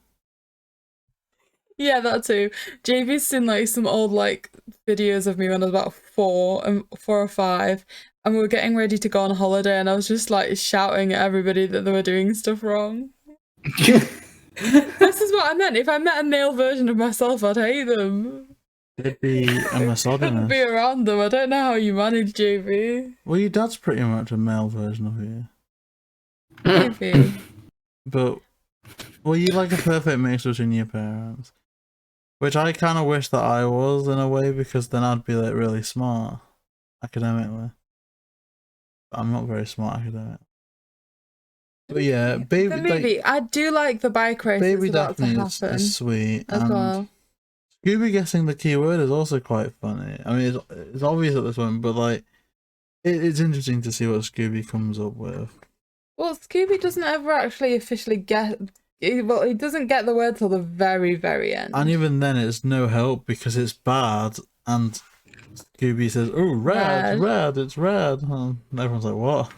Yeah, that too. JB's seen like some old like videos of me when I was about 4 or 5, and we were getting ready to go on holiday, and I was just like shouting at everybody that they were doing stuff wrong. This is what I meant. If I met a male version of myself, I'd hate them. They'd be a Couldn't misogynist. be around them. I don't know how you manage, JB. Well, your dad's pretty much a male version of you. Maybe. But, well, you like a perfect mix between your parents. Which I kind of wish that I was, in a way, because then I'd be, like, really smart. Academically. But I'm not very smart academically. But yeah, baby, The movie, like, I do like the bike race baby that's about to Daphne happen is sweet. as And well. Scooby guessing the keyword is also quite funny. I mean, it's obvious at this point, but, like, it's interesting to see what Scooby comes up with. Well, Scooby doesn't ever actually officially get... Well, he doesn't get the word till the very, very end. And even then, it's no help because it's bad. And Scooby says, "Oh, red, it's red." And everyone's like, "What?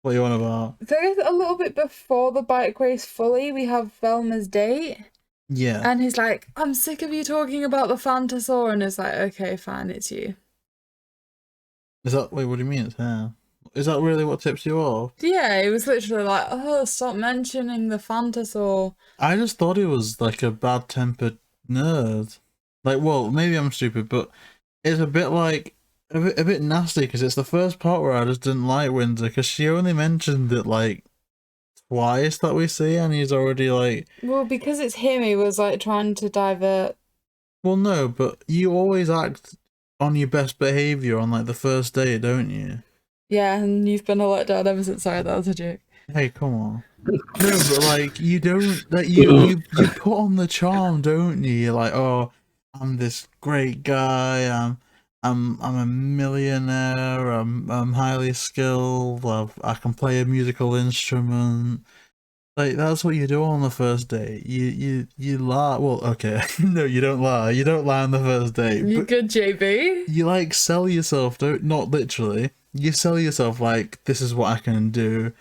What are you on about?" There's a little bit before the bike race fully, we have Velma's date. Yeah. And he's like, "I'm sick of you talking about the Phantosaur." And it's like, okay, fine, it's you. Is that, wait, what do you mean it's her? Is that really what tips you off? Yeah, it was literally like, oh, stop mentioning the Phantosaur. I just thought he was like a bad-tempered nerd. Like, well, maybe I'm stupid, but it's a bit like, a bit nasty because it's the first part where I just didn't like Windsor because she only mentioned it like twice that we see and he's already like... Well, because it's him, he was like trying to divert. Well, no, but you always act on your best behaviour on like the first date, don't you? Yeah, and you've been a letdown ever since. Sorry, that was a joke. Hey, come on. No, but like you don't, like you put on the charm, don't you? You're like, oh, I'm this great guy. I'm a millionaire. I'm highly skilled. I can play a musical instrument. Like that's what you do on the first date. You lie. Well, okay, no, you don't lie. You don't lie on the first date. You But good, JB? you like sell yourself, don't, not literally. You sell yourself like this is what I can do.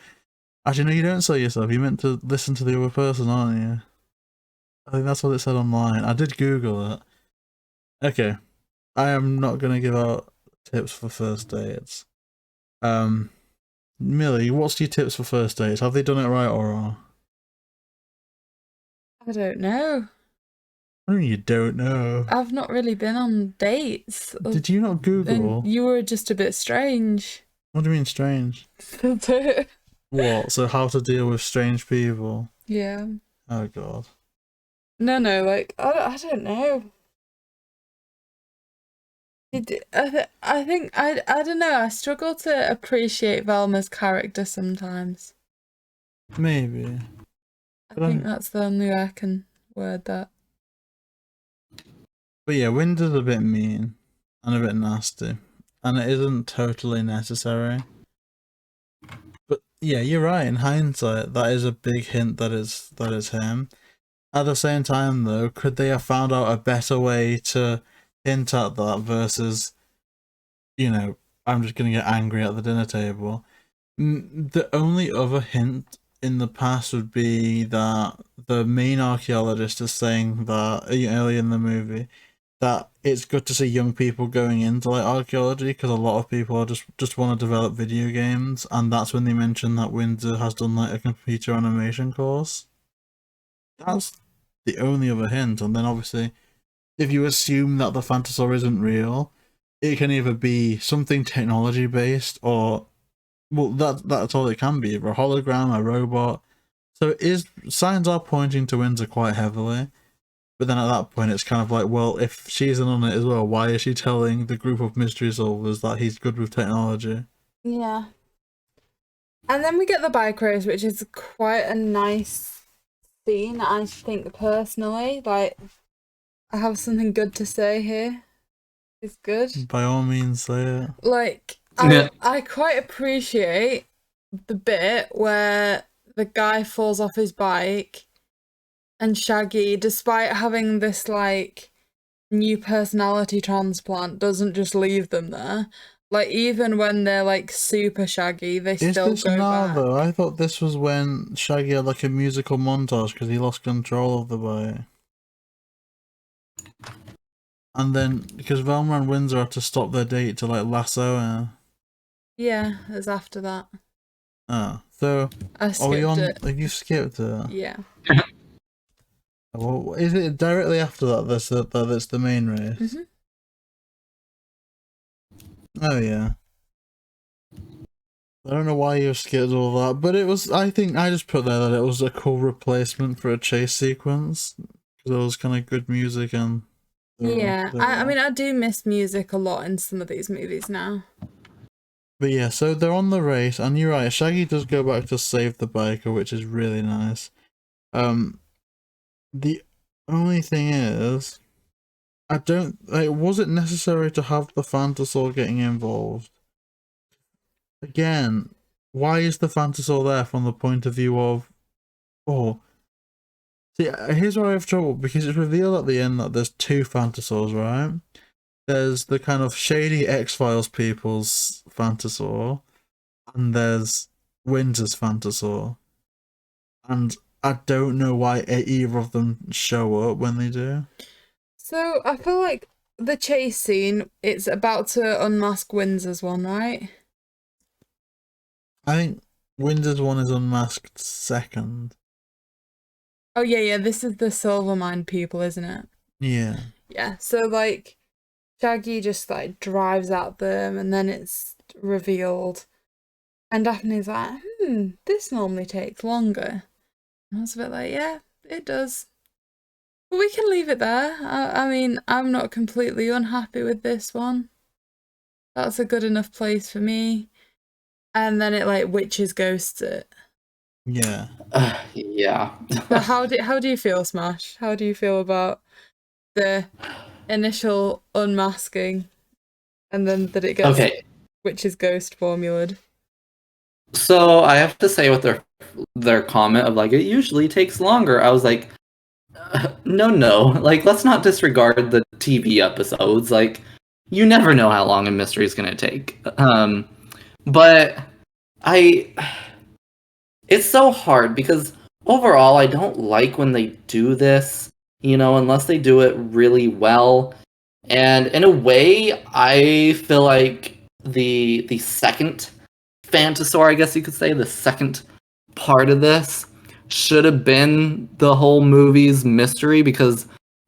Actually, no, you don't sell yourself. You meant to listen to the other person, aren't you? I think that's what it said online. I did Google it. Okay, I am not gonna give out tips for first dates. Millie, what's your tips for first dates? Have they done it right or wrong? I don't know. I mean, you don't know. I've not really been on dates. Did you not Google? And you were just a bit strange. What do you mean strange? What? So how to deal with strange people? Yeah. Oh god. No, like, I don't know. I think, I don't know, I struggle to appreciate Velma's character sometimes. Maybe. I think that's the only way I can word that. But yeah, Windsor's a bit mean and a bit nasty, and it isn't totally necessary. But yeah, you're right. In hindsight, that is a big hint that is him. At the same time, though, could they have found out a better way to hint at that versus, you know, I'm just gonna get angry at the dinner table? The only other hint in the past would be that the main archaeologist is saying that early in the movie that it's good to see young people going into like archaeology because a lot of people are just want to develop video games, and that's when they mention that Windsor has done like a computer animation course. That's the only other hint, and then obviously if you assume that the Phantosaur isn't real, it can either be something technology based or, well, that's all it can be, either a hologram, a robot. So it is, signs are pointing to Windsor quite heavily. But then at that point, it's kind of like, well, if she's in on it as well, why is she telling the group of mystery solvers that he's good with technology? Yeah. And then we get the bike race, which is quite a nice scene, I think, personally. Like, I have something good to say here. It's good. By all means, say it. Like, Yeah. I quite appreciate the bit where the guy falls off his bike and Shaggy, despite having this, like, new personality transplant, doesn't just leave them there. Like, even when they're, like, super Shaggy, they Is still this go now, back. though? I thought this was when Shaggy had, like, a musical montage because he lost control of the bike. And then, because Velma and Windsor had to stop their date to, like, lasso her. Yeah, it's after that. Oh, so... I skipped it. Have you skipped it? Yeah. Well, is it directly after that that's the main race? Mhm. Oh yeah. I don't know why you skipped all that, but it was. I think I just put there that it was a cool replacement for a chase sequence because it was kind of good music and. Yeah, I mean, I do miss music a lot in some of these movies now. But yeah, so they're on the race, and you're right. Shaggy does go back to save the biker, which is really nice. The only thing is, I don't. Like, was it necessary to have the Phantosaur getting involved? Again, why is the Phantosaur there from the point of view of, oh, see, here's where I have trouble, because it's revealed at the end that there's two Phantosaurs, right? There's the kind of shady X-Files people's Phantosaur, and there's Windsor's Phantosaur. And I don't know why either of them show up when they do. So I feel like the chase scene, it's about to unmask Windsor's one, right? I think Windsor's one is unmasked second. Oh yeah, this is the Silvermine people, isn't it? Yeah. Yeah, so like Shaggy just like drives at them and then it's revealed. And Daphne's like, this normally takes longer. And I was a bit like, yeah, it does. But we can leave it there. I mean, I'm not completely unhappy with this one. That's a good enough place for me. And then it like witches ghosts it. Yeah. Yeah. But how do you feel, Smash? How do you feel about the initial unmasking and then that it gets witches ghost formulaed? So I have to say with their comment of like it usually takes longer, I was like, no, like let's not disregard the TV episodes. Like you never know how long a mystery is gonna take. But it's so hard because overall I don't like when they do this, unless they do it really well. And in a way, I feel like the second Phantosaur, I guess you could say, the second part of this should have been the whole movie's mystery because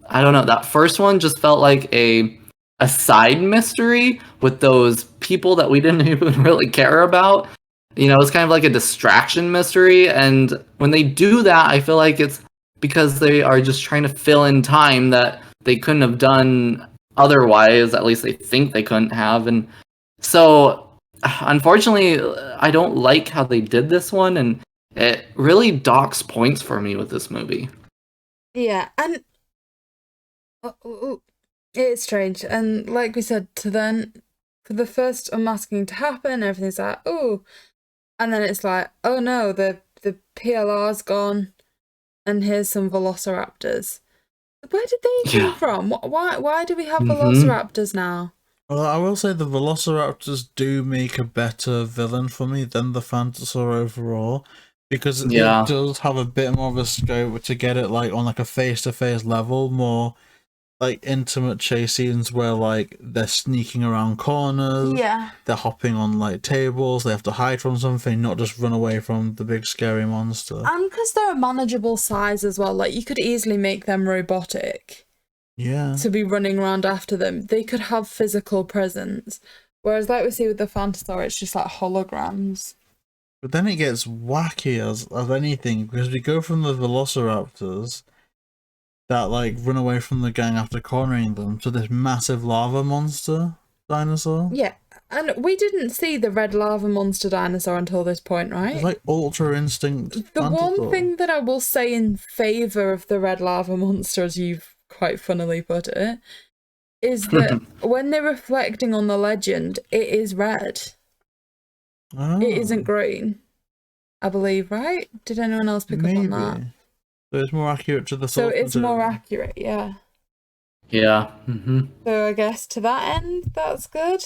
I don't know, that first one just felt like a side mystery with those people that we didn't even really care about. It's kind of like a distraction mystery, and when they do that, I feel like it's because they are just trying to fill in time that they couldn't have done otherwise, at least they think they couldn't have. And so unfortunately I don't like how they did this one, and it really docks points for me with this movie. Yeah, and it's strange. And like we said, to then for the first unmasking to happen, everything's like, oh, and then it's like, oh no, the PLR's gone, and here's some velociraptors. Where did they come from? Why do we have velociraptors now? Well, I will say the velociraptors do make a better villain for me than the Phantosaur overall, because it does have a bit more of a scope to get it like on like a face-to-face level, more like intimate chase scenes where like they're sneaking around corners, they're hopping on like tables, they have to hide from something, not just run away from the big scary monster. And because they're a manageable size as well, like you could easily make them robotic. Yeah. To be running around after them. They could have physical presence. Whereas like we see with the Phantosaur, it's just like holograms. But then it gets wacky as anything, because we go from the velociraptors that like run away from the gang after cornering them to this massive lava monster dinosaur. Yeah, and we didn't see the red lava monster dinosaur until this point, right? It's like Ultra Instinct. The Phantosaur. one thing that I will say in favour of the red lava monster, as you've quite funnily put it, is that when they're reflecting on the legend, it is red. Oh. It isn't green, I believe, right? Did anyone else pick up on that? So it's more accurate to the So source it's more accurate, yeah. Yeah. So I guess to that end, that's good.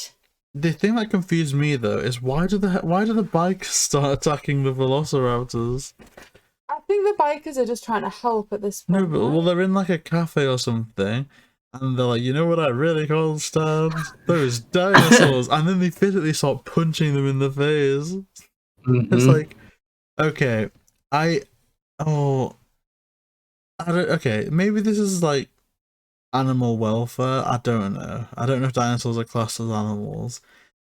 The thing that confused me though is why do the bikers start attacking the velociraptors? I think the bikers are just trying to help at this point. No, but well, they're in like a cafe or something, and they're like, you know what I really can't stand? Those dinosaurs, and then they physically start punching them in the face. It's like, okay, okay, maybe this is like animal welfare. I don't know. I don't know if dinosaurs are classed as animals,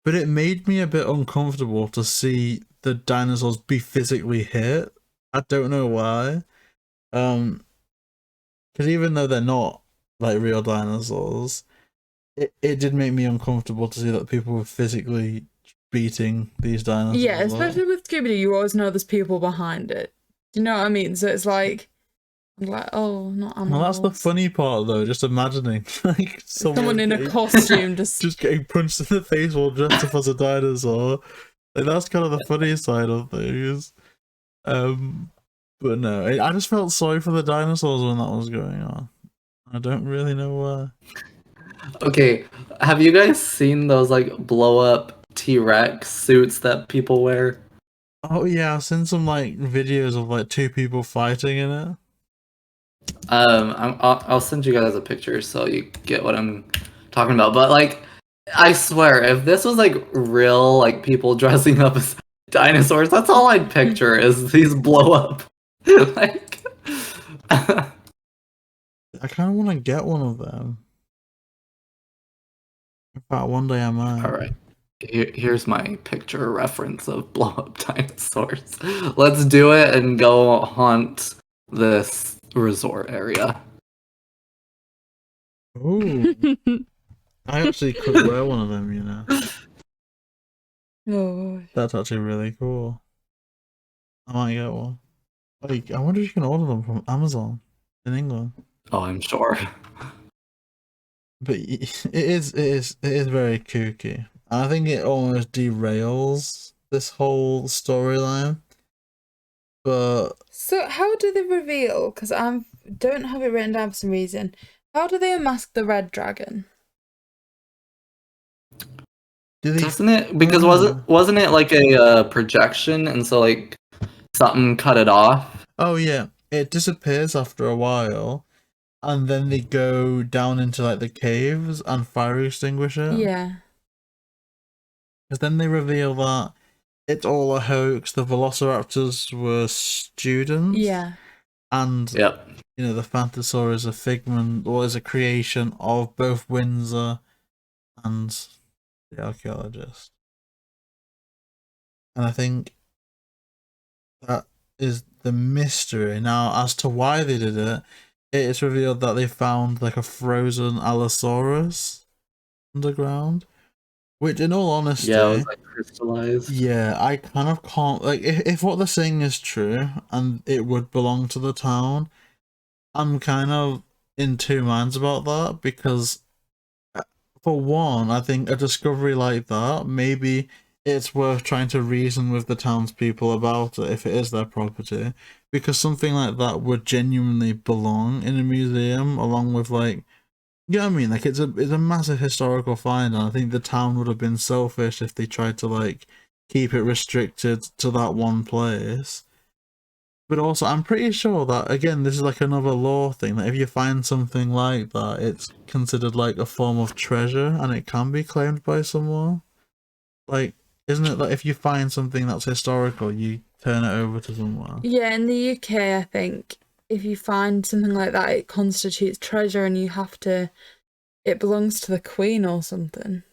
but it made me a bit uncomfortable to see the dinosaurs be physically hit. I don't know why. Because even though they're not like real dinosaurs, it did make me uncomfortable to see that people were physically beating these dinosaurs. Yeah, especially with Scooby Doo, you always know there's people behind it. Do you know what I mean? So it's like, oh, not animals. Well, that's the funny part, though. Just imagining like someone in a costume just getting punched in the face while dressed up as a dinosaur. Like, that's kind of the funny side of things. But no, I just felt sorry for the dinosaurs when that was going on. I don't really know why. Okay, have you guys seen those like blow up T-Rex suits that people wear? Oh yeah, I've seen some like videos of like two people fighting in it. I'll send you guys a picture so you get what I'm talking about. But like, I swear, if this was like real, like people dressing up as dinosaurs, that's all I'd picture is these blow up. Like, I kind of want to get one of them. In fact, one day I might. all right. Here's my picture reference of blow up dinosaurs. Let's do it and go haunt this resort area. Ooh. I actually could wear one of them, you know. Oh. That's actually really cool. I might get one. Like, I wonder if you can order them from Amazon in England. Oh, I'm sure. But it is very kooky. I think it almost derails this whole storyline. But so how do they reveal? Because I don't have it written down for some reason. How do they unmask the red dragon? Doesn't it? Because wasn't it like a projection, and so like something cut it off? Oh yeah, it disappears after a while, and then they go down into like the caves and fire extinguish it. Yeah. Because then they reveal that it's all a hoax. The Velociraptors were students. Yeah. And yep. You know, the Phantosaur is a figment or is a creation of both Windsor and the archaeologist. And I think that is the mystery. Now, as to why they did it, it is revealed that they found like a frozen Allosaurus underground. Which, in all honesty, yeah, it was like crystallized. Yeah, I kind of can't like if what they're saying is true and it would belong to the town, I'm kind of in two minds about that because, for one, I think a discovery like that, maybe it's worth trying to reason with the townspeople about it if it is their property, because something like that would genuinely belong in a museum along with like. You know what I mean? Like, it's a massive historical find, and I think the town would have been selfish if they tried to, like, keep it restricted to that one place. But also, I'm pretty sure that, again, this is like another law thing, that if you find something like that, it's considered like a form of treasure, and it can be claimed by someone. Like, isn't it that if you find something that's historical, you turn it over to someone? Yeah, in the UK, I think, if you find something like that, it constitutes treasure and you have to... It belongs to the Queen or something.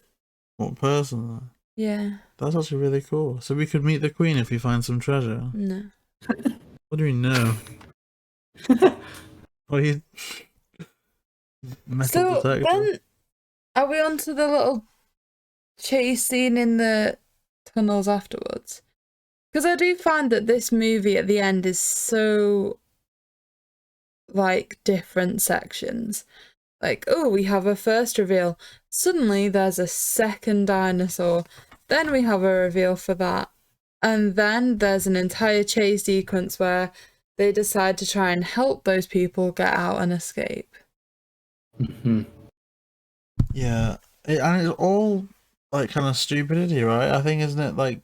What person? Yeah. That's actually really cool. So we could meet the Queen if you find some treasure? No. What do we know? What are you... Metal So, detector? then, are we on to the little chase scene in the tunnels afterwards? Because I do find that this movie at the end is so... like different sections. Like, oh, we have a first reveal. Suddenly there's a second dinosaur. Then we have a reveal for that. And then there's an entire chase sequence where they decide to try and help those people get out and escape. Mm-hmm. Yeah. And it's all like kind of stupidity, right? I think, isn't it like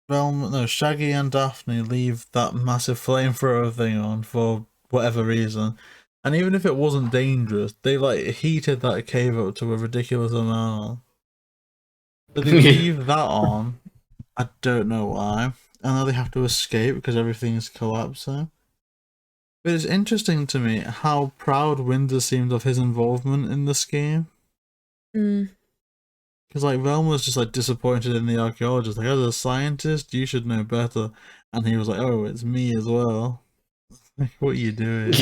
Velma, no, Shaggy and Daphne leave that massive flamethrower thing on for whatever reason. And even if it wasn't dangerous, they like heated that cave up to a ridiculous amount. But they leave that on. I don't know why. And now they have to escape because everything's collapsing. But it's interesting to me how proud Windsor seemed of his involvement in the scheme. Mm. Because like Velma's just like disappointed in the archaeologist. Like, as a scientist, you should know better. And he was like, "Oh, it's me as well." Like, what are you doing?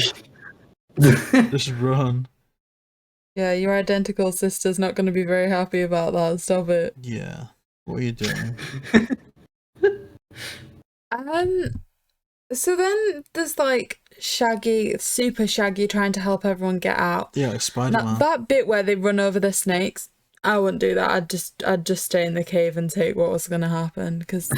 Just run. Yeah, your identical sister's not going to be very happy about that. Stop it. Yeah. What are you doing? So then there's like Shaggy, super Shaggy, trying to help everyone get out. Yeah, like Spider-Man. That bit where they run over the snakes, I wouldn't do that. I'd just stay in the cave and take what was going to happen, because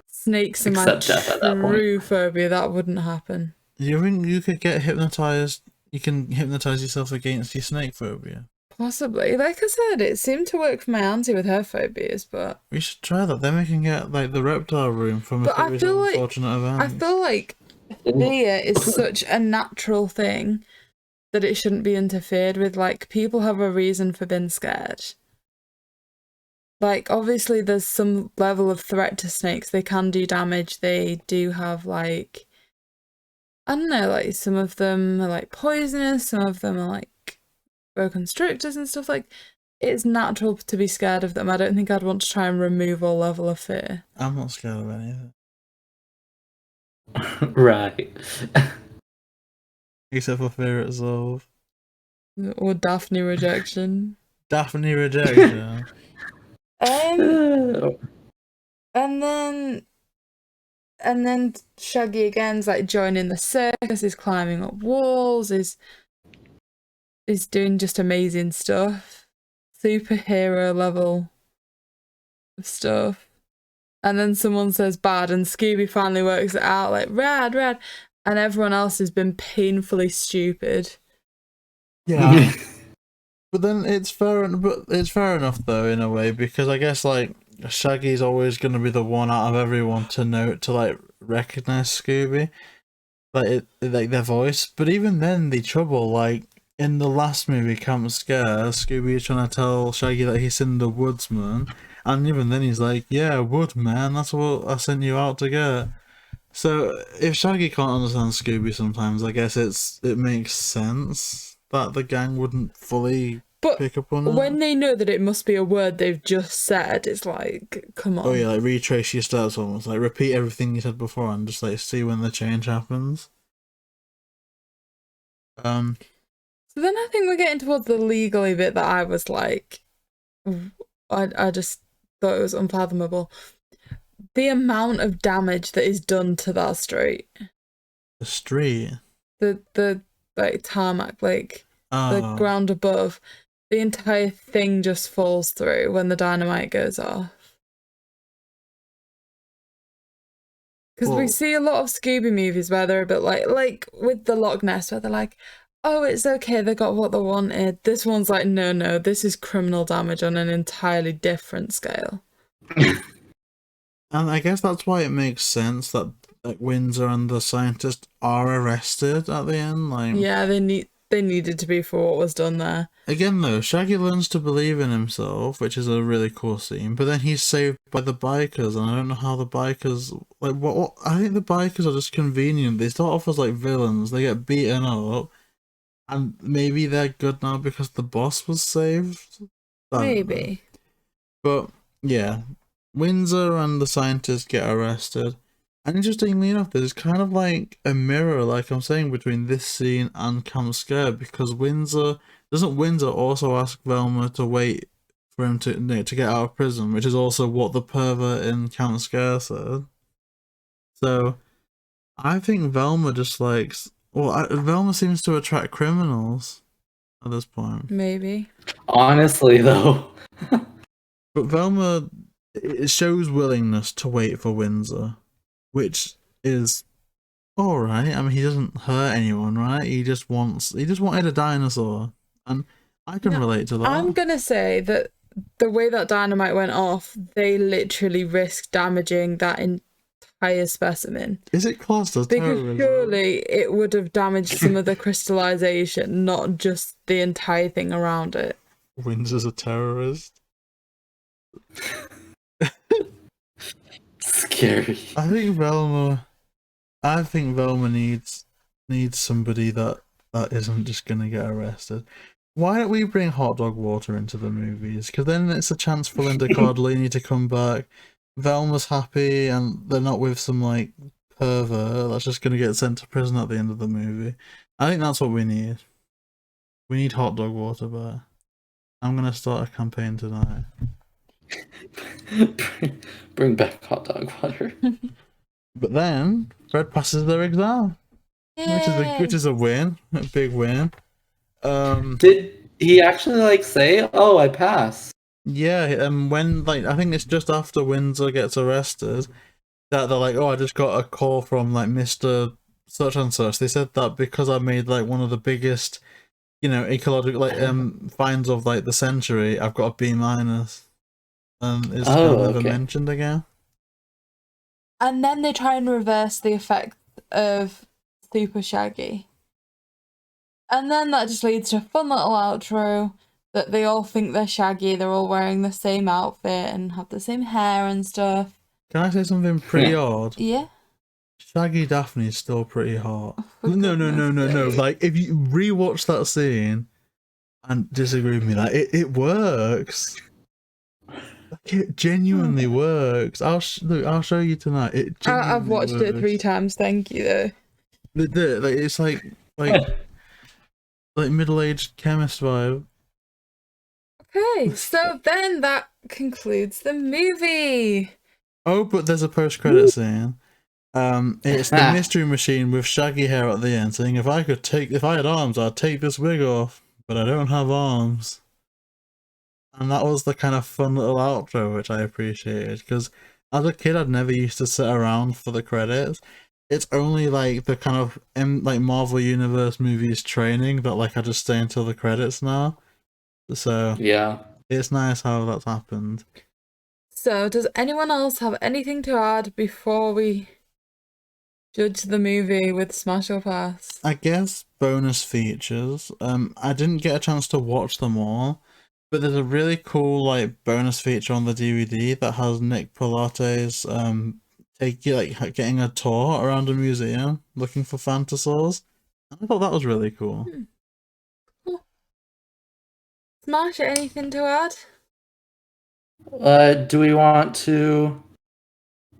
snakes are my true phobia. That wouldn't happen. You think you could get hypnotized? You can hypnotize yourself against your snake phobia. Possibly. Like I said, it seemed to work for my auntie with her phobias, but we should try that. Then we can get like the reptile room from a series of unfortunate events. I feel like fear is such a natural thing that it shouldn't be interfered with. Like, people have a reason for being scared. Like, obviously there's some level of threat to snakes. They can do damage. They do have, like, I don't know, like, some of them are like poisonous, some of them are like boa constrictors and stuff. Like, it's natural to be scared of them. I don't think I'd want to try and remove all level of fear. I'm not scared of anything. Right. Except for fear itself. Or Daphne rejection. Daphne rejection. And then Shaggy again's like joining the circus, is climbing up walls, is doing just amazing stuff. Superhero level of stuff. And then someone says bad, and Scooby finally works it out, like, rad, and everyone else has been painfully stupid. Yeah. But then it's fair enough though, in a way, because I guess like Shaggy's always going to be the one out of everyone to like recognize Scooby, like their voice. But even then, the trouble, like in the last movie, Camp Scare, Scooby is trying to tell Shaggy that he's in the woodsman, and even then he's like, "Yeah, woodman, that's what I sent you out to get." So if Shaggy can't understand Scooby sometimes, I guess it makes sense that the gang wouldn't fully pick up on it. When they know that it must be a word they've just said, it's like, come on. Oh yeah, like retrace your steps almost, like repeat everything you said before and just like see when the change happens. So then I think we're getting towards the legally bit that I was like, I just thought it was unfathomable. The amount of damage that is done to that street. The street? The like tarmac, like the ground above. The entire thing just falls through when the dynamite goes off. Because we see a lot of Scooby movies where they're a bit like with the Loch Ness, where they're like, oh, it's okay, they got what they wanted. This one's like, no, this is criminal damage on an entirely different scale. And I guess that's why it makes sense that like Windsor and the scientist are arrested at the end. Like, yeah, they needed to be for what was done there. Again, though, Shaggy learns to believe in himself, which is a really cool scene. But then he's saved by the bikers, and I don't know how the bikers like what. I think the bikers are just convenient. They start off as like villains. They get beaten up, and maybe they're good now because the boss was saved. Maybe. But yeah, Windsor and the scientist get arrested. And interestingly enough, there's kind of like a mirror, like I'm saying, between this scene and Camp Scare, because doesn't Windsor also ask Velma to wait for him to get out of prison, which is also what the pervert in Camp Scare said. So I think Velma just likes, Velma seems to attract criminals at this point. Maybe. Honestly, though. But Velma, it shows willingness to wait for Windsor, which is alright. I mean, he doesn't hurt anyone, right? He just wanted a dinosaur. And I can relate to that. I'm gonna say that the way that dynamite went off, they literally risked damaging that entire specimen. Is it classed as terrorism? Because surely it would have damaged some of the crystallization, not just the entire thing around it. Windsor's a terrorist. Scary. I think Velma needs somebody that isn't just gonna get arrested. Why don't we bring hot dog water into the movies? Because then it's a chance for Linda Cardellini to come back. Velma's happy, and they're not with some like pervert that's just gonna get sent to prison at the end of the movie. I think that's what we need. We need hot dog water back. I'm gonna start a campaign tonight. Bring back hot dog water. But then Fred passes their exam, which is a win, a big win. Did he actually like say, "Oh, I passed"? Yeah, when like I think it's just after Windsor gets arrested that they're like, "Oh, I just got a call from like Mr. Such and Such." They said that because I made like one of the biggest, ecological finds of like the century, I've got a B minus, and it's kind of never mentioned again. And then they try and reverse the effect of Super Shaggy. And then that just leads to a fun little outro that they all think they're Shaggy, they're all wearing the same outfit and have the same hair and stuff. Can I say something pretty odd? Yeah? Shaggy Daphne is still pretty hot. No. goodness Like, if you rewatch that scene and disagree with me, like, it works. Like, it genuinely works. I'll show you tonight. I've watched it 3 times, thank you, though. Like, it's like middle-aged chemist vibe. Okay, so then that concludes the movie. Oh, but there's a post-credit scene. It's the Mystery Machine with Shaggy hair at the end saying, if I had arms, I'd take this wig off, but I don't have arms. And that was the kind of fun little outro, which I appreciated, because as a kid, I'd never used to sit around for the credits. It's only like the kind of Marvel Universe movies training that like I just stay until the credits now. So yeah, it's nice how that's happened. So does anyone else have anything to add before we judge the movie with Smash or Pass? I guess bonus features. I didn't get a chance to watch them all, but there's a really cool like bonus feature on the DVD that has Nick Pilates getting a tour around a museum looking for Phantosaurs. I thought that was really cool. Cool. Smash, anything to add? Do we want to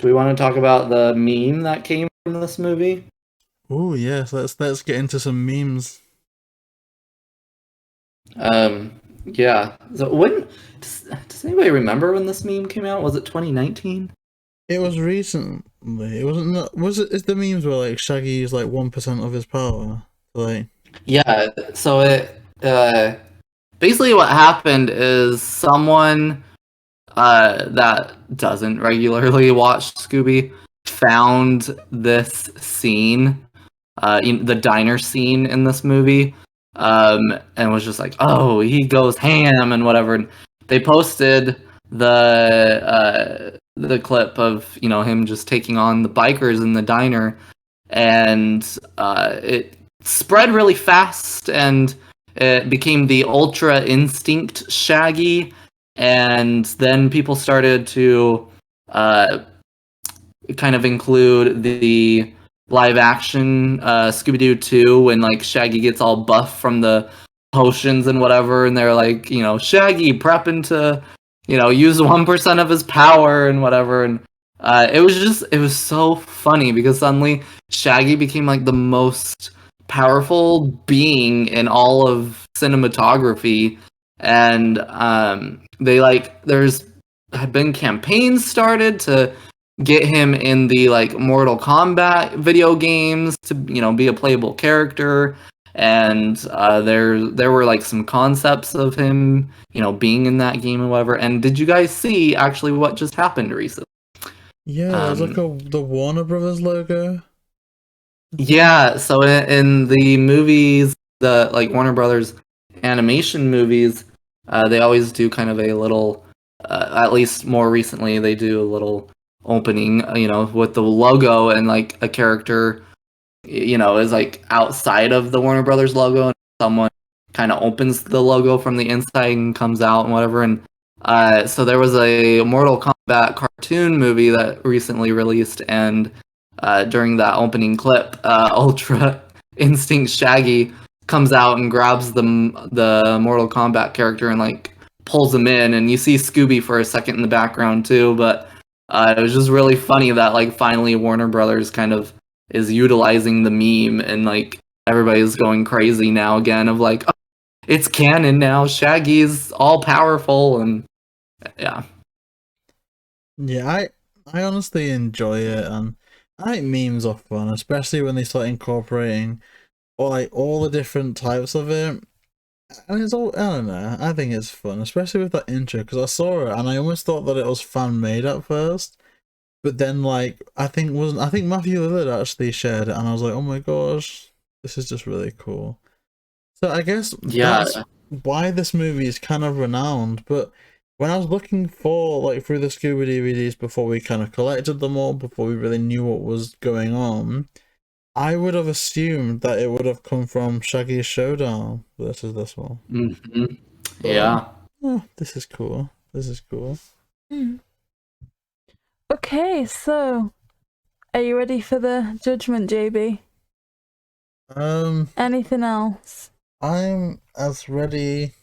talk about the meme that came from this movie? Oh yes, let's get into some memes. Yeah. So when does anybody remember when this meme came out? Was it 2019? It was recently. It wasn't. Was it? Is the memes where like Shaggy used like 1% of his power? Like. Yeah. So it basically what happened is someone that doesn't regularly watch Scooby found this scene, the diner scene in this movie, and was just like, oh, he goes ham and whatever. And they posted the clip of him just taking on the bikers in the diner, and it spread really fast, and it became the Ultra Instinct Shaggy. And then people started to kind of include the live action Scooby Doo 2 when like Shaggy gets all buff from the potions and whatever, and they're like, Shaggy prepping to, use 1% of his power and whatever. And it was so funny because suddenly Shaggy became like the most powerful being in all of cinematography. And had been campaigns started to get him in the like Mortal Kombat video games to be a playable character, and there were like some concepts of him being in that game and whatever. And did you guys see actually what just happened recently? Yeah, there's like the Warner Brothers logo. Yeah, so in the movies, the like Warner Brothers animation movies, they always do kind of a little, at least more recently, they do a little opening, with the logo, and like a character, is like outside of the Warner Brothers logo, and someone kind of opens the logo from the inside and comes out and whatever. And so there was a Mortal Kombat cartoon movie that recently released, and during that opening clip, Ultra Instinct Shaggy comes out and grabs the Mortal Kombat character and like pulls him in, and you see Scooby for a second in the background too. But it was just really funny that like finally Warner Brothers kind of is utilizing the meme, and like everybody's going crazy now again of like, oh, it's canon now. Shaggy's all powerful, and yeah. Yeah, I honestly enjoy it, and I think memes are fun, especially when they start incorporating all the different types of it. And it's all, I don't know, I think it's fun, especially with that intro, because I saw it and I almost thought that it was fan made at first, but then like I think Matthew Lillard actually shared it, and I was like, oh my gosh, this is just really cool. So I guess that's why this movie is kind of renowned. But when I was looking for like through the Scooby DVDs before we kind of collected them all, before we really knew what was going on, I would have assumed that it would have come from Shaggy's Showdown versus this one. Mm-hmm. Yeah. Oh, this is cool. This is cool. Okay, so are you ready for the judgment, JayBee? Anything else? I'm as ready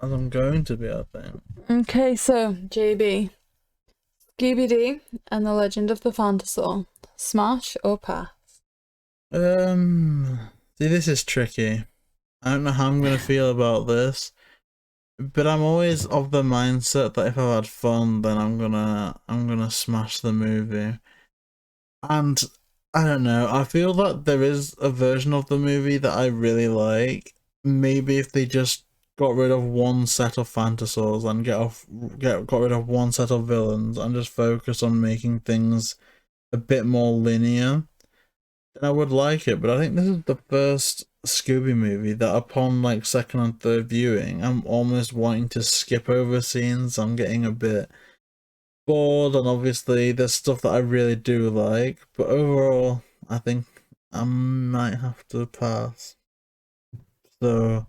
as I'm going to be, I think. Okay, so JayBee, Scooby Doo and the Legend of the Phantosaur, smash or pass? See, this is tricky. I don't know how I'm gonna feel about this, but I'm always of the mindset that if I've had fun, then I'm gonna smash the movie. And I don't know, I feel that there is a version of the movie that I really like. Maybe if they just got rid of one set of Phantosaurs and got rid of one set of villains and just focus on making things a bit more linear, then I would like it. But I think this is the first Scooby movie that upon like second and third viewing, I'm almost wanting to skip over scenes. I'm getting a bit bored, and obviously there's stuff that I really do like, but overall I think I might have to pass. So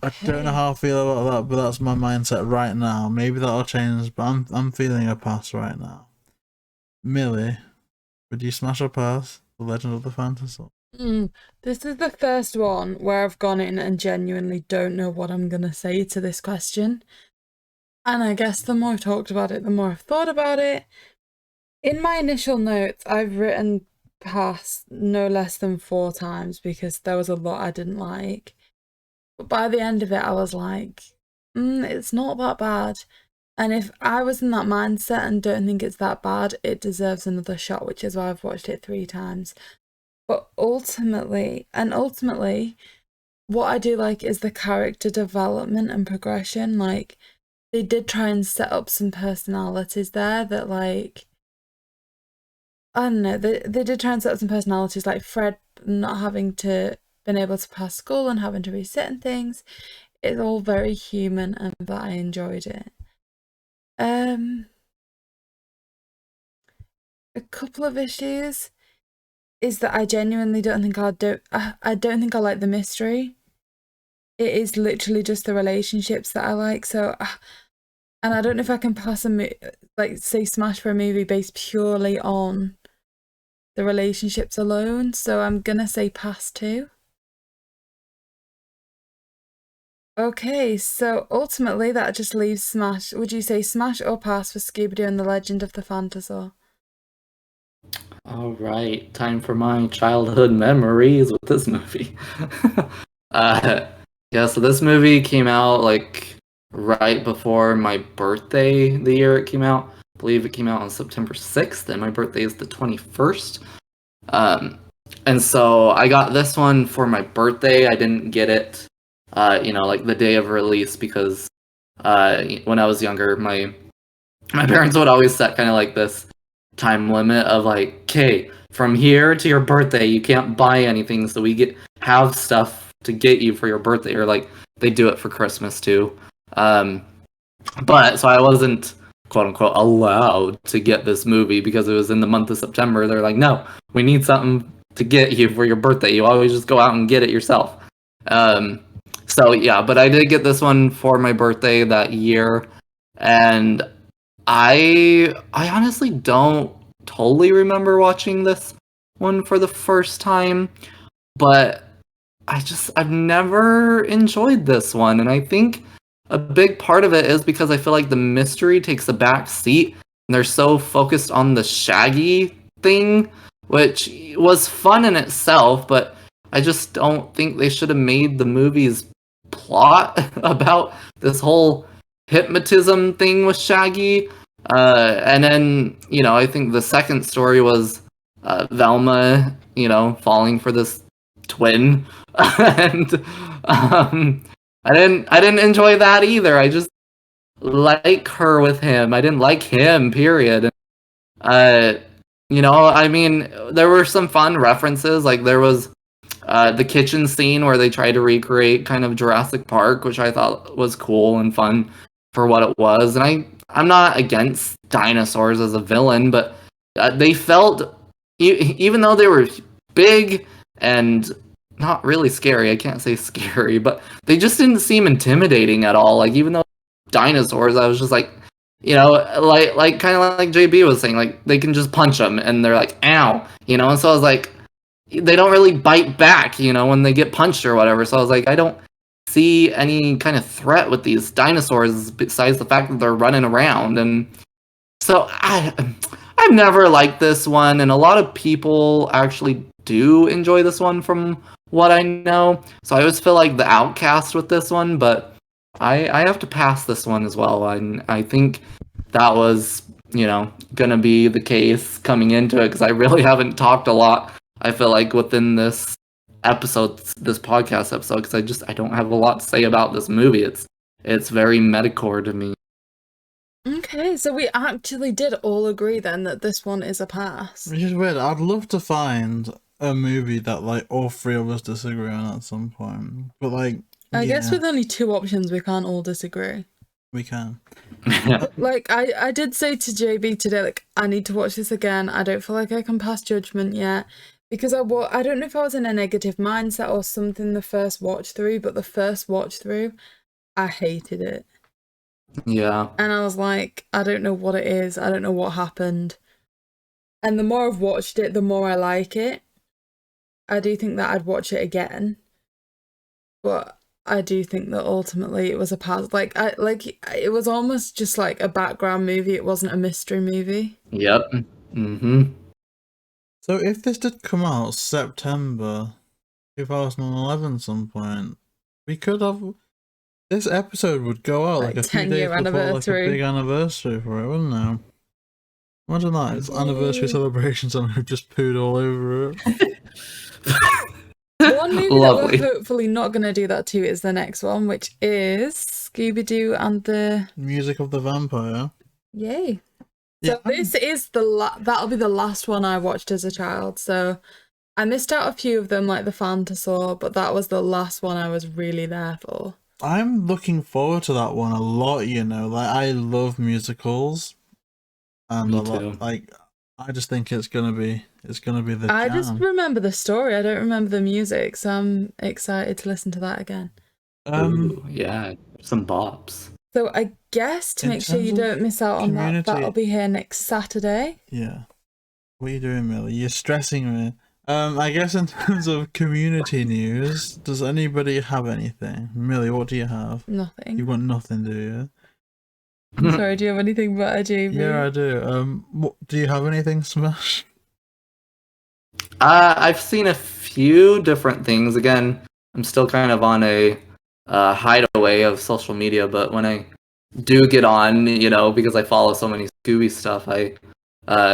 I don't know how I feel about that, but that's my mindset right now. Maybe that'll change, but I'm feeling a pass right now. Millie, would you smash or pass The Legend of the Phantosaur? This is the first one where I've gone in and genuinely don't know what I'm gonna say to this question. And I guess the more I've talked about it, the more I've thought about it. In my initial notes, I've written pass no less than 4 times because there was a lot I didn't like. But by the end of it, I was like, it's not that bad. And if I was in that mindset and don't think it's that bad, it deserves another shot, which is why I've watched it 3 times. But ultimately, what I do like is the character development and progression. Like, they did try and set up some personalities there that, like, I don't know, they did try and set up some personalities, like Fred not having to been able to pass school and having to resit and things. It's all very human, and that I enjoyed it. A couple of issues is that I genuinely don't think I don't think I like the mystery. It is literally just the relationships that I like. So, and I don't know if I can pass say smash for a movie based purely on the relationships alone. So I'm gonna say pass too. Okay, so ultimately that just leaves smash. Would you say smash or pass for Scooby Doo and the Legend of the Phantosaur? All right, time for my childhood memories with this movie. Yeah, so this movie came out like right before my birthday, the year it came out. I believe it came out on September 6th, and my birthday is the 21st. And so I got this one for my birthday. I didn't get it, like the day of release because when I was younger, my parents would always set kind of like this time limit of like, okay, from here to your birthday, you can't buy anything, so we have stuff to get you for your birthday, or like they do it for Christmas too. But so I wasn't quote unquote allowed to get this movie because it was in the month of September. They're like, no, we need something to get you for your birthday. You always just go out and get it yourself. So yeah, but I did get this one for my birthday that year, and I honestly don't totally remember watching this one for the first time, but I've never enjoyed this one, and I think a big part of it is because I feel like the mystery takes a back seat, and they're so focused on the Shaggy thing, which was fun in itself, but I just don't think they should have made the movie's plot about this whole hypnotism thing with Shaggy. And then, I think the second story was Velma, falling for this twin. And I didn't enjoy that either. I just like her with him. I didn't like him, period. I mean, there were some fun references. Like there was the kitchen scene where they tried to recreate kind of Jurassic Park, which I thought was cool and fun for what it was. And I'm not against dinosaurs as a villain, but they felt, even though they were big and not really scary, I can't say scary, but they just didn't seem intimidating at all. Like, even though dinosaurs, I was just like, like kind of like JayBee was saying, like they can just punch them and they're like, ow, and so I was like, they don't really bite back, when they get punched or whatever. So I was like, I don't see any kind of threat with these dinosaurs besides the fact that they're running around. And so I've never liked this one, and a lot of people actually do enjoy this one from what I know. So I always feel like the outcast with this one, but I have to pass this one as well. And I think that was, gonna be the case coming into it, because I really haven't talked a lot, I feel like, within this podcast episode, because I don't have a lot to say about this movie. It's very metacore to me. Okay, so we actually did all agree then that this one is a pass. Which is weird. I'd love to find a movie that like all three of us disagree on at some point. But like, I guess with only two options, we can't all disagree. We can. Like, I did say to JayBee today, like, I need to watch this again. I don't feel like I can pass judgment yet. Because I don't know if I was in a negative mindset or something the first watch through, but the first watch through, I hated it. Yeah. And I was like, I don't know what it is. I don't know what happened. And the more I've watched it, the more I like it. I do think that I'd watch it again. But I do think that ultimately it was a pass. Like it was almost just like a background movie. It wasn't a mystery movie. Yep. Mm-hmm. So if this did come out September 2011 some point, we could have... This episode would go out like a few days before, like a big anniversary for it, wouldn't it? Imagine that, it's anniversary celebrations and we've just pooed all over it. One movie that we're hopefully not going to do that to is the next one, which is Scooby Doo and the... Music of the Vampire. Yay. So this is that'll be the last one I watched as a child. So I missed out a few of them, like the Phantosaur, but that was the last one I was really there for. I'm looking forward to that one a lot, like I love musicals. And Me a lot, too. like I just think it's gonna be the I jam. just remember the story. I don't remember the music, so I'm excited to listen to that again. Ooh, yeah, some bops. So I guess to make sure you don't miss out on that'll be here next Saturday. Yeah. What are you doing, Milly? You're stressing me. I guess in terms of community news, does anybody have anything? Milly, what do you have? Nothing. You've got nothing, do you? I'm sorry, do you have anything but a JayBee? Yeah, I do. Do you have anything, Smash? I've seen a few different things. Again, I'm still kind of on a hideaway of social media, but when I do get on, because I follow so many Scooby stuff, I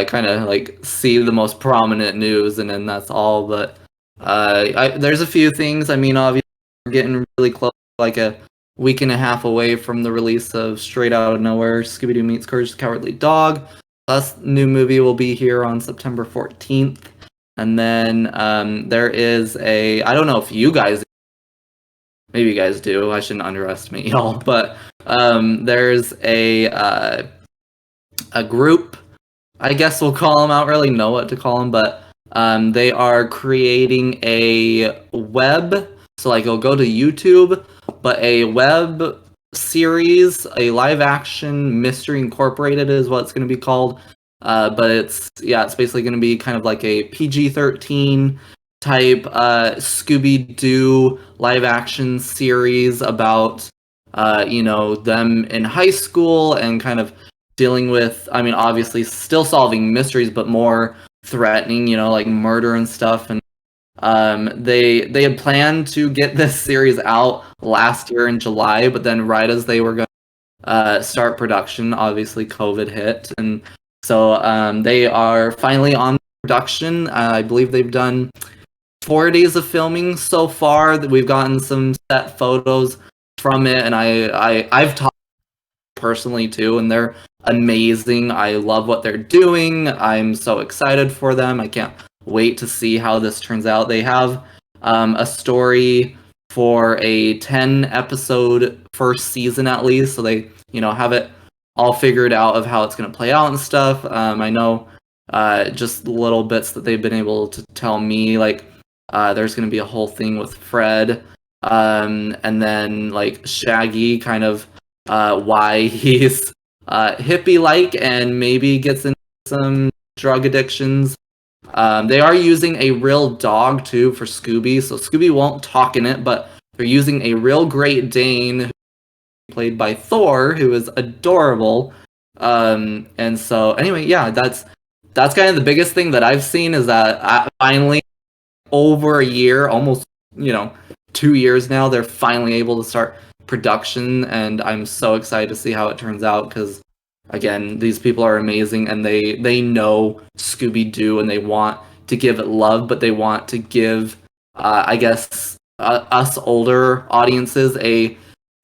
kind of like see the most prominent news, and then that's all. But there's a few things. I mean, obviously, we're getting really close, like a week and a half away from the release of Straight Out of Nowhere, Scooby Doo Meets Courage the Cowardly Dog. That new movie will be here on September 14th. And then there is I don't know if you guys, maybe you guys do, I shouldn't underestimate y'all, but there's a group, I guess we'll call them. I don't really know what to call them, but they are creating a web, so like it'll go to YouTube, but a web series, a live action Mystery Incorporated is what it's going to be called. But it's basically going to be kind of like a PG-13 type Scooby Doo live action series about them in high school and kind of dealing with, I mean, obviously still solving mysteries, but more threatening, like murder and stuff. And they had planned to get this series out last year in July, but then right as they were going to start production, obviously COVID hit, and so they are finally on production. I believe they've done 4 days of filming so far. That we've gotten some set photos from it, and I've talked personally too, and they're amazing. I love what they're doing. I'm so excited for them. I can't wait to see how this turns out. They have a story for a 10 episode first season at least, so they have it all figured out of how it's going to play out and stuff. I know just little bits that they've been able to tell me, like there's going to be a whole thing with Fred, and then like Shaggy, kind of why he's hippie-like and maybe gets into some drug addictions. They are using a real dog too for Scooby, so Scooby won't talk in it, but they're using a real Great Dane played by Thor, who is adorable. And so anyway, yeah, that's kind of the biggest thing that I've seen, is that finally, over a year, almost 2 years now, they're finally able to start production, and I'm so excited to see how it turns out, because again, these people are amazing, and they know Scooby Doo, and they want to give it love, but they want to give I guess us older audiences a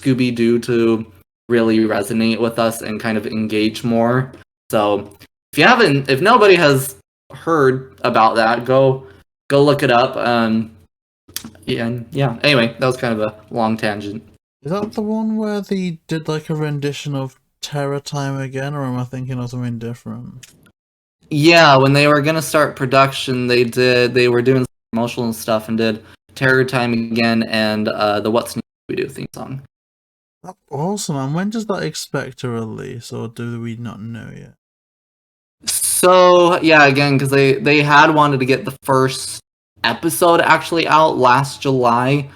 Scooby Doo to really resonate with us and kind of engage more. So if nobody has heard about that, go look it up. Yeah. Anyway, that was kind of a long tangent. Is that the one where they did like a rendition of Terror Time again, or am I thinking of something different? Yeah, when they were gonna start production, they were doing promotional stuff and did Terror Time again and the What's New Scooby Doo theme song. That's awesome, and when does that expect to release, or do we not know yet? So yeah, again, because they had wanted to get the first episode actually out last July,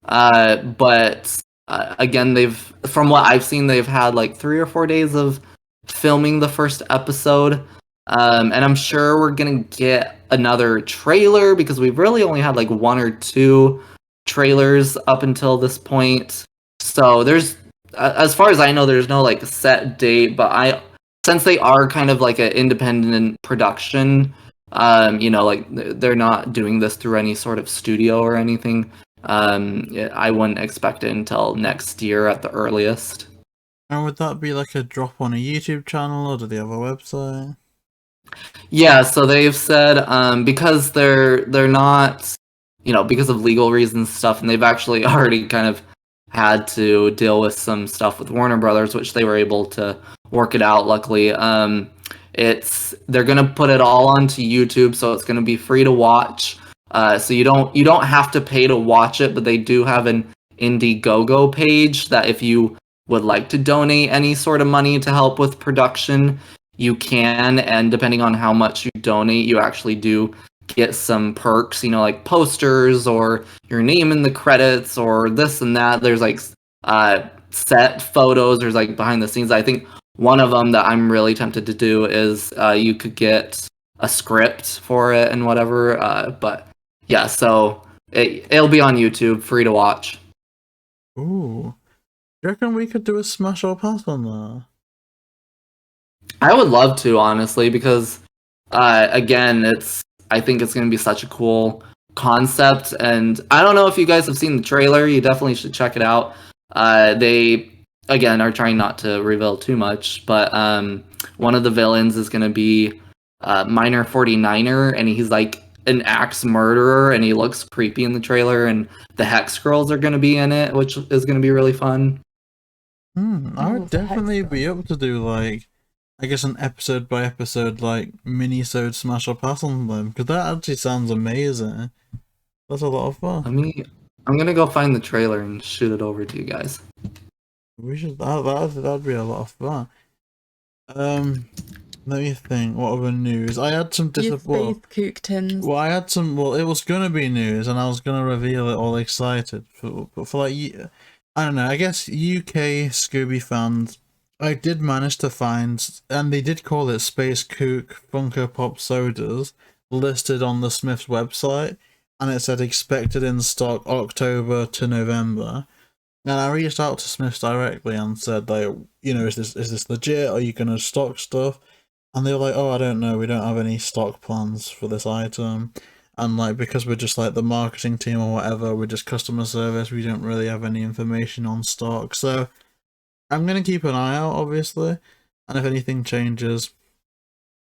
but again, from what I've seen, they've had like 3 or 4 days of filming the first episode, and I'm sure we're gonna get another trailer, because we've really only had like 1 or 2 trailers up until this point. So there's, as far as I know, there's no like set date, but since they are kind of like an independent production, like they're not doing this through any sort of studio or anything. I wouldn't expect it until next year at the earliest. And would that be like a drop on a YouTube channel, or do they have a website? Yeah, so they've said because they're not, because of legal reasons and stuff, and they've actually already kind of had to deal with some stuff with Warner Brothers, which they were able to work it out, luckily. They're gonna put it all onto YouTube, so it's gonna be free to watch. So you don't have to pay to watch it, but they do have an Indiegogo page that if you would like to donate any sort of money to help with production, you can, and depending on how much you donate, you actually do get some perks, like posters or your name in the credits or this and that. There's like set photos, there's like behind the scenes. I think one of them that I'm really tempted to do is you could get a script for it and whatever, but yeah, so it'll be on YouTube, free to watch. Ooh. Do you reckon we could do a smash or pass on that? I would love to, honestly, because again, I think it's going to be such a cool concept, and I don't know if you guys have seen the trailer. You definitely should check it out. They, again, are trying not to reveal too much, but one of the villains is going to be Minor 49er, and he's like an axe murderer, and he looks creepy in the trailer, and the Hex Girls are going to be in it, which is going to be really fun. I would definitely be up to do like, I guess, an episode by episode like mini-sode smash or pass on them, because that actually sounds amazing. That's a lot of fun. I'm gonna go find the trailer and shoot it over to you guys. We should. That'd be a lot of fun. Let me think. What other news? I had some Your disappointment. Faith Cooktons. Well, I had some. Well, it was gonna be news, and I was gonna reveal it all excited. But for like, I don't know. I guess UK Scooby fans, I did manage to find, and they did call it Space Kook Funko Pop sodas listed on the Smiths website, and it said expected in stock October to November. And I reached out to Smiths directly and said, like, you know, is this legit? Are you gonna stock stuff? And they were like, oh, I don't know, we don't have any stock plans for this item. And like, because we're just like the marketing team or whatever, we're just customer service, we don't really have any information on stock. So I'm gonna keep an eye out, obviously. And if anything changes,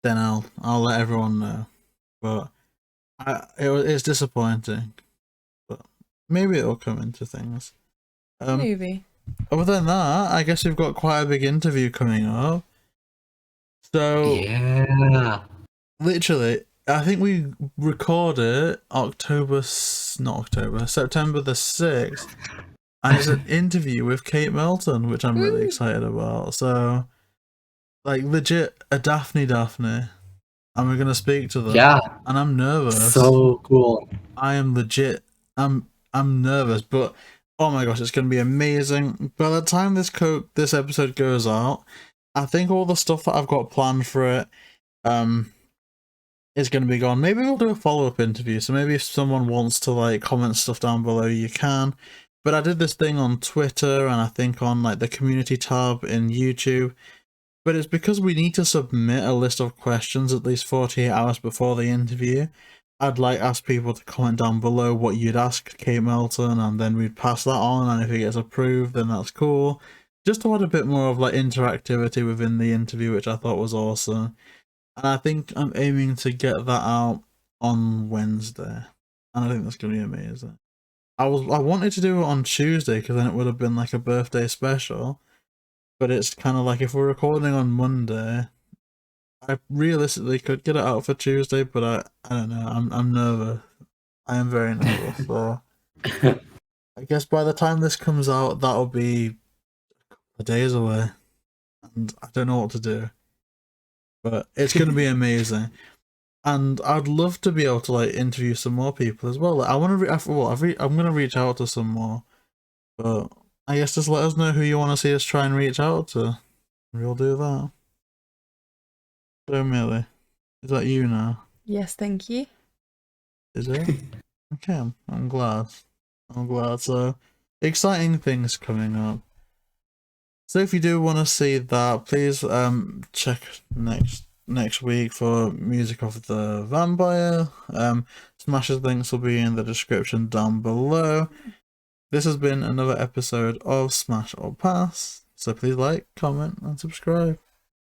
then I'll let everyone know. But it's disappointing. But maybe it'll come into things. Maybe. Other than that, I guess we've got quite a big interview coming up. So Yeah. literally, I think we recorded September the 6th, and it's an interview with Kate Melton, which I'm really excited about. So, like, legit a Daphne, and we're gonna speak to them. Yeah. And I'm nervous. So cool. I am legit. I'm nervous, but oh my gosh, it's gonna be amazing. By the time this episode goes out, I think all the stuff that I've got planned for it is going to be gone. Maybe we'll do a follow-up interview, so maybe if someone wants to like comment stuff down below, you can. But I did this thing on Twitter and I think on like the community tab in YouTube, but it's because we need to submit a list of questions at least 48 hours before the interview. I'd like ask people to comment down below what you'd ask Kate Melton, and then we'd pass that on, and if it gets approved, then that's cool. Just to add a bit more of like interactivity within the interview, which I thought was awesome. And I think I'm aiming to get that out on Wednesday. And I think that's going to be amazing. I wanted to do it on Tuesday because then it would have been like a birthday special. But it's kind of like if we're recording on Monday, I realistically could get it out for Tuesday, but I don't know. I'm nervous. I am very nervous. So I guess by the time this comes out, that'll be days away, and I don't know what to do, but it's going to be amazing. And I'd love to be able to like interview some more people as well. Like, I want to I'm going to reach out to some more, but I guess just let us know who you want to see us try and reach out to. We'll do that. So Milly, is that you now? Yes, thank you. Is it? Okay, I'm glad. So exciting things coming up. So if you do want to see that, please check next week for Music of the Vampire. Smash's links will be in the description down below. This has been another episode of Smash or Pass. So please like, comment, and subscribe.